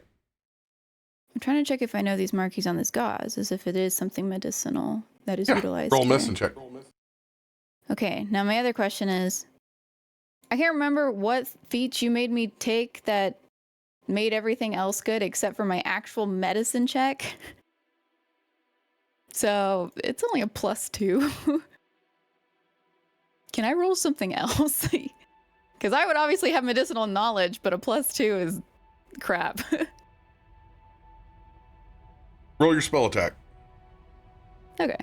I'm trying to check if I know these markings on this gauze, as if it is something medicinal that is utilized Roll here. medicine check. Okay, now my other question is, I can't remember what feat you made me take that made everything else good except for my actual medicine check. So it's only a +2. Can I roll something else? Because I would obviously have medicinal knowledge, but a +2 is crap. Roll your spell attack. Okay.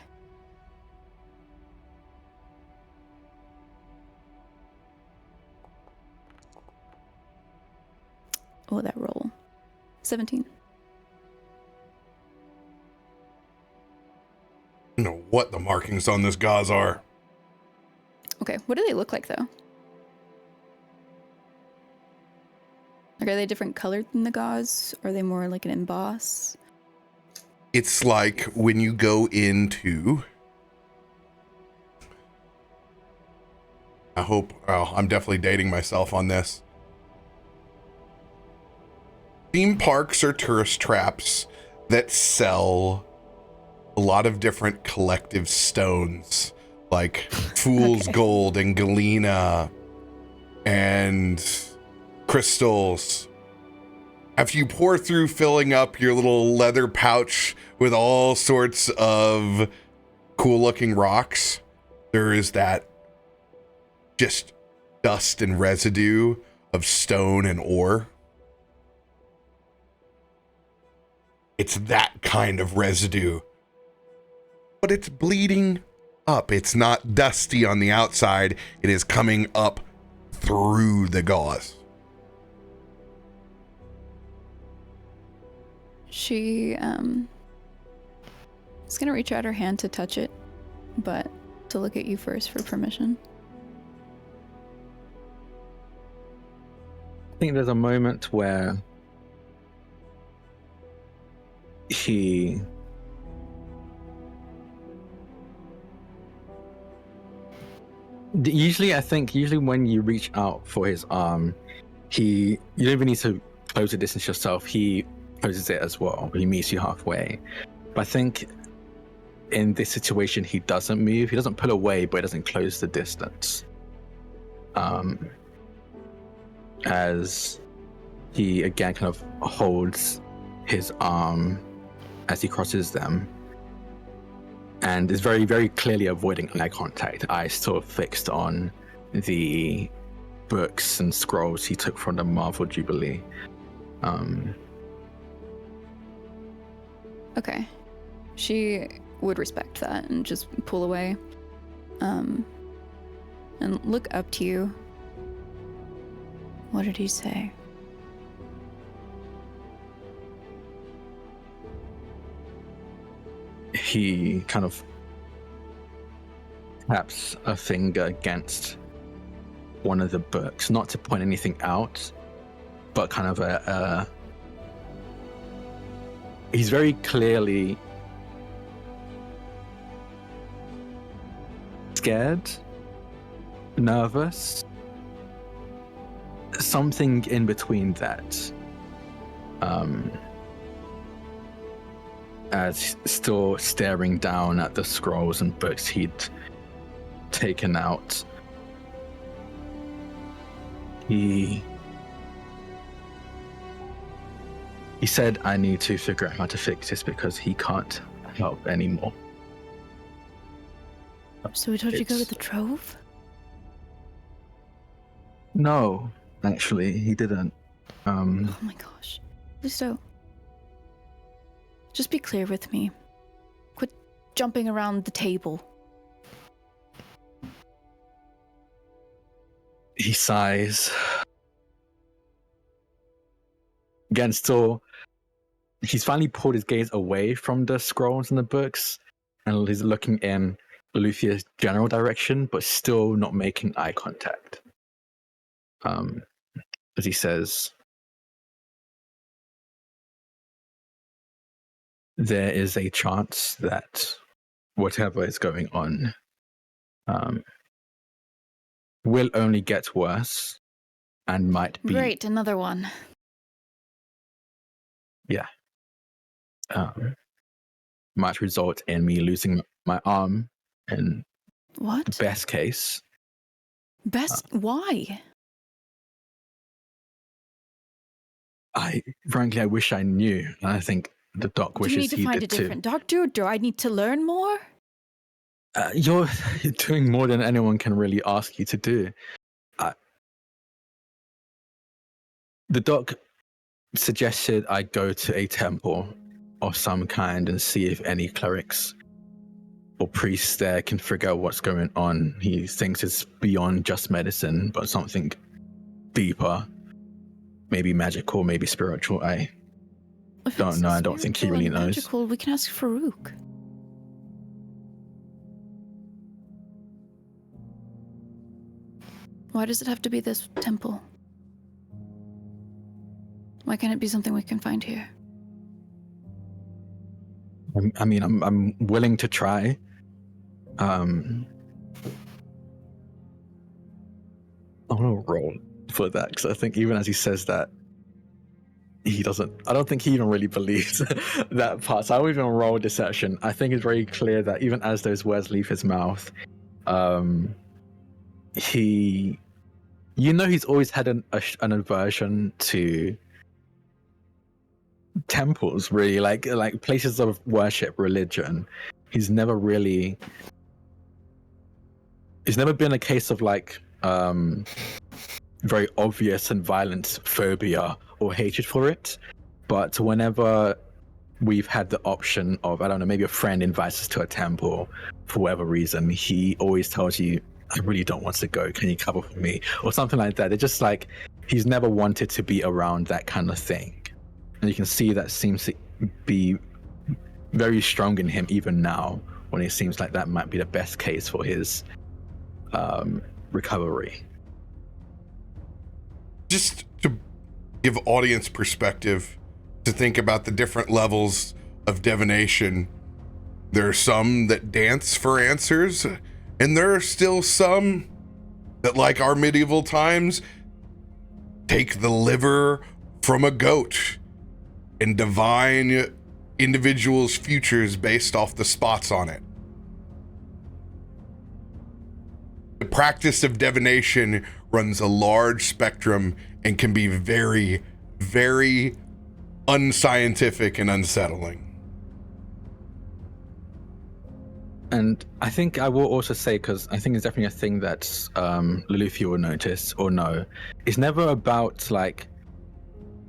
Oh, that roll. 17. I don't know what the markings on this gauze are. Okay, what do they look like, though? Like, are they different colored than the gauze? Or are they more like an emboss? It's like when you go into... I'm definitely dating myself on this. Theme parks are tourist traps that sell a lot of different collective stones, like Fool's Gold and Galena and crystals. After you pour through filling up your little leather pouch with all sorts of cool looking rocks, there is that just dust and residue of stone and ore. It's that kind of residue, but it's bleeding up. It's not dusty on the outside. It is coming up through the gauze. She is gonna reach out her hand to touch it, but to look at you first for permission. I think there's a moment where he usually when you reach out for his arm, you don't even need to close the distance yourself. He closes it as well. He meets you halfway. But I think in this situation, he doesn't move. He doesn't pull away, but he doesn't close the distance. As he again kind of holds his arm as he crosses them, and is very, very clearly avoiding eye contact, eyes still fixed on the books and scrolls he took from the Marvel Jubilee. Okay. She would respect that and just pull away. And look up to you. What did he say? He kind of taps a finger against one of the books, not to point anything out, but kind of he's very clearly scared, nervous, something in between that. As still staring down at the scrolls and books he'd taken out. He said, I need to figure out how to fix this because he can't help anymore. So he told you to go to the Trove? No, actually, he didn't. Oh my gosh. Please don't. Just be clear with me. Quit jumping around the table. He sighs. Again, still, he's finally pulled his gaze away from the scrolls and the books, and he's looking in Loluphia's general direction, but still not making eye contact. As he says, there is a chance that whatever is going on will only get worse and might be... Great, another one. Yeah. Might result in me losing my arm in What? the best case. Why? Frankly, I wish I knew. And I think the doc wishes he did too. Do you need to find a different doctor? Do I need to learn more? You're doing more than anyone can really ask you to do. The doc suggested I go to a temple of some kind and see if any clerics or priests there can figure out what's going on. He thinks it's beyond just medicine, but something deeper. Maybe magical, maybe spiritual. I don't know. I don't think he really knows. Magical, we can ask Farouk. Why does it have to be this temple? Why can't it be something we can find here? I mean, I'm willing to try. I want to roll for that because I think even as he says that, I don't think he even really believes that part. So I will even roll deception. I think it's very clear that even as those words leave his mouth, he's always had an aversion to temples, really, like places of worship, religion. It's never been a case of like very obvious and violent phobia or hatred for it, but whenever we've had the option of, I don't know, maybe a friend invites us to a temple for whatever reason, he always tells you, I really don't want to go, can you cover for me, or something like that. It's just like he's never wanted to be around that kind of thing, and you can see that seems to be very strong in him even now, when it seems like that might be the best case for his recovery. Just to give audience perspective, to think about the different levels of divination. There are some that dance for answers, and there are still some that, like our medieval times, take the liver from a goat and divine individuals' futures based off the spots on it. The practice of divination runs a large spectrum and can be very, very unscientific and unsettling. And I think I will also say, because I think it's definitely a thing that Loluphia will notice or know, it's never about like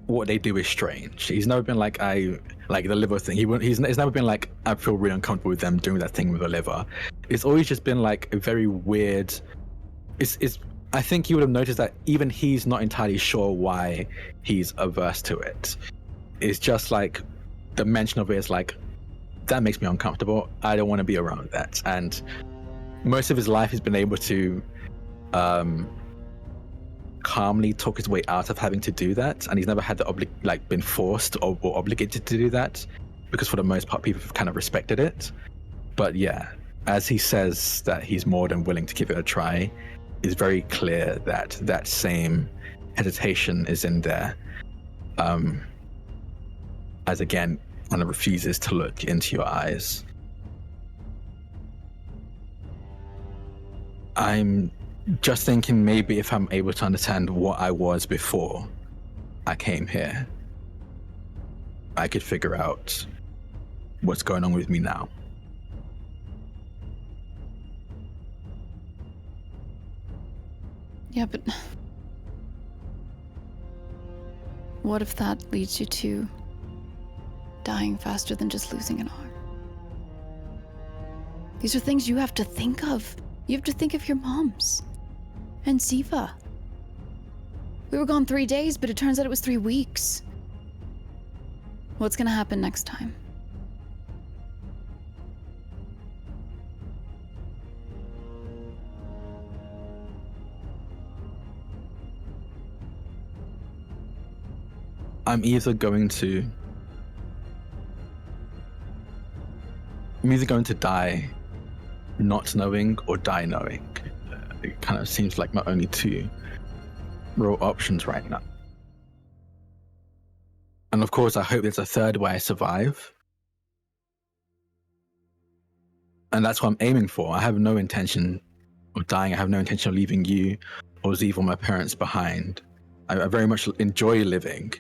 what they do is strange. He's never been like the liver thing. He's never been like, I feel really uncomfortable with them doing that thing with the liver. It's always just been like a very weird. It's. I think you would have noticed that even he's not entirely sure why he's averse to it. It's just like the mention of it is like, that makes me uncomfortable. I don't want to be around that. And most of his life he's been able to calmly talk his way out of having to do that, and he's never had the been forced or obligated to do that, because for the most part people have kind of respected it. But yeah, as he says that he's more than willing to give it a try, it's very clear that that same hesitation is in there, as again kind of refuses to look into your eyes. I'm just thinking maybe if I'm able to understand what I was before I came here, I could figure out what's going on with me now. Yeah, but what if that leads you to dying faster than just losing an arm? These are things you have to think of. You have to think of your moms and Ziva. We were gone 3 days, but it turns out it was 3 weeks. What's gonna happen next time? I'm either going to die not knowing or die knowing. It kind of seems like my only two real options right now. And of course, I hope there's a third way I survive. And that's what I'm aiming for. I have no intention of dying. I have no intention of leaving you or Ziva or my parents behind. I very much enjoy living.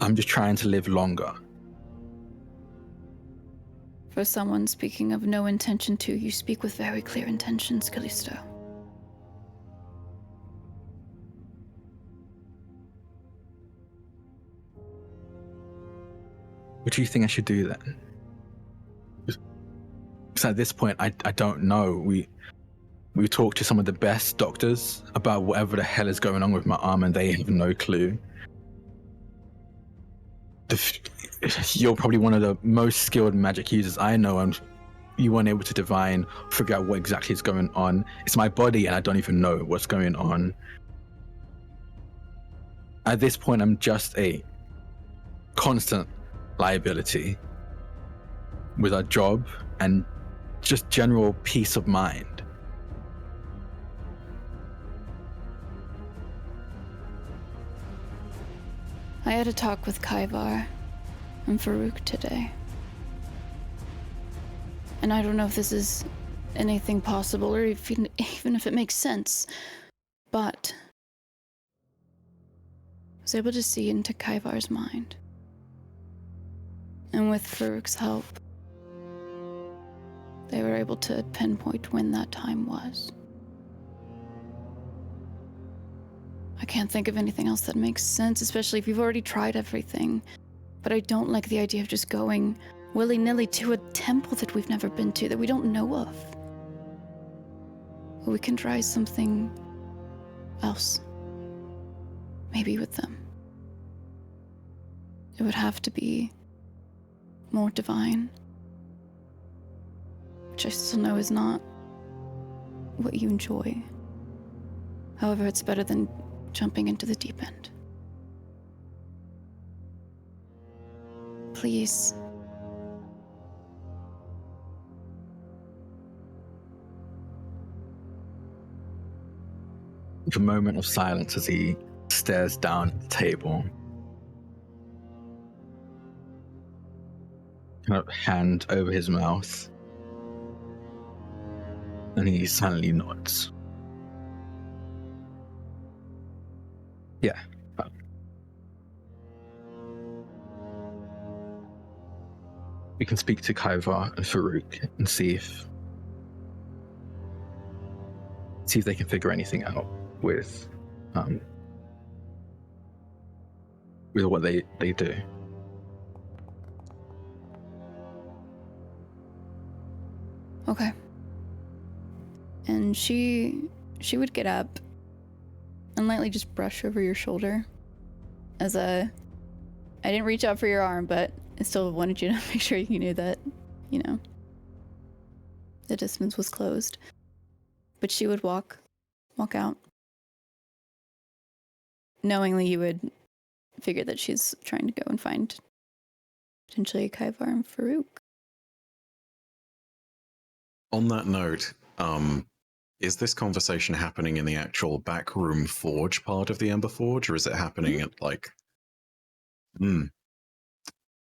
I'm just trying to live longer. For someone speaking of no intention to, you speak with very clear intentions, Kallisto. What do you think I should do then? Because at this point, I don't know. We talked to some of the best doctors about whatever the hell is going on with my arm, and they have no clue. You're probably one of the most skilled magic users I know, and you weren't able to divine, figure out what exactly is going on. It's my body, and I don't even know what's going on. At this point, I'm just a constant liability with a job and just general peace of mind. I had a talk with Kaivar and Farouk today. And I don't know if this is anything possible or even if it makes sense, but I was able to see into Kaivar's mind. And with Farouk's help, they were able to pinpoint when that time was. I can't think of anything else that makes sense, especially if you've already tried everything. But I don't like the idea of just going willy-nilly to a temple that we've never been to, that we don't know of. But we can try something else. Maybe with them. It would have to be more divine, which I still know is not what you enjoy. However, it's better than jumping into the deep end. Please. The moment of silence as he stares down at the table. Kind of hand over his mouth. And he silently nods. Yeah. We can speak to Kaivar and Farouk and see if they can figure anything out with what they do. Okay. And she would get up and lightly just brush over your shoulder as I didn't reach out for your arm, but I still wanted you to make sure you knew that, the distance was closed. But she would walk out. Knowingly you would figure that she's trying to go and find potentially Kaivar and Farouk. On that note, is this conversation happening in the actual backroom forge part of the Ember Forge, or is it happening at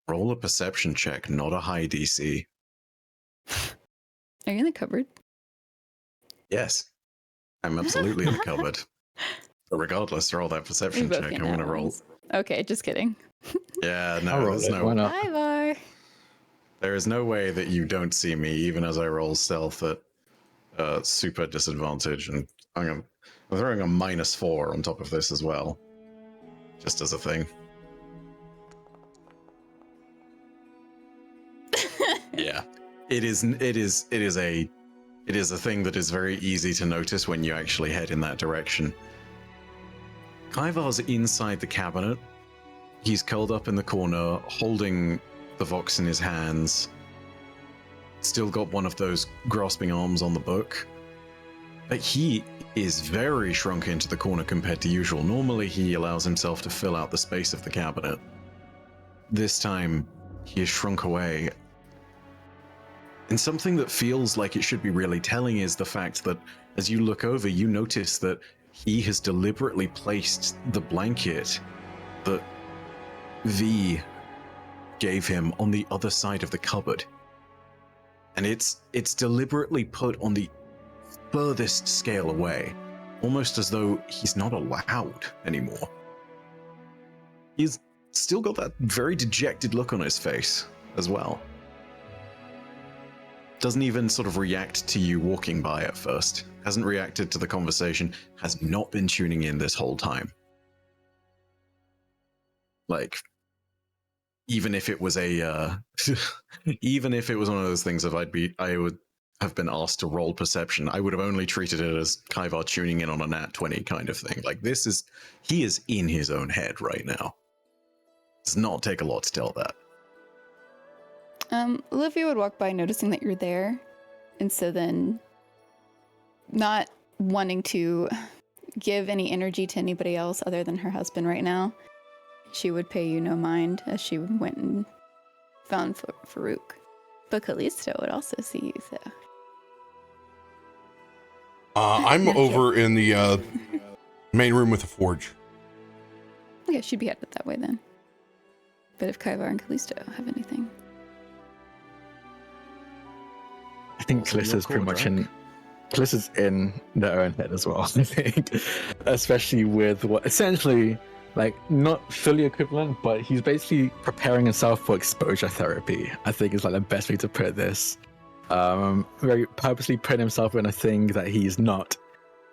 roll a perception check, not a high DC. Are you in the cupboard? Yes, I'm absolutely in the cupboard. But regardless, roll that perception both check. get I'm going to nat roll. ones. Okay, just kidding. Yeah, I'll no, roll there's it. Why no. not? Kaivar. There is no way that you don't see me, even as I roll stealth at super disadvantage, and I'm throwing a -4 on top of this as well, just as a thing. Yeah, it is a thing that is very easy to notice when you actually head in that direction. Kaivar's inside the cabinet. He's curled up in the corner, holding the Vox in his hands. Still got one of those grasping arms on the book. But he is very shrunk into the corner compared to usual. Normally, he allows himself to fill out the space of the cabinet. This time, he is shrunk away. And something that feels like it should be really telling is the fact that as you look over, you notice that he has deliberately placed the blanket that V gave him on the other side of the cupboard. And it's deliberately put on the furthest scale away, almost as though he's not allowed anymore. He's still got that very dejected look on his face as well. Doesn't even sort of react to you walking by at first. Hasn't reacted to the conversation. Has not been tuning in this whole time. Like, even if it was even if it was one of those things of I would have been asked to roll perception, I would have only treated it as Kaivar tuning in on a nat 20 kind of thing. Like, he is in his own head right now. Does not take a lot to tell that. Loluphia would walk by noticing that you're there, and so then not wanting to give any energy to anybody else other than her husband right now, she would pay you no mind as she went and found Farouk. But Kallisto would also see you, so... I'm over in the main room with the forge. Okay, she'd be headed that way then. But if Kaivar and Kallisto have anything... I think Kallisto's pretty much in. Kallisto's in their own head as well, I think. Especially with what essentially, like, not fully equivalent, but he's basically preparing himself for exposure therapy. I think is like the best way to put this. Very purposely putting himself in a thing that he's not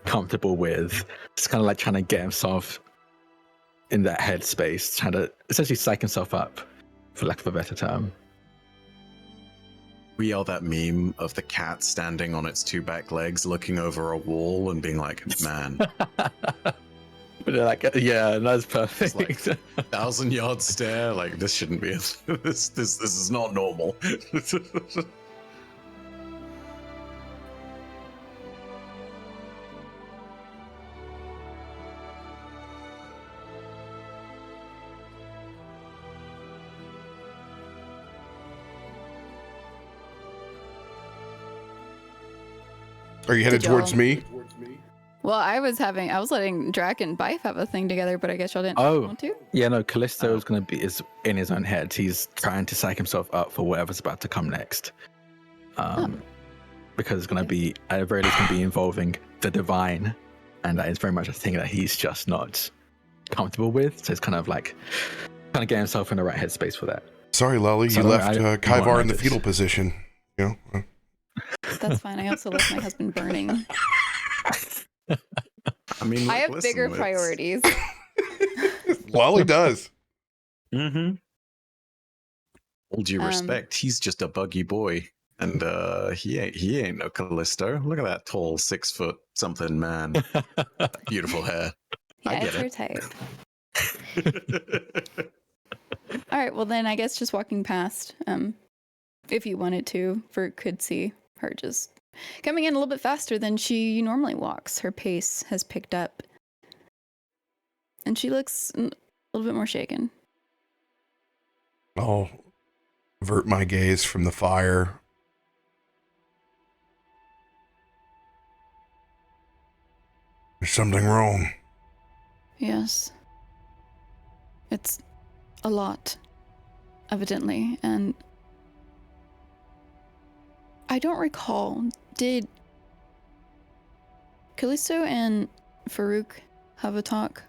comfortable with. Just kind of like trying to get himself in that headspace, trying to essentially psych himself up, for lack of a better term. We are that meme of the cat standing on its two back legs, looking over a wall and being like, man. But they're like, yeah, that's perfect. It's like 1,000-yard stare. Like, this shouldn't be. This is not normal. Are you headed Did y'all- towards me? Well, I was letting Drak and Bife have a thing together, but I guess y'all didn't want to. Yeah, no, Kallisto is in his own head. He's trying to psych himself up for whatever's about to come next. Because it's going to be, at the very least, going to be involving the divine. And that is very much a thing that he's just not comfortable with. So it's kind of like, trying to get himself in the right headspace for that. Sorry, Lolly, So you left I Kaivar in the noticed. fetal position. You know? That's fine. I also left my husband burning. I mean, I have listen, bigger it's- priorities. Lolly does. Mm-hmm. All due Um, respect, he's just a buggy boy, and he ain't no Kallisto. Look at that tall 6 foot something man. Beautiful hair. I Yeah, get it's her type. All right, well then I guess just walking past, if you wanted to, Farouk could see her just coming in a little bit faster than she normally walks. Her pace has picked up. And she looks a little bit more shaken. I'll avert my gaze from the fire. There's something wrong. Yes. It's a lot, evidently, and I don't recall, did Kallisto and Farouk have a talk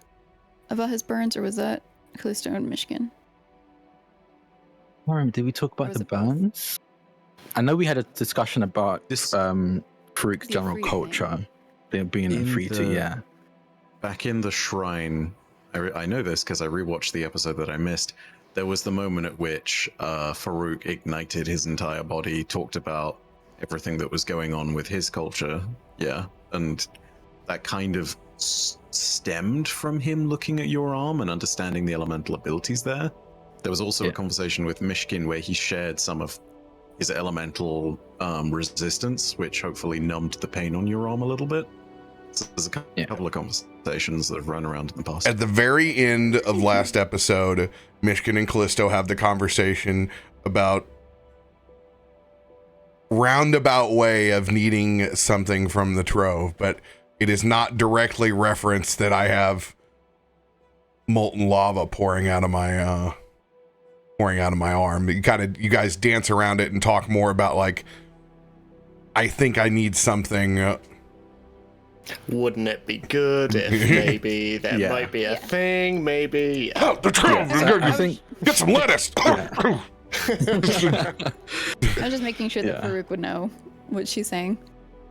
about his burns, or was that Kallisto and Myshkin? Did we talk Or about was the it both? burns? I know we had a discussion about This- Farouk's The general Ifrit culture, being In free to, the- yeah. Back in the shrine, I know this because I rewatched the episode that I missed. There was the moment at which Farouk ignited his entire body, talked about everything that was going on with his culture. Yeah. And that kind of stemmed from him looking at your arm and understanding the elemental abilities there. There was also a Yeah. conversation with Myshkin where he shared some of his elemental resistance, which hopefully numbed the pain on your arm a little bit. So there's a couple of conversations that have run around in the past. At the very end of last episode, Myshkin and Kallisto have the conversation about roundabout way of needing something from the trove, but it is not directly referenced that I have molten lava pouring out of my arm. You guys dance around it and talk more about like, I think I need something. Wouldn't it be good if maybe there Yeah. might be a Yeah. thing, maybe? Oh, the trove! So I think Get some lettuce! I was just making sure that Yeah. Farouk would know what she's saying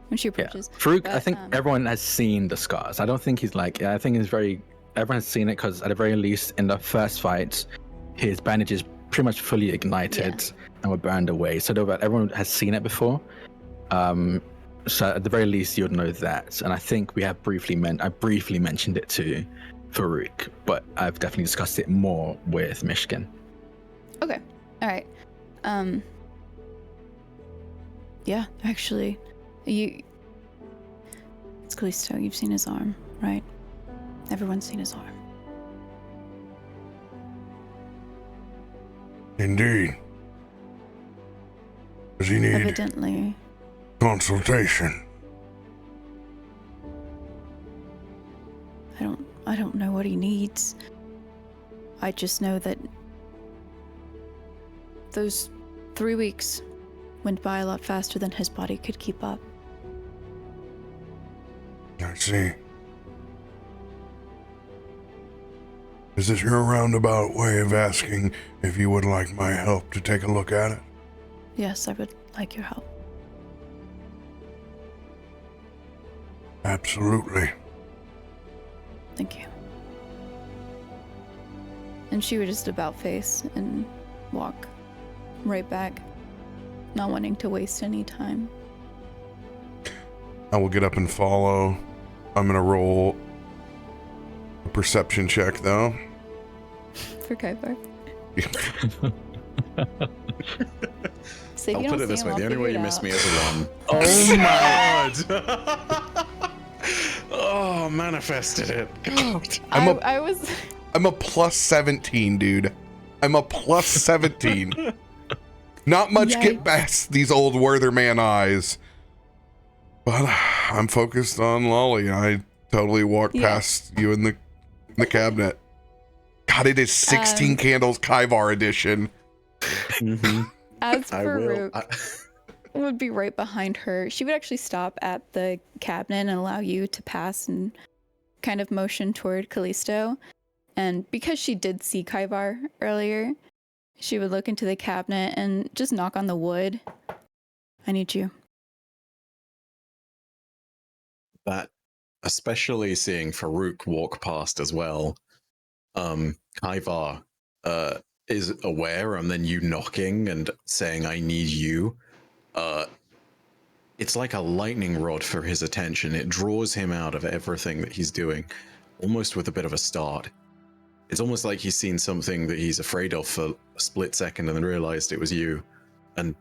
when she Yeah. approaches. Farouk, I But, think everyone has seen the scars. I don't think he's like, I think everyone has seen it because at the very least in the first fight, his bandages pretty much fully ignited and were burned away. So everyone has seen it before. So at the very least, you'd know that. And I think I briefly mentioned it to Farouk, but I've definitely discussed it more with Myshkin. Okay. All right. Yeah, actually, it's Kallisto. You've seen his arm, right? Everyone's seen his arm. Indeed. Does he need Evidently, consultation? I don't know what he needs. I just know that those 3 weeks went by a lot faster than his body could keep up. I see. Is this your roundabout way of asking if you would like my help to take a look at it? Yes, I would like your help. Absolutely. Thank you. And she would just about face and walk right back, not wanting to waste any time. I will get up and follow. I'm gonna roll a perception check though. For Kaibar. So if I'll you put don't it this see way: him, the I'll only way you figure it miss out. me is a one. Oh my! Oh, manifested it. God. I was I'm a plus 17, dude. I'm a plus 17. Not much get Yikes. past these old Wertherman eyes. But I'm focused on Lolly. I totally walked past you in the cabinet. God, it is 16 candles Kaivar edition. Mm-hmm. As Farouk would be right behind her, she would actually stop at the cabinet and allow you to pass and kind of motion toward Kallisto. And because she did see Kaivar earlier, she would look into the cabinet and just knock on the wood. I need you. That, especially seeing Farouk walk past as well, Kaivar is aware, and then you knocking and saying, I need you. It's like a lightning rod for his attention. It draws him out of everything that he's doing, almost with a bit of a start. It's almost like he's seen something that he's afraid of for a split second and then realized it was you. And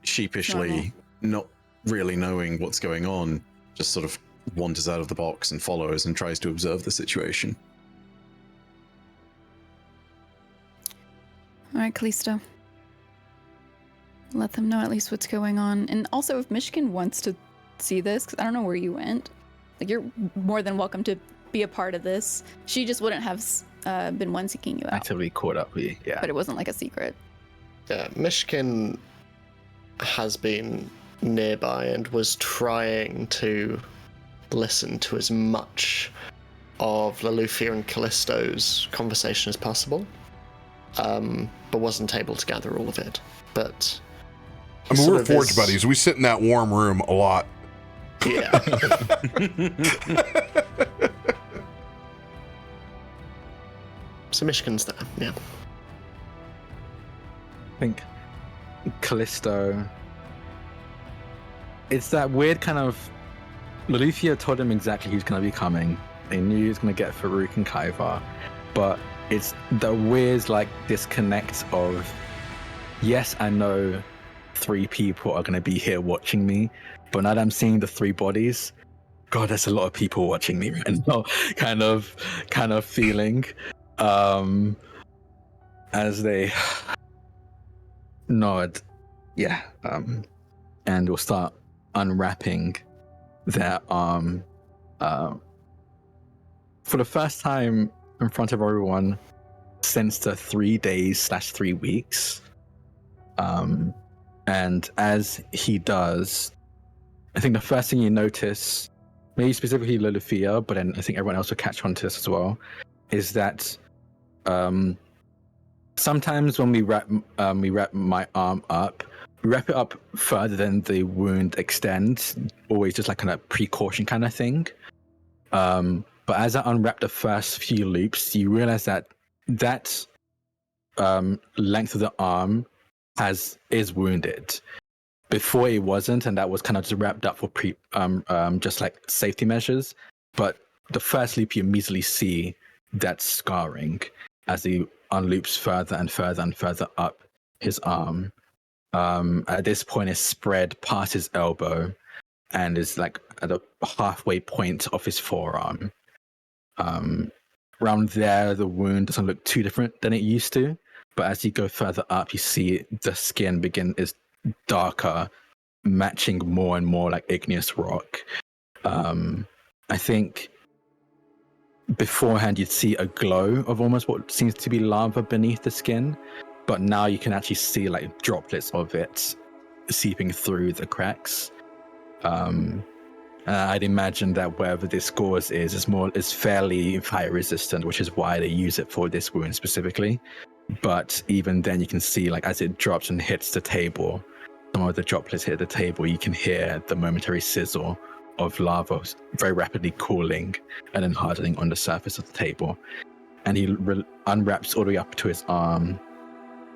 sheepishly, not really knowing what's going on, just sort of wanders out of the box and follows and tries to observe the situation. All right, Kallisto. Let them know at least what's going on. And also, if Myshkin wants to see this, because I don't know where you went, like, you're more than welcome to be a part of this. She just wouldn't have been one seeking you out. Actively caught up with you, yeah. But it wasn't like a secret. Yeah, Myshkin has been nearby and was trying to listen to as much of Loluphia and Kallisto's conversation as possible, but wasn't able to gather all of it. But I mean, we're Forge buddies. We sit in that warm room a lot. Yeah. So Myshkin's there, yeah. I think Kallisto, it's that weird kind of, Loluphia told him exactly who's going to be coming. They knew he was going to get Farouk and Kaivar, but it's the weird like disconnect of, yes, I know 3 people are going to be here watching me, but now that I'm seeing the 3 bodies, God, there's a lot of people watching me right now, kind of feeling, as they nod, yeah, and will start unwrapping their arm, for the first time in front of everyone since the 3 days/3 weeks. And as he does, I think the first thing you notice, maybe specifically Loluphia, but then I think everyone else will catch on to this as well, is that sometimes when we wrap my arm up, we wrap it up further than the wound extends, always just like kind of precaution kind of thing. But as I unwrap the first few loops, you realize that length of the arm is wounded. Before it wasn't, and that was kind of just wrapped up for just like safety measures. But the first loop, you immediately see that scarring as he unloops further and further and further up his arm. At this point, it's spread past his elbow and is like at the halfway point of his forearm. Around there, the wound doesn't look too different than it used to, but as you go further up, you see the skin is darker, matching more and more like igneous rock. I think beforehand you'd see a glow of almost what seems to be lava beneath the skin, but now you can actually see like droplets of it seeping through the cracks. I'd imagine that wherever this gauze is fairly fire resistant, which is why they use it for this wound specifically. But even then, you can see like as it drops and hits the table, some of the droplets hit the table. You can hear the momentary sizzle of lava very rapidly cooling and then hardening on the surface of the table. And he unwraps all the way up to his arm.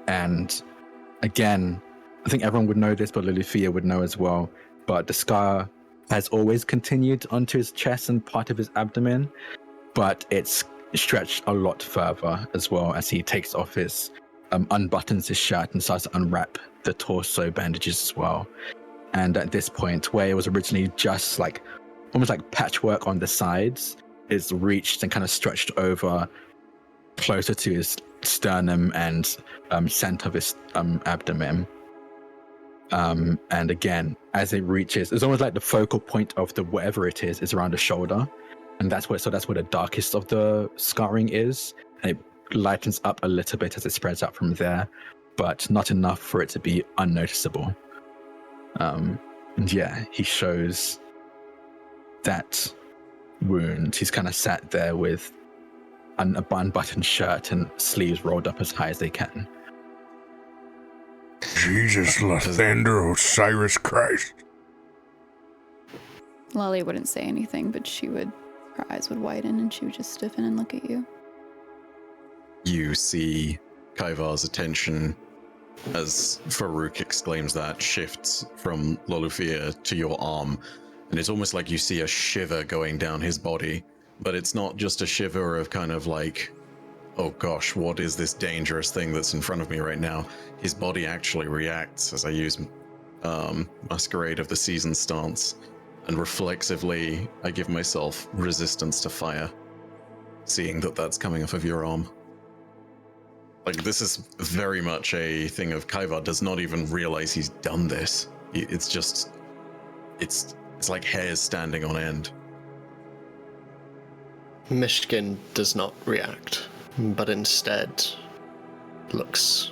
And again, I think everyone would know this, but Loluphia would know as well. But the scar has always continued onto his chest and part of his abdomen, but it's stretched a lot further as well as he takes off his, unbuttons his shirt and starts to unwrap the torso bandages as well. And at this point, where it was originally just like almost like patchwork on the sides, it's reached and kind of stretched over closer to his sternum and center of his abdomen. And again, as it reaches, it's almost like the focal point of the whatever it is around the shoulder, and that's where the darkest of the scarring is, and it lightens up a little bit as it spreads out from there, but not enough for it to be unnoticeable. And yeah, he shows that wound. He's kind of sat there with an unbuttoned shirt and sleeves rolled up as high as they can. Jesus, Lathander, Osiris Christ. Lolly wouldn't say anything, but her eyes would widen and she would just stiffen and look at you. You see Kaivar's attention as Farouk exclaims that, shifts from Loluphia to your arm, and it's almost like you see a shiver going down his body, but it's not just a shiver of kind of like, oh gosh, what is this dangerous thing that's in front of me right now? His body actually reacts as I use Masquerade of the Season stance, and reflexively I give myself resistance to fire, seeing that that's coming off of your arm. Like, this is very much a thing of Kaivar does not even realize he's done this. It's just, it's like hairs standing on end. Myshkin does not react, but instead looks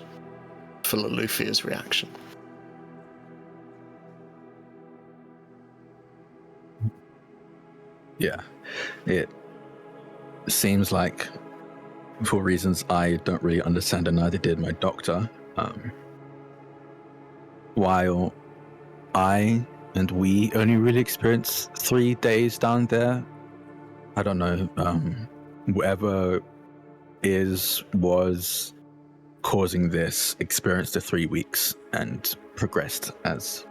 for Loluphia's reaction. Yeah, it seems like, for reasons I don't really understand, and neither did my doctor, while I and we only really experienced 3 days down there, I don't know, whatever was causing this experienced the 3 weeks and progressed as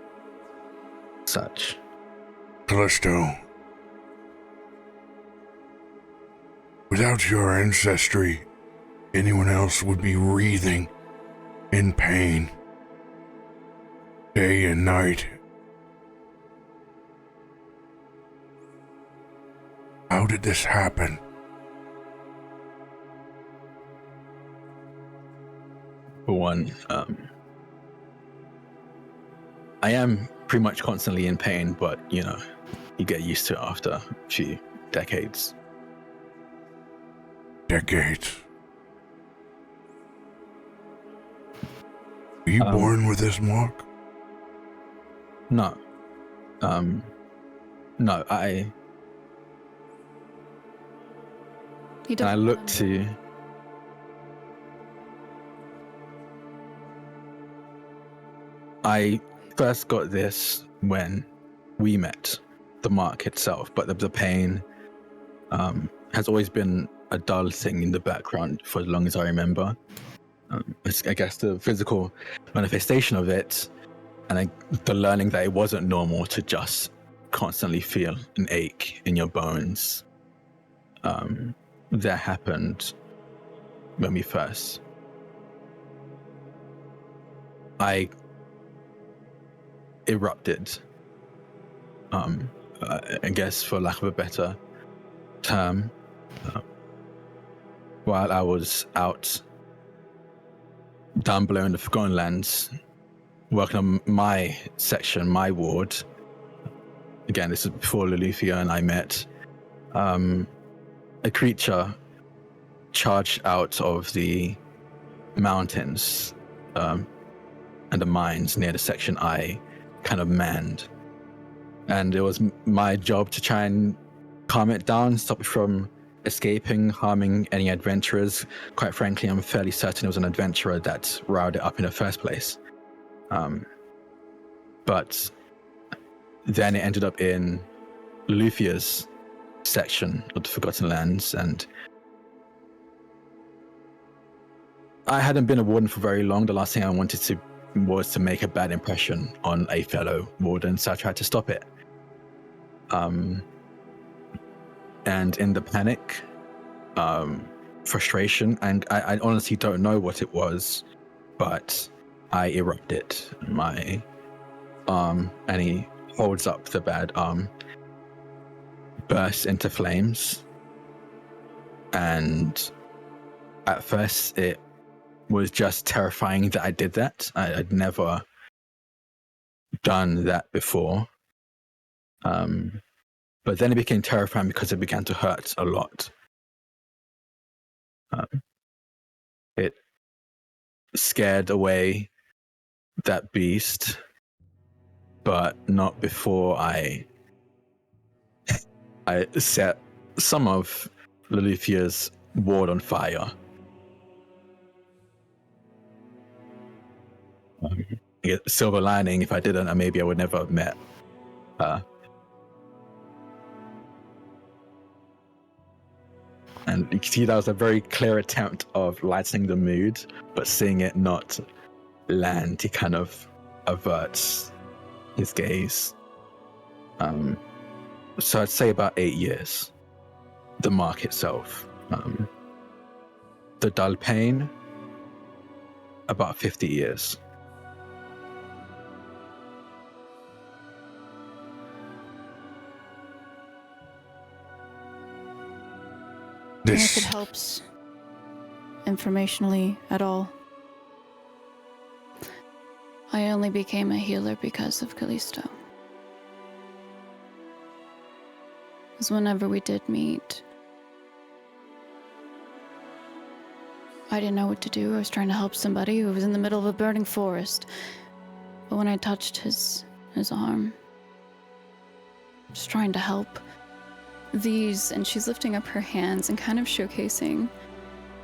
such. Kallisto, without your ancestry, anyone else would be wreathing in pain, day and night. How did this happen? For one, I am pretty much constantly in pain, but, you know, you get used to it after a few decades. Decades. Were you born with this mark? No. No, I look to... I first got this when we met, the mark itself, but the pain has always been a dull thing in the background for as long as I remember. I guess the physical manifestation of it, and the learning that it wasn't normal to just constantly feel an ache in your bones, that happened when we first. I erupted, I guess for lack of a better term, while I was out down below in the Forgotten Lands, working on my section, my ward. Again, this is before Loluphia and I met. A creature charged out of the mountains and the mines near the section I kind of manned. And it was my job to try and calm it down, stop it from escaping, harming any adventurers. Quite frankly, I'm fairly certain it was an adventurer that riled it up in the first place. But then it ended up in Loluphia's section of the Forgotten Lands, and I hadn't been a warden for very long. The last thing I wanted was to make a bad impression on a fellow warden, so I tried to stop it. And in the panic, frustration, and I honestly don't know what it was, but I erupted my arm, and he holds up the bad arm, bursts into flames. And at first it was just terrifying that I did that. I'd never done that before. But then it became terrifying because it began to hurt a lot. It scared away that beast, but not before I set some of Loluphia's ward on fire. Silver lining, if I didn't, maybe I would never have met her. And you can see that was a very clear attempt of lightening the mood, but seeing it not land, he kind of averts his gaze. So I'd say about 8 years, the mark itself. The dull pain, about 50 years. And if it helps informationally at all, I only became a healer because of Kallisto. Because whenever we did meet, I didn't know what to do. I was trying to help somebody who was in the middle of a burning forest. But when I touched his arm, just trying to help these, and she's lifting up her hands and kind of showcasing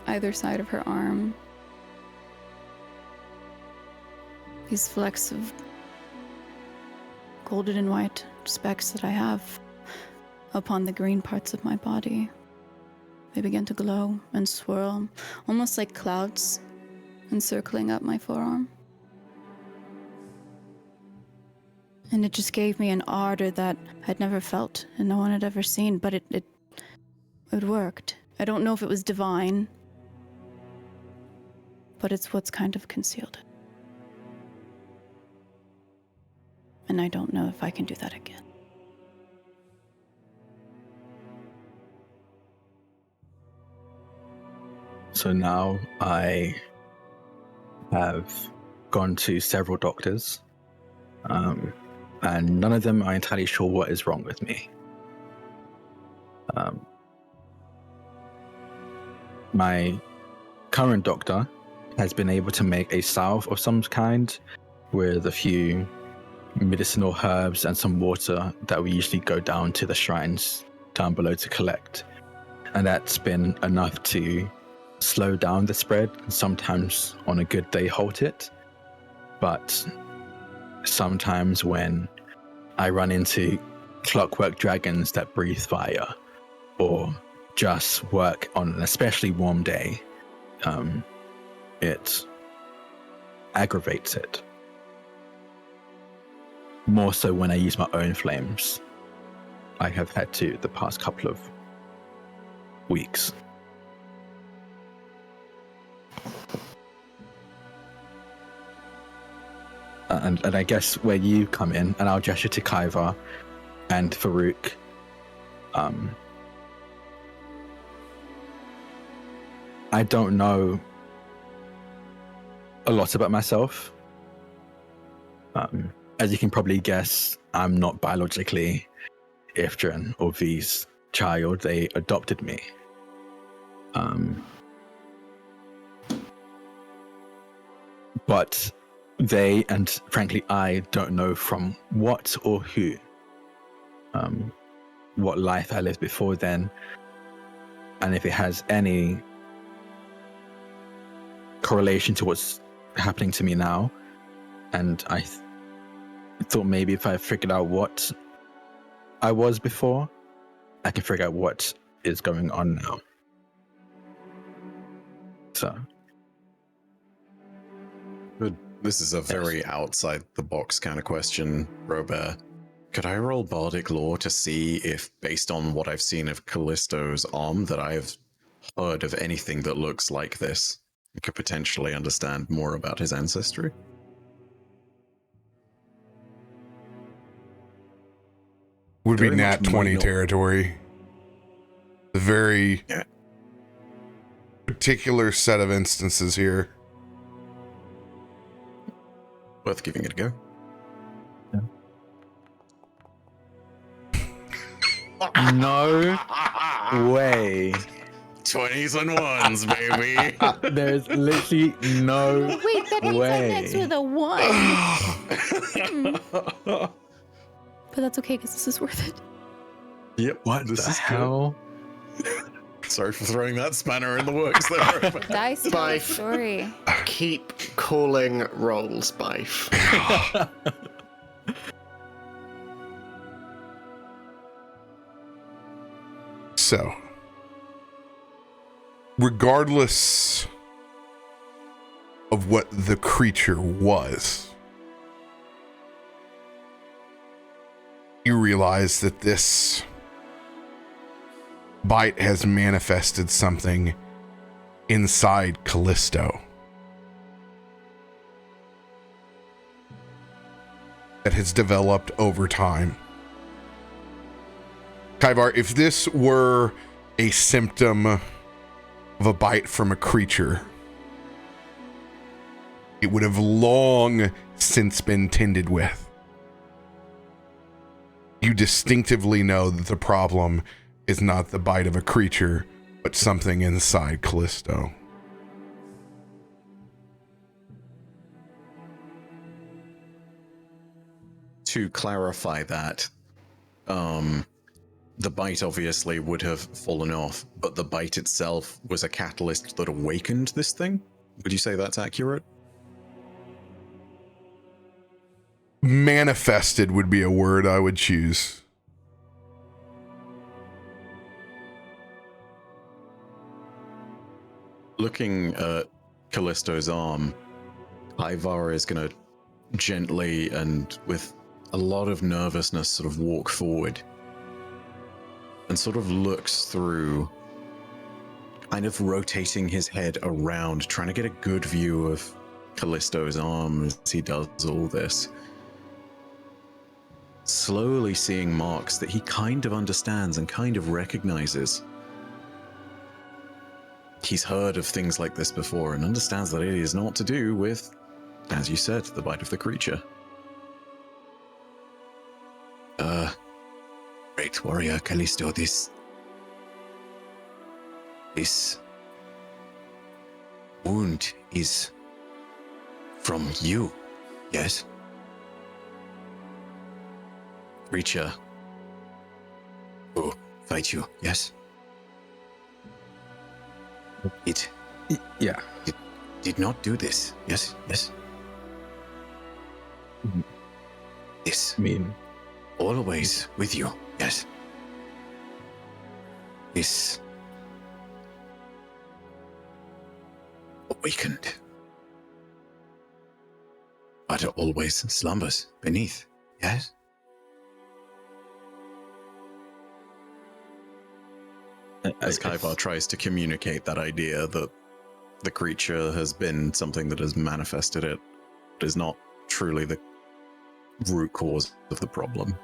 either side of her arm. These flecks of golden and white specks that I have upon the green parts of my body. They begin to glow and swirl, almost like clouds encircling up my forearm. And it just gave me an ardor that I'd never felt and no one had ever seen, but it worked. I don't know if it was divine, but it's what's kind of concealed it. And I don't know if I can do that again. So now I have gone to several doctors, and none of them are entirely sure what is wrong with me. My current doctor has been able to make a salve of some kind with a few medicinal herbs and some water that we usually go down to the shrines down below to collect. And that's been enough to slow down the spread, sometimes on a good day halt it. But sometimes when I run into clockwork dragons that breathe fire, or just work on an especially warm day, it aggravates it. More so when I use my own flames. I have had to the past couple of weeks. And I guess where you come in, and I'll gesture to Kaiva and Farouk, I don't know a lot about myself. As you can probably guess, I'm not biologically Ifrit or V's child. They adopted me. But they, and frankly I, don't know from what or who, what life I lived before then, and if it has any correlation to what's happening to me now. And I thought maybe if I figured out what I was before, I can figure out what is going on now. So. But this is a very outside the box kind of question, Robert. Could I roll Bardic lore to see if, based on what I've seen of Kallisto's arm, that I have heard of anything that looks like this? I could potentially understand more about his ancestry. Would be Very nat much 20 minor. territory. The very particular set of instances here. Worth giving it a go. no way. 20s and ones, baby. There's literally no Wait, that means I'm next way. with a 1. But that's okay because this is worth it. Yep. What this the is hell? Good. Sorry for throwing that spanner in the works there. Dice tell a Bife. story. Keep calling rolls, Bife. So, regardless of what the creature was, you realize that this bite has manifested something inside Kallisto that has developed over time. Kaivar, if this were a symptom of a bite from a creature, it would have long since been tended with. You distinctively know that the problem is not the bite of a creature, but something inside Kallisto. To clarify that, the bite obviously would have fallen off, but the bite itself was a catalyst that awakened this thing? Would you say that's accurate? Manifested would be a word I would choose. Looking at Kallisto's arm, Ivar is going to gently and with a lot of nervousness sort of walk forward and sort of looks through, kind of rotating his head around, trying to get a good view of Kallisto's arm as he does all this. Slowly seeing marks that he kind of understands and kind of recognizes. He's heard of things like this before and understands that it is not to do with, as you said, the bite of the creature. Great warrior Kallisto, this wound is from you, yes? Creature who fight you, yes? It Yeah. did not do this, yes? Yes? Mhm. This I mean, always with you, yes? This awakened, but it always slumbers beneath, yes? As Kaivar tries to communicate that idea that the creature has been something that has manifested it, but is not truly the root cause of the problem.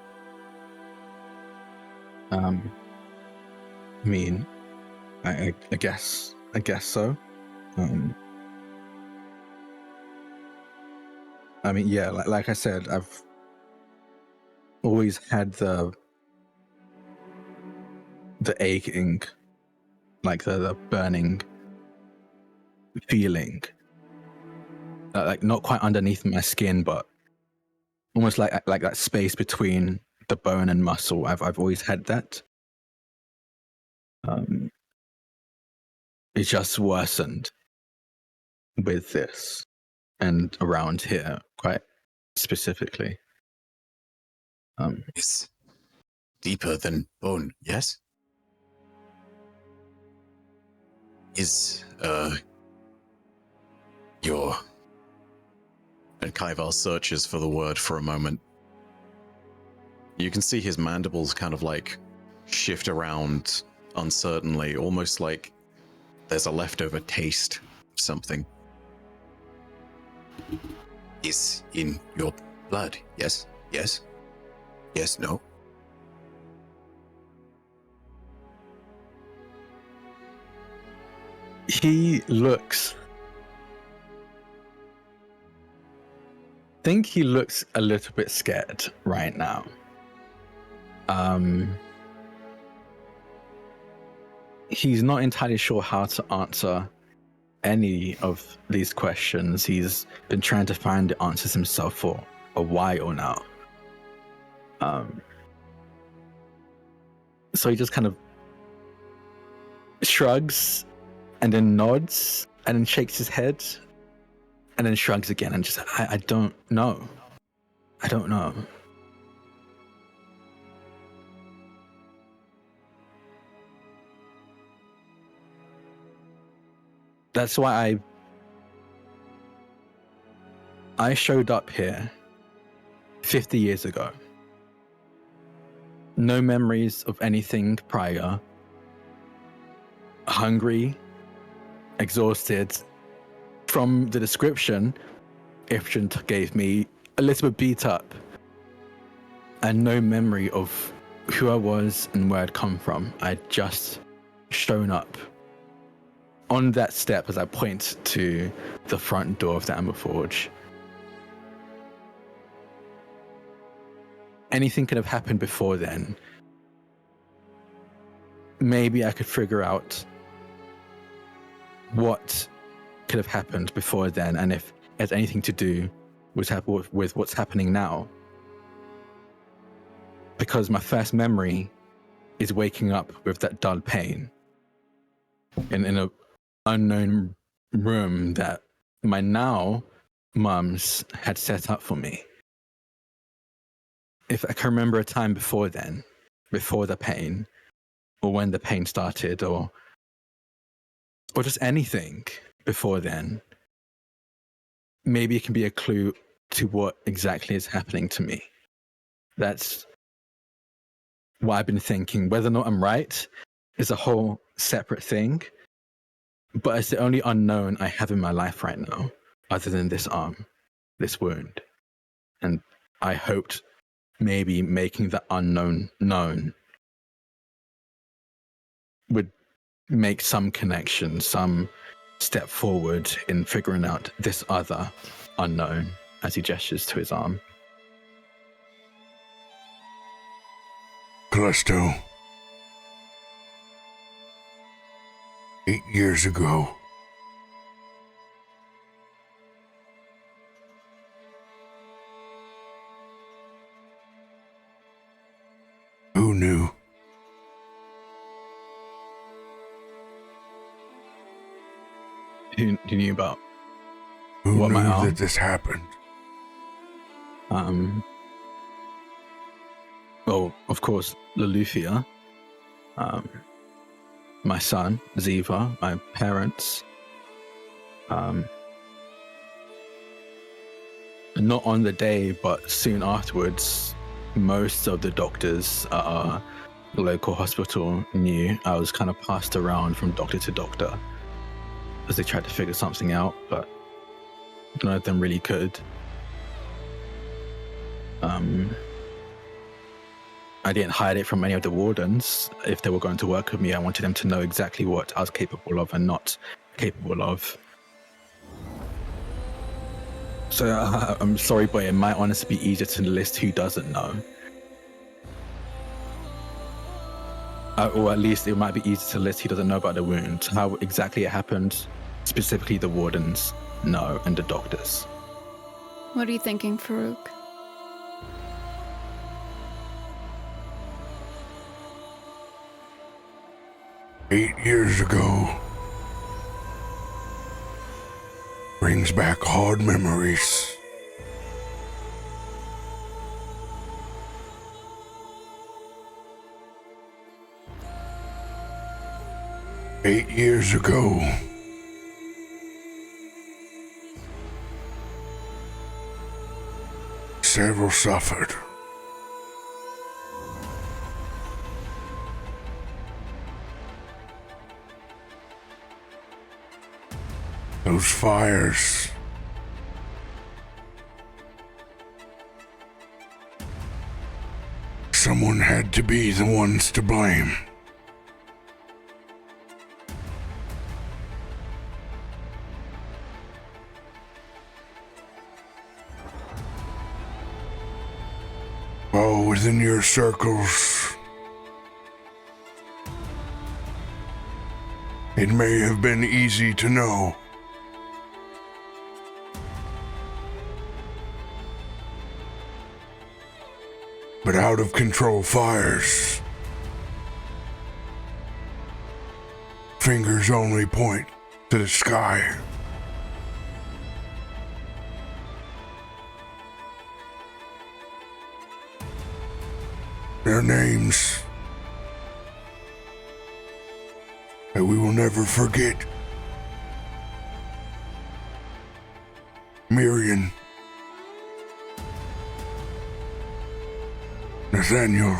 I mean, I guess so. I mean, yeah, like I said, I've always had the aching, like the burning feeling, like not quite underneath my skin, but almost like that space between the bone and muscle. I've always had that. It just worsened with this and around here quite specifically. It's deeper than bone, yes? Is, your... And Kaivar searches for the word for a moment. You can see his mandibles kind of like shift around uncertainly, almost like there's a leftover taste of something. Is in your blood, yes? Yes? Yes, no? He looks... I think he looks a little bit scared right now. he's not entirely sure how to answer any of these questions. He's been trying to find the answers himself for a while now. So he just kind of shrugs and then nods and then shakes his head and then shrugs again and just, I don't know. I don't know. That's why I showed up here 50 years ago. No memories of anything prior. Hungry, exhausted. From the description, Ifrit gave me a little bit beat up. And no memory of who I was and where I'd come from. I'd just shown up. On that step, as I point to the front door of the Amber Forge, anything could have happened before then. Maybe I could figure out what could have happened before then, and if it has anything to do with what's happening now. Because my first memory is waking up with that dull pain in a unknown room that my now mums had set up for me. If I can remember a time before then, before the pain, or when the pain started, or just anything before then, maybe it can be a clue to what exactly is happening to me. That's what I've been thinking. Whether or not I'm right is a whole separate thing. But it's the only unknown I have in my life right now, other than this arm, this wound. And I hoped maybe making the unknown known would make some connection, some step forward in figuring out this other unknown, as he gestures to his arm. Kallisto. 8 years ago. Who knew? Who knew about Who what, knew my arm? that this happened? Well, of course, Loluphia. My son, Ziva, my parents. Not on the day, but soon afterwards, most of the doctors at our local hospital knew. I was kind of passed around from doctor to doctor as they tried to figure something out, but none of them really could. I didn't hide it from any of the wardens. If they were going to work with me, I wanted them to know exactly what I was capable of and not capable of. So I'm sorry, but it might honestly be easier to list who doesn't know. Or at least it might be easier to list who doesn't know about the wound. How exactly it happened, specifically the wardens know, and the doctors. What are you thinking, Farouk? "8 years ago. Brings back hard memories. "8 years ago. Several suffered. Those fires. Someone had to be the ones to blame. All within your circles. It may have been easy to know. But out of control fires, fingers only point to the sky. Their names that we will never forget. Miriam, Nathaniel,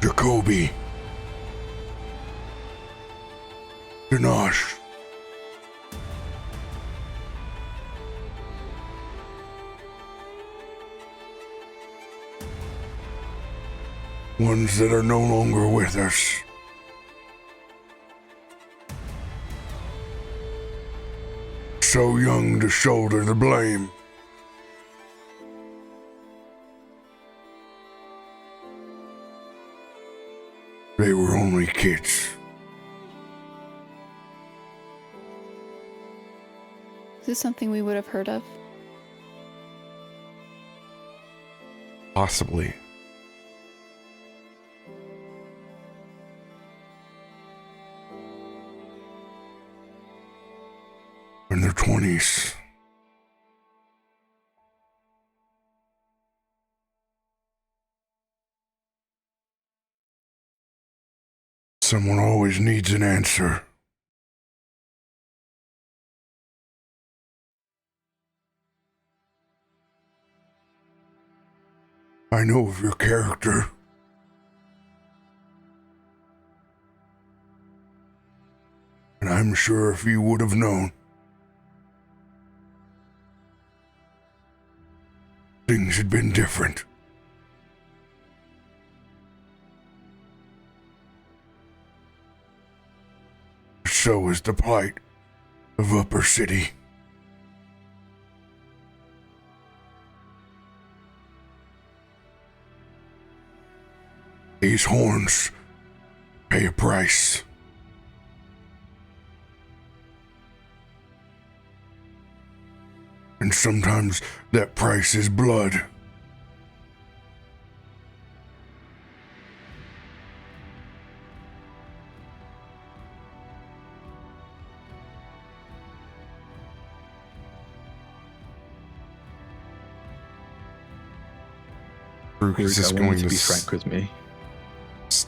Jacoby, Ganache, ones that are no longer with us. So young to shoulder the blame. They were only kids. Is this something we would have heard of? Possibly. In their 20s. Someone always needs an answer. I know of your character. And I'm sure if you would have known, things had been different. So is the plight of Upper City. These horns pay a price. And sometimes that price is blood. Faroük is just I want going you to be frank with me.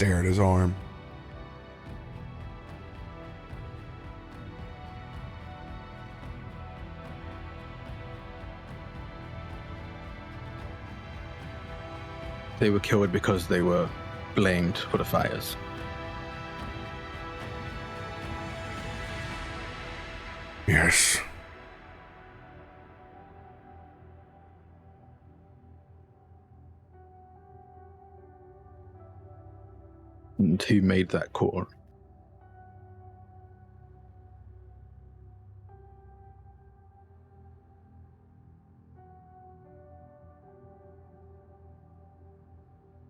stare at his arm. They were killed because they were blamed for the fires. Yes. And who made that call?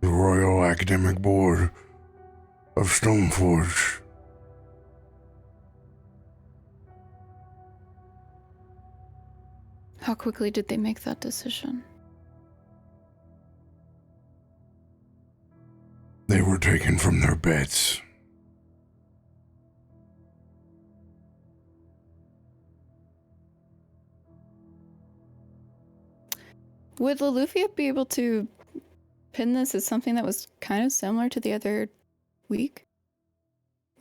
The Royal Academic Board of Stormforge. How quickly did they make that decision? They were taken from their beds. Would Loluphia be able to pin this as something that was kind of similar to the other week?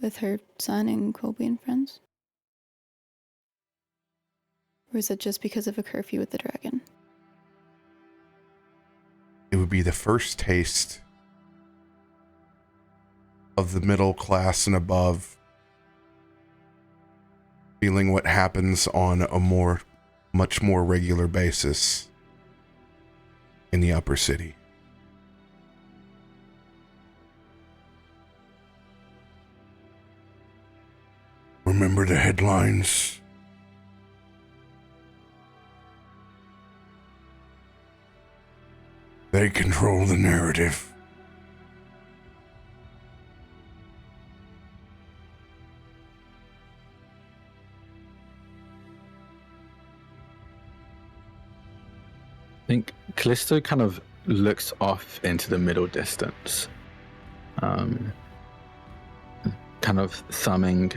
With her son and Colby and friends? Or is it just because of a curfew with the dragon? It would be the first taste of the middle class and above feeling what happens on a much more regular basis in the upper city. Remember the headlines? They control the narrative. think Kallisto kind of looks off into the middle distance, kind of thumbing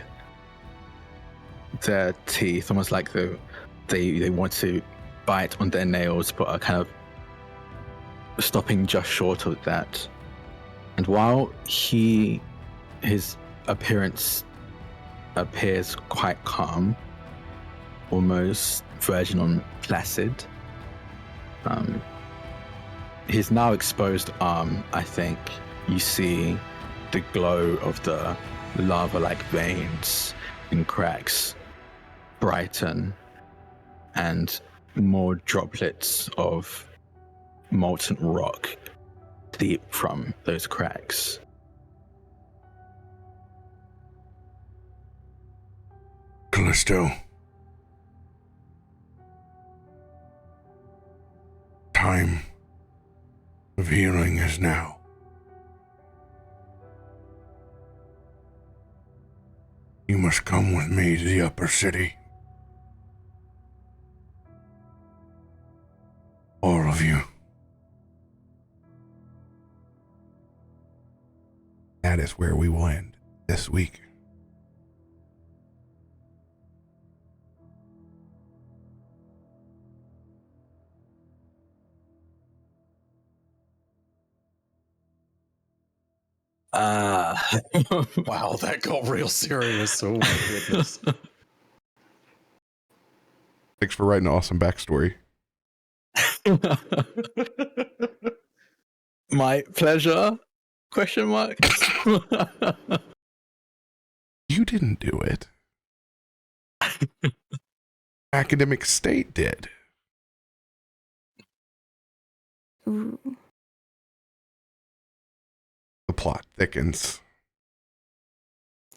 their teeth, almost like they want to bite on their nails, but are kind of stopping just short of that. And while his appearance appears quite calm, almost verging on placid, his now exposed arm, I think you see the glow of the lava-like veins and cracks brighten, and more droplets of molten rock leap from those cracks. Kallisto. Time of healing is now. You must come with me to the upper city. All of you. That is where we will end this week. Wow, that got real serious. Oh my goodness. Thanks for writing an awesome backstory. My pleasure? Question mark. You didn't do it. Academic State did. Ooh. The plot thickens.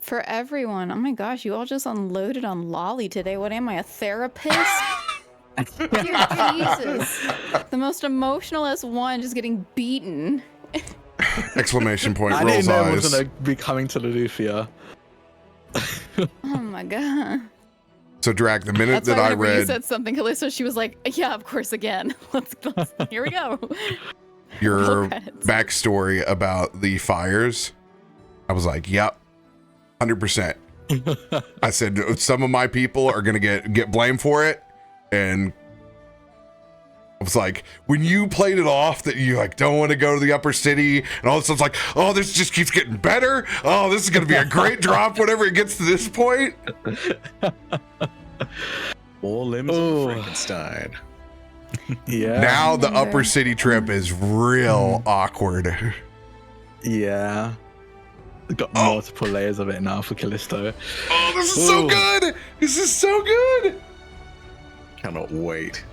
For everyone. Oh my gosh, you all just unloaded on Lolly today. What am I, a therapist? Dear Jesus. The most emotionalist one just getting beaten. Exclamation point, I rolls didn't know it eyes. was going to be coming to Loluphia. Oh my god. So Drak, the minute That's that why I whenever you read said something, Kallisto, she was like, yeah, of course, again. Let's here we go. your Roll credits. backstory about the fires, I was like, yep, 100%. I said, some of my people are going to get blamed for it. And I was like, when you played it off that you like don't want to go to the upper city and all this stuff, like, oh, this just keeps getting better. Oh, this is going to be a great drop whenever it gets to this point. All limbs Oh. of Frankenstein. Yeah. Now the Remember. upper city trip is real awkward. Yeah. Got multiple layers of it now for Kallisto. Oh, this is so Ooh. good. This is so good. Cannot wait.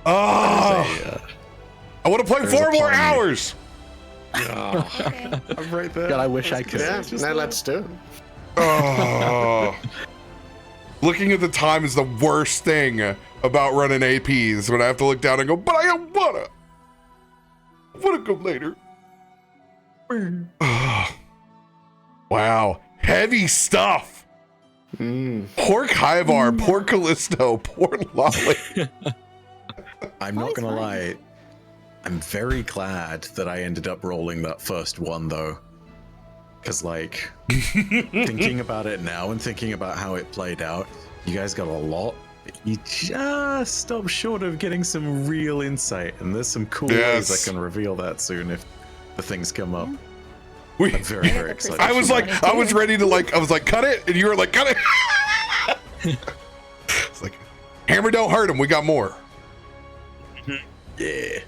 Oh, There's I want to play there's 4 a more part of me. hours. Okay. I'm right there. God, I wish I could. Yeah, now let's do it. Oh. Looking at the time is the worst thing about running APs when I have to look down and go, but I don't wanna go later. Oh. Wow, heavy stuff. Poor Kaivar, poor Kallisto, poor Lolly. I'm not Always gonna fun. lie. I'm very glad that I ended up rolling that first one though. Cause like thinking about it now and thinking about how it played out, you guys got a lot. But you just stopped short of getting some real insight, and there's some cool Yes. ways I can reveal that soon if the things come up. We, I'm very, very excited. I was like, I was ready to like, I was like, cut it, and you were like, cut it. It's like, hammer don't hurt him. We got more. Yeah.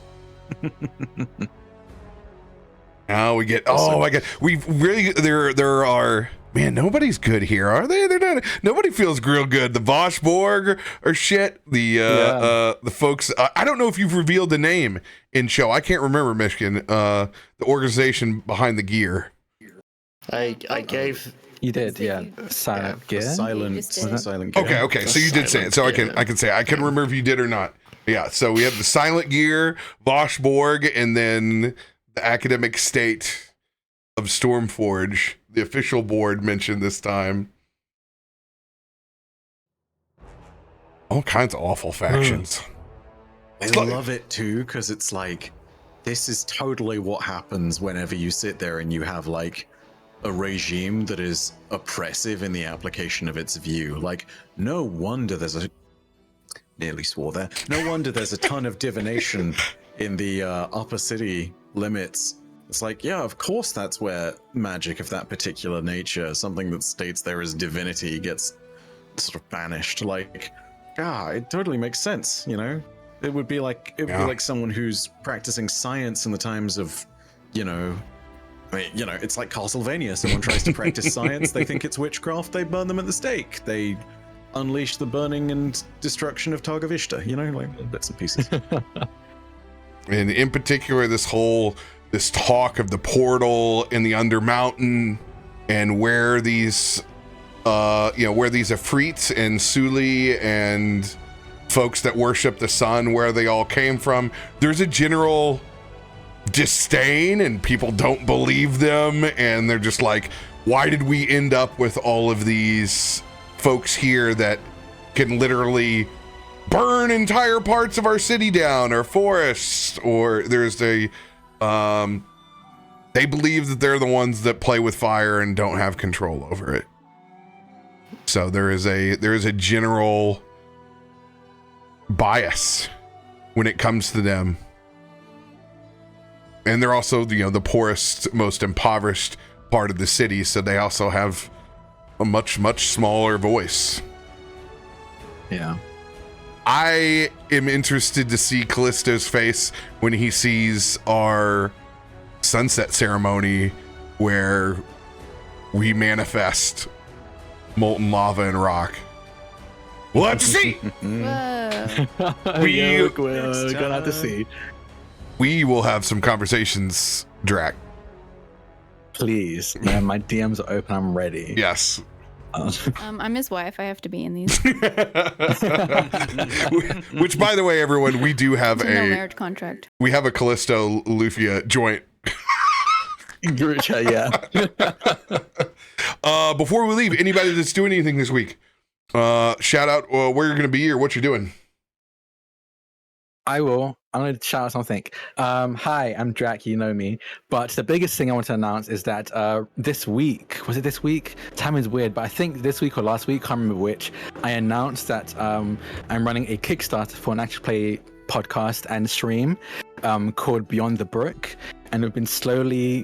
Now we get. Oh my god, we really there are. Man, nobody's good here, are they? They're not. Nobody feels real good. The Voshborg are shit. The folks. I don't know if you've revealed the name in show. I can't remember, Myshkin. The organization behind the gear. I gave You did, yeah. You- Silent yeah, gear. Silent, just did it. silent. Gear. Okay. So you did say it. So I can say I can remember if you did or not. Yeah. So we have the silent gear, Voshborg, and then the academic state of Stormforge. The official board mentioned this time. All kinds of awful factions. I love it too, because it's like, this is totally what happens whenever you sit there and you have like a regime that is oppressive in the application of its view. Like, no wonder there's a nearly swore there. No wonder there's a ton of divination in the upper city limits. It's like, yeah, of course that's where magic of that particular nature, something that states there is divinity, gets sort of banished. Like, yeah, it totally makes sense, you know? It would be like someone who's practicing science in the times of, you know, I mean, you know, it's like Castlevania. Someone tries to practice science, they think it's witchcraft, they burn them at the stake. They unleash the burning and destruction of Targovishta, you know, like little bits and pieces. And in particular, this talk of the portal in the Undermountain and where these Ifrit and Suli and folks that worship the sun, where they all came from. There's a general disdain and people don't believe them, and they're just like, why did we end up with all of these folks here that can literally burn entire parts of our city down, or forests, or there's a they believe that they're the ones that play with fire and don't have control over it. So there is a general bias when it comes to them. And they're also, you know, the poorest, most impoverished part of the city, so they also have a much, much smaller voice. Yeah. I am interested to see Kallisto's face when he sees our sunset ceremony where we manifest molten lava and rock. We'll have to see. Whoa. We're gonna have to see. We will have some conversations, Drak. Please, man, my DMs are open. I'm ready. Yes. I'm his wife. I have to be in these. Which, by the way, everyone, we do have No marriage contract. We have a Kallisto Loluphia joint. Group chat, yeah. Before we leave, anybody that's doing anything this week, shout out where you're going to be or what you're doing. I will. I'm going to shout out something. Hi, I'm Drak, you know me. But the biggest thing I want to announce is that this week, was it this week? Time is weird, but I think this week or last week, can't remember which, I announced that I'm running a Kickstarter for an actual play podcast and stream called Beyond the Brook. And we've been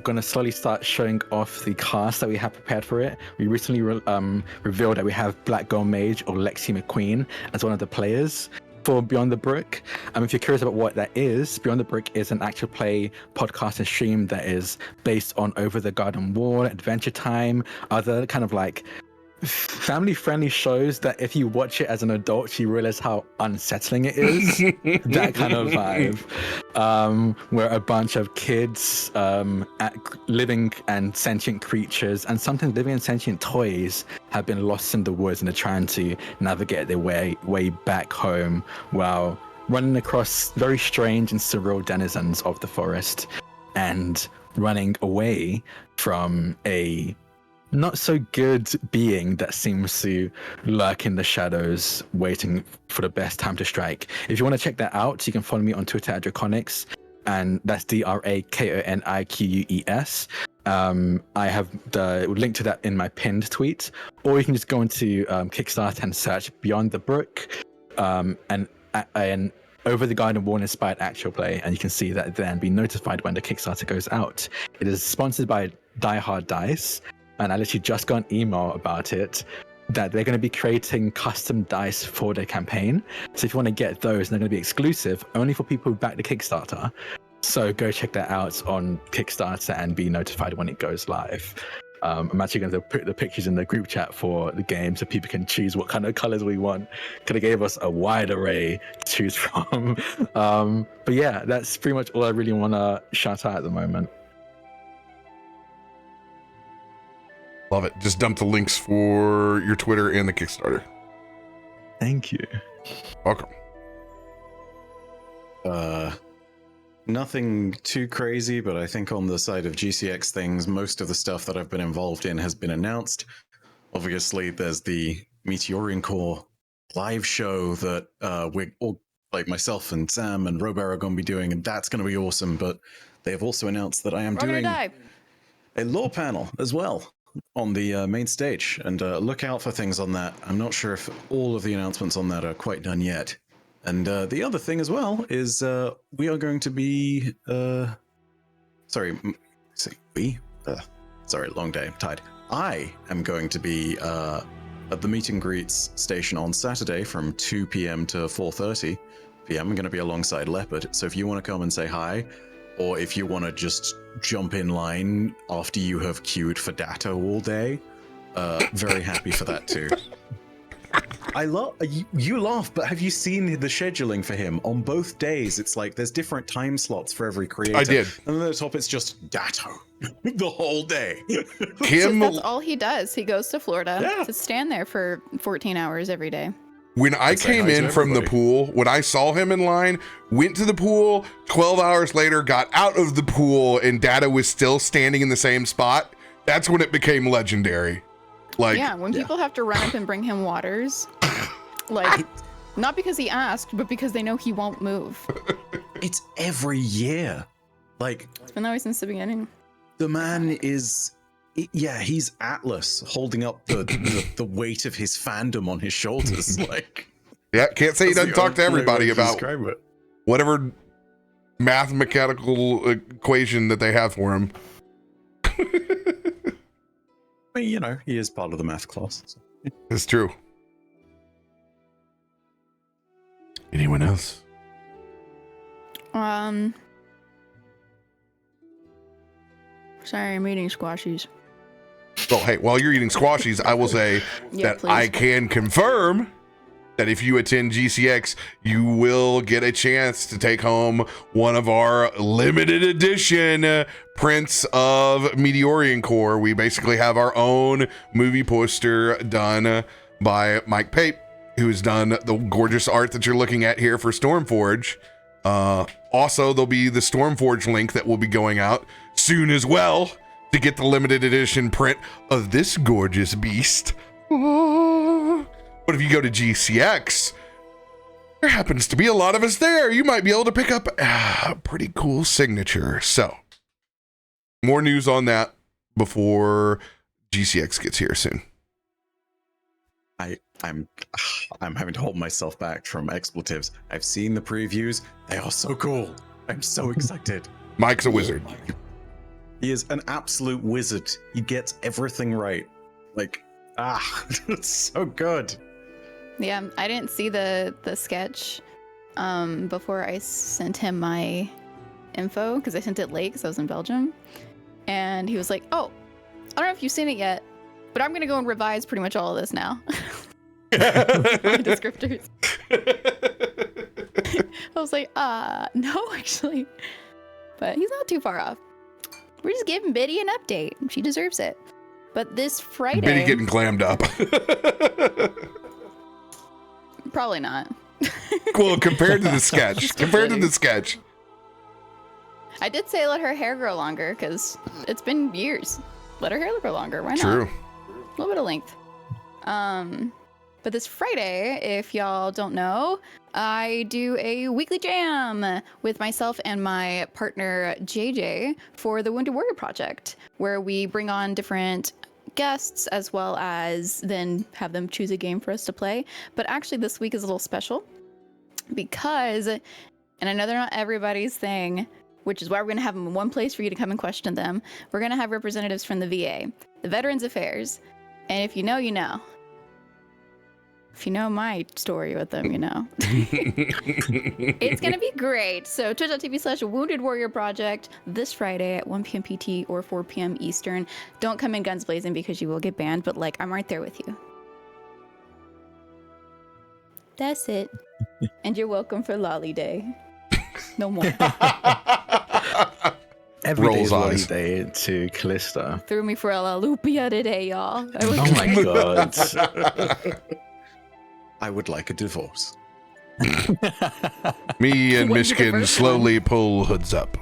going to slowly start showing off the cast that we have prepared for it. We recently revealed that we have Black Girl Mage or Lexi McQueen as one of the players for Beyond the Brook. If you're curious about what that is, Beyond the Brook is an actual play podcast and stream that is based on Over the Garden Wall, Adventure Time, other kind of like family-friendly shows that if you watch it as an adult, you realize how unsettling it is. That kind of vibe, where a bunch of kids, living and sentient creatures, and sometimes living and sentient toys, have been lost in the woods and are trying to navigate their way back home while running across very strange and surreal denizens of the forest and running away from a not so good being that seems to lurk in the shadows, waiting for the best time to strike. If you want to check that out, you can follow me on Twitter at Draconics, and that's DRAKONIQUES. I have the link to that in my pinned tweet, or you can just go into Kickstarter and search Beyond the Brook and Over the Garden Wall inspired actual play, and you can see that there and be notified when the Kickstarter goes out. It is sponsored by Die Hard Dice, and I literally just got an email about it that they're going to be creating custom dice for their campaign. So if you want to get those, they're going to be exclusive only for people who back the Kickstarter. So go check that out on Kickstarter and be notified when it goes live. I'm actually going to put the pictures in the group chat for the game so people can choose what kind of colors we want, because they gave us a wide array to choose from. But yeah, that's pretty much all I really want to shout out at the moment. Love it. Just dump the links for your Twitter and the Kickstarter. Thank you. Welcome. Nothing too crazy, but I think on the side of GCX things, most of the stuff that I've been involved in has been announced. Obviously, there's the Meteorian Core live show that we're all like myself and Sam and RoBear are going to be doing, and that's going to be awesome. But they have also announced that I am We're gonna doing die. a lore panel as well on the main stage, and look out for things on that. I'm not sure if all of the announcements on that are quite done yet. And the other thing as well is we are going to be sorry, long day, I'm tired. I am going to be at the meet and greets station on Saturday from 2 p.m. to 4:30 p.m. I'm going to be alongside Leopard, so if you want to come and say hi, or if you want to just jump in line after you have queued for data all day, very happy for that too. I love you laugh, but have you seen the scheduling for him on both days? It's like there's different time slots for every creator. I did. And then at the top it's just data the whole day. Him, That's all he does. He goes to Florida Yeah. to stand there for 14 hours every day. when I say came hi to in from the everybody. pool, when I saw him in line, went to the pool, 12 hours later, got out of the pool, and Data was still standing in the same spot, that's when it became legendary. Like, Yeah, when people have to run up and bring him waters, like, not because he asked, but because they know he won't move. It's every year. Like, It's been that way since the beginning. the man is, yeah, he's Atlas holding up the weight of his fandom on his shoulders. Like, yeah, can't say he doesn't talk to everybody about describe it. whatever mathematical equation that they have for him. I mean, you know, he is part of the math class. So. It's true. Anyone else? Sorry, I'm eating squashies. Well, hey, while you're eating squashies, I will say Yeah, that please. I can confirm that if you attend GCX, you will get a chance to take home one of our limited edition prints of Meteorian Core. We basically have our own movie poster done by Mike Pape, who's done the gorgeous art that you're looking at here for Stormforge. Also, there'll be the Stormforge link that will be going out soon as well to get the limited edition print of this gorgeous beast. But if you go to GCX, there happens to be a lot of us there. You might be able to pick up a pretty cool signature. So, more news on that before GCX gets here soon. I'm having to hold myself back from expletives. I've seen the previews. They are so cool. I'm so excited. Mike's a wizard. He is an absolute wizard. He gets everything right. Like, it's so good. Yeah, I didn't see the sketch before I sent him my info because I sent it late because I was in Belgium. And he was like, oh, I don't know if you've seen it yet, but I'm going to go and revise pretty much all of this now. My descriptors. I was like, no, actually. But he's not too far off. We're just giving Biddy an update. She deserves it. But this Friday... Biddy getting clammed up. Probably not. Well, compared to the sketch. Just Compared to Biddy. the sketch. I did say let her hair grow longer because it's been years. Let her hair grow longer. Why not? True. A little bit of length. But this Friday, if y'all don't know, I do a weekly jam with myself and my partner JJ for the Wounded Warrior Project, where we bring on different guests as well as then have them choose a game for us to play. But actually this week is a little special because, and I know they're not everybody's thing, which is why we're going to have them in one place for you to come and question them. We're going to have representatives from the VA, the Veterans Affairs, and if you know, you know. If you know my story with them, you know. It's going to be great. So twitch.tv/Wounded Warrior Project this Friday at 1 p.m. PT or 4 p.m. Eastern. Don't come in guns blazing because you will get banned, but like, I'm right there with you. That's it. And you're welcome for Lolly Day. No more. Every day Rolls is Lolly eyes. Day to Kallisto. Threw me for a Loluphia today, y'all. I was Oh my god. I would like a divorce. Me and When you Myshkin divert slowly pull hoods up.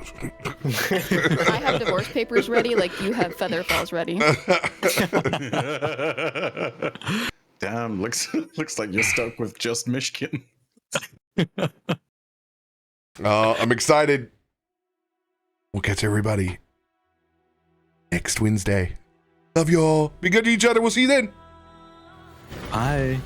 I have divorce papers ready, like you have feather falls ready. Damn, looks like you're stuck with just Myshkin. I'm excited. We'll catch everybody next Wednesday. Love y'all. Be good to each other. We'll see you then. Bye.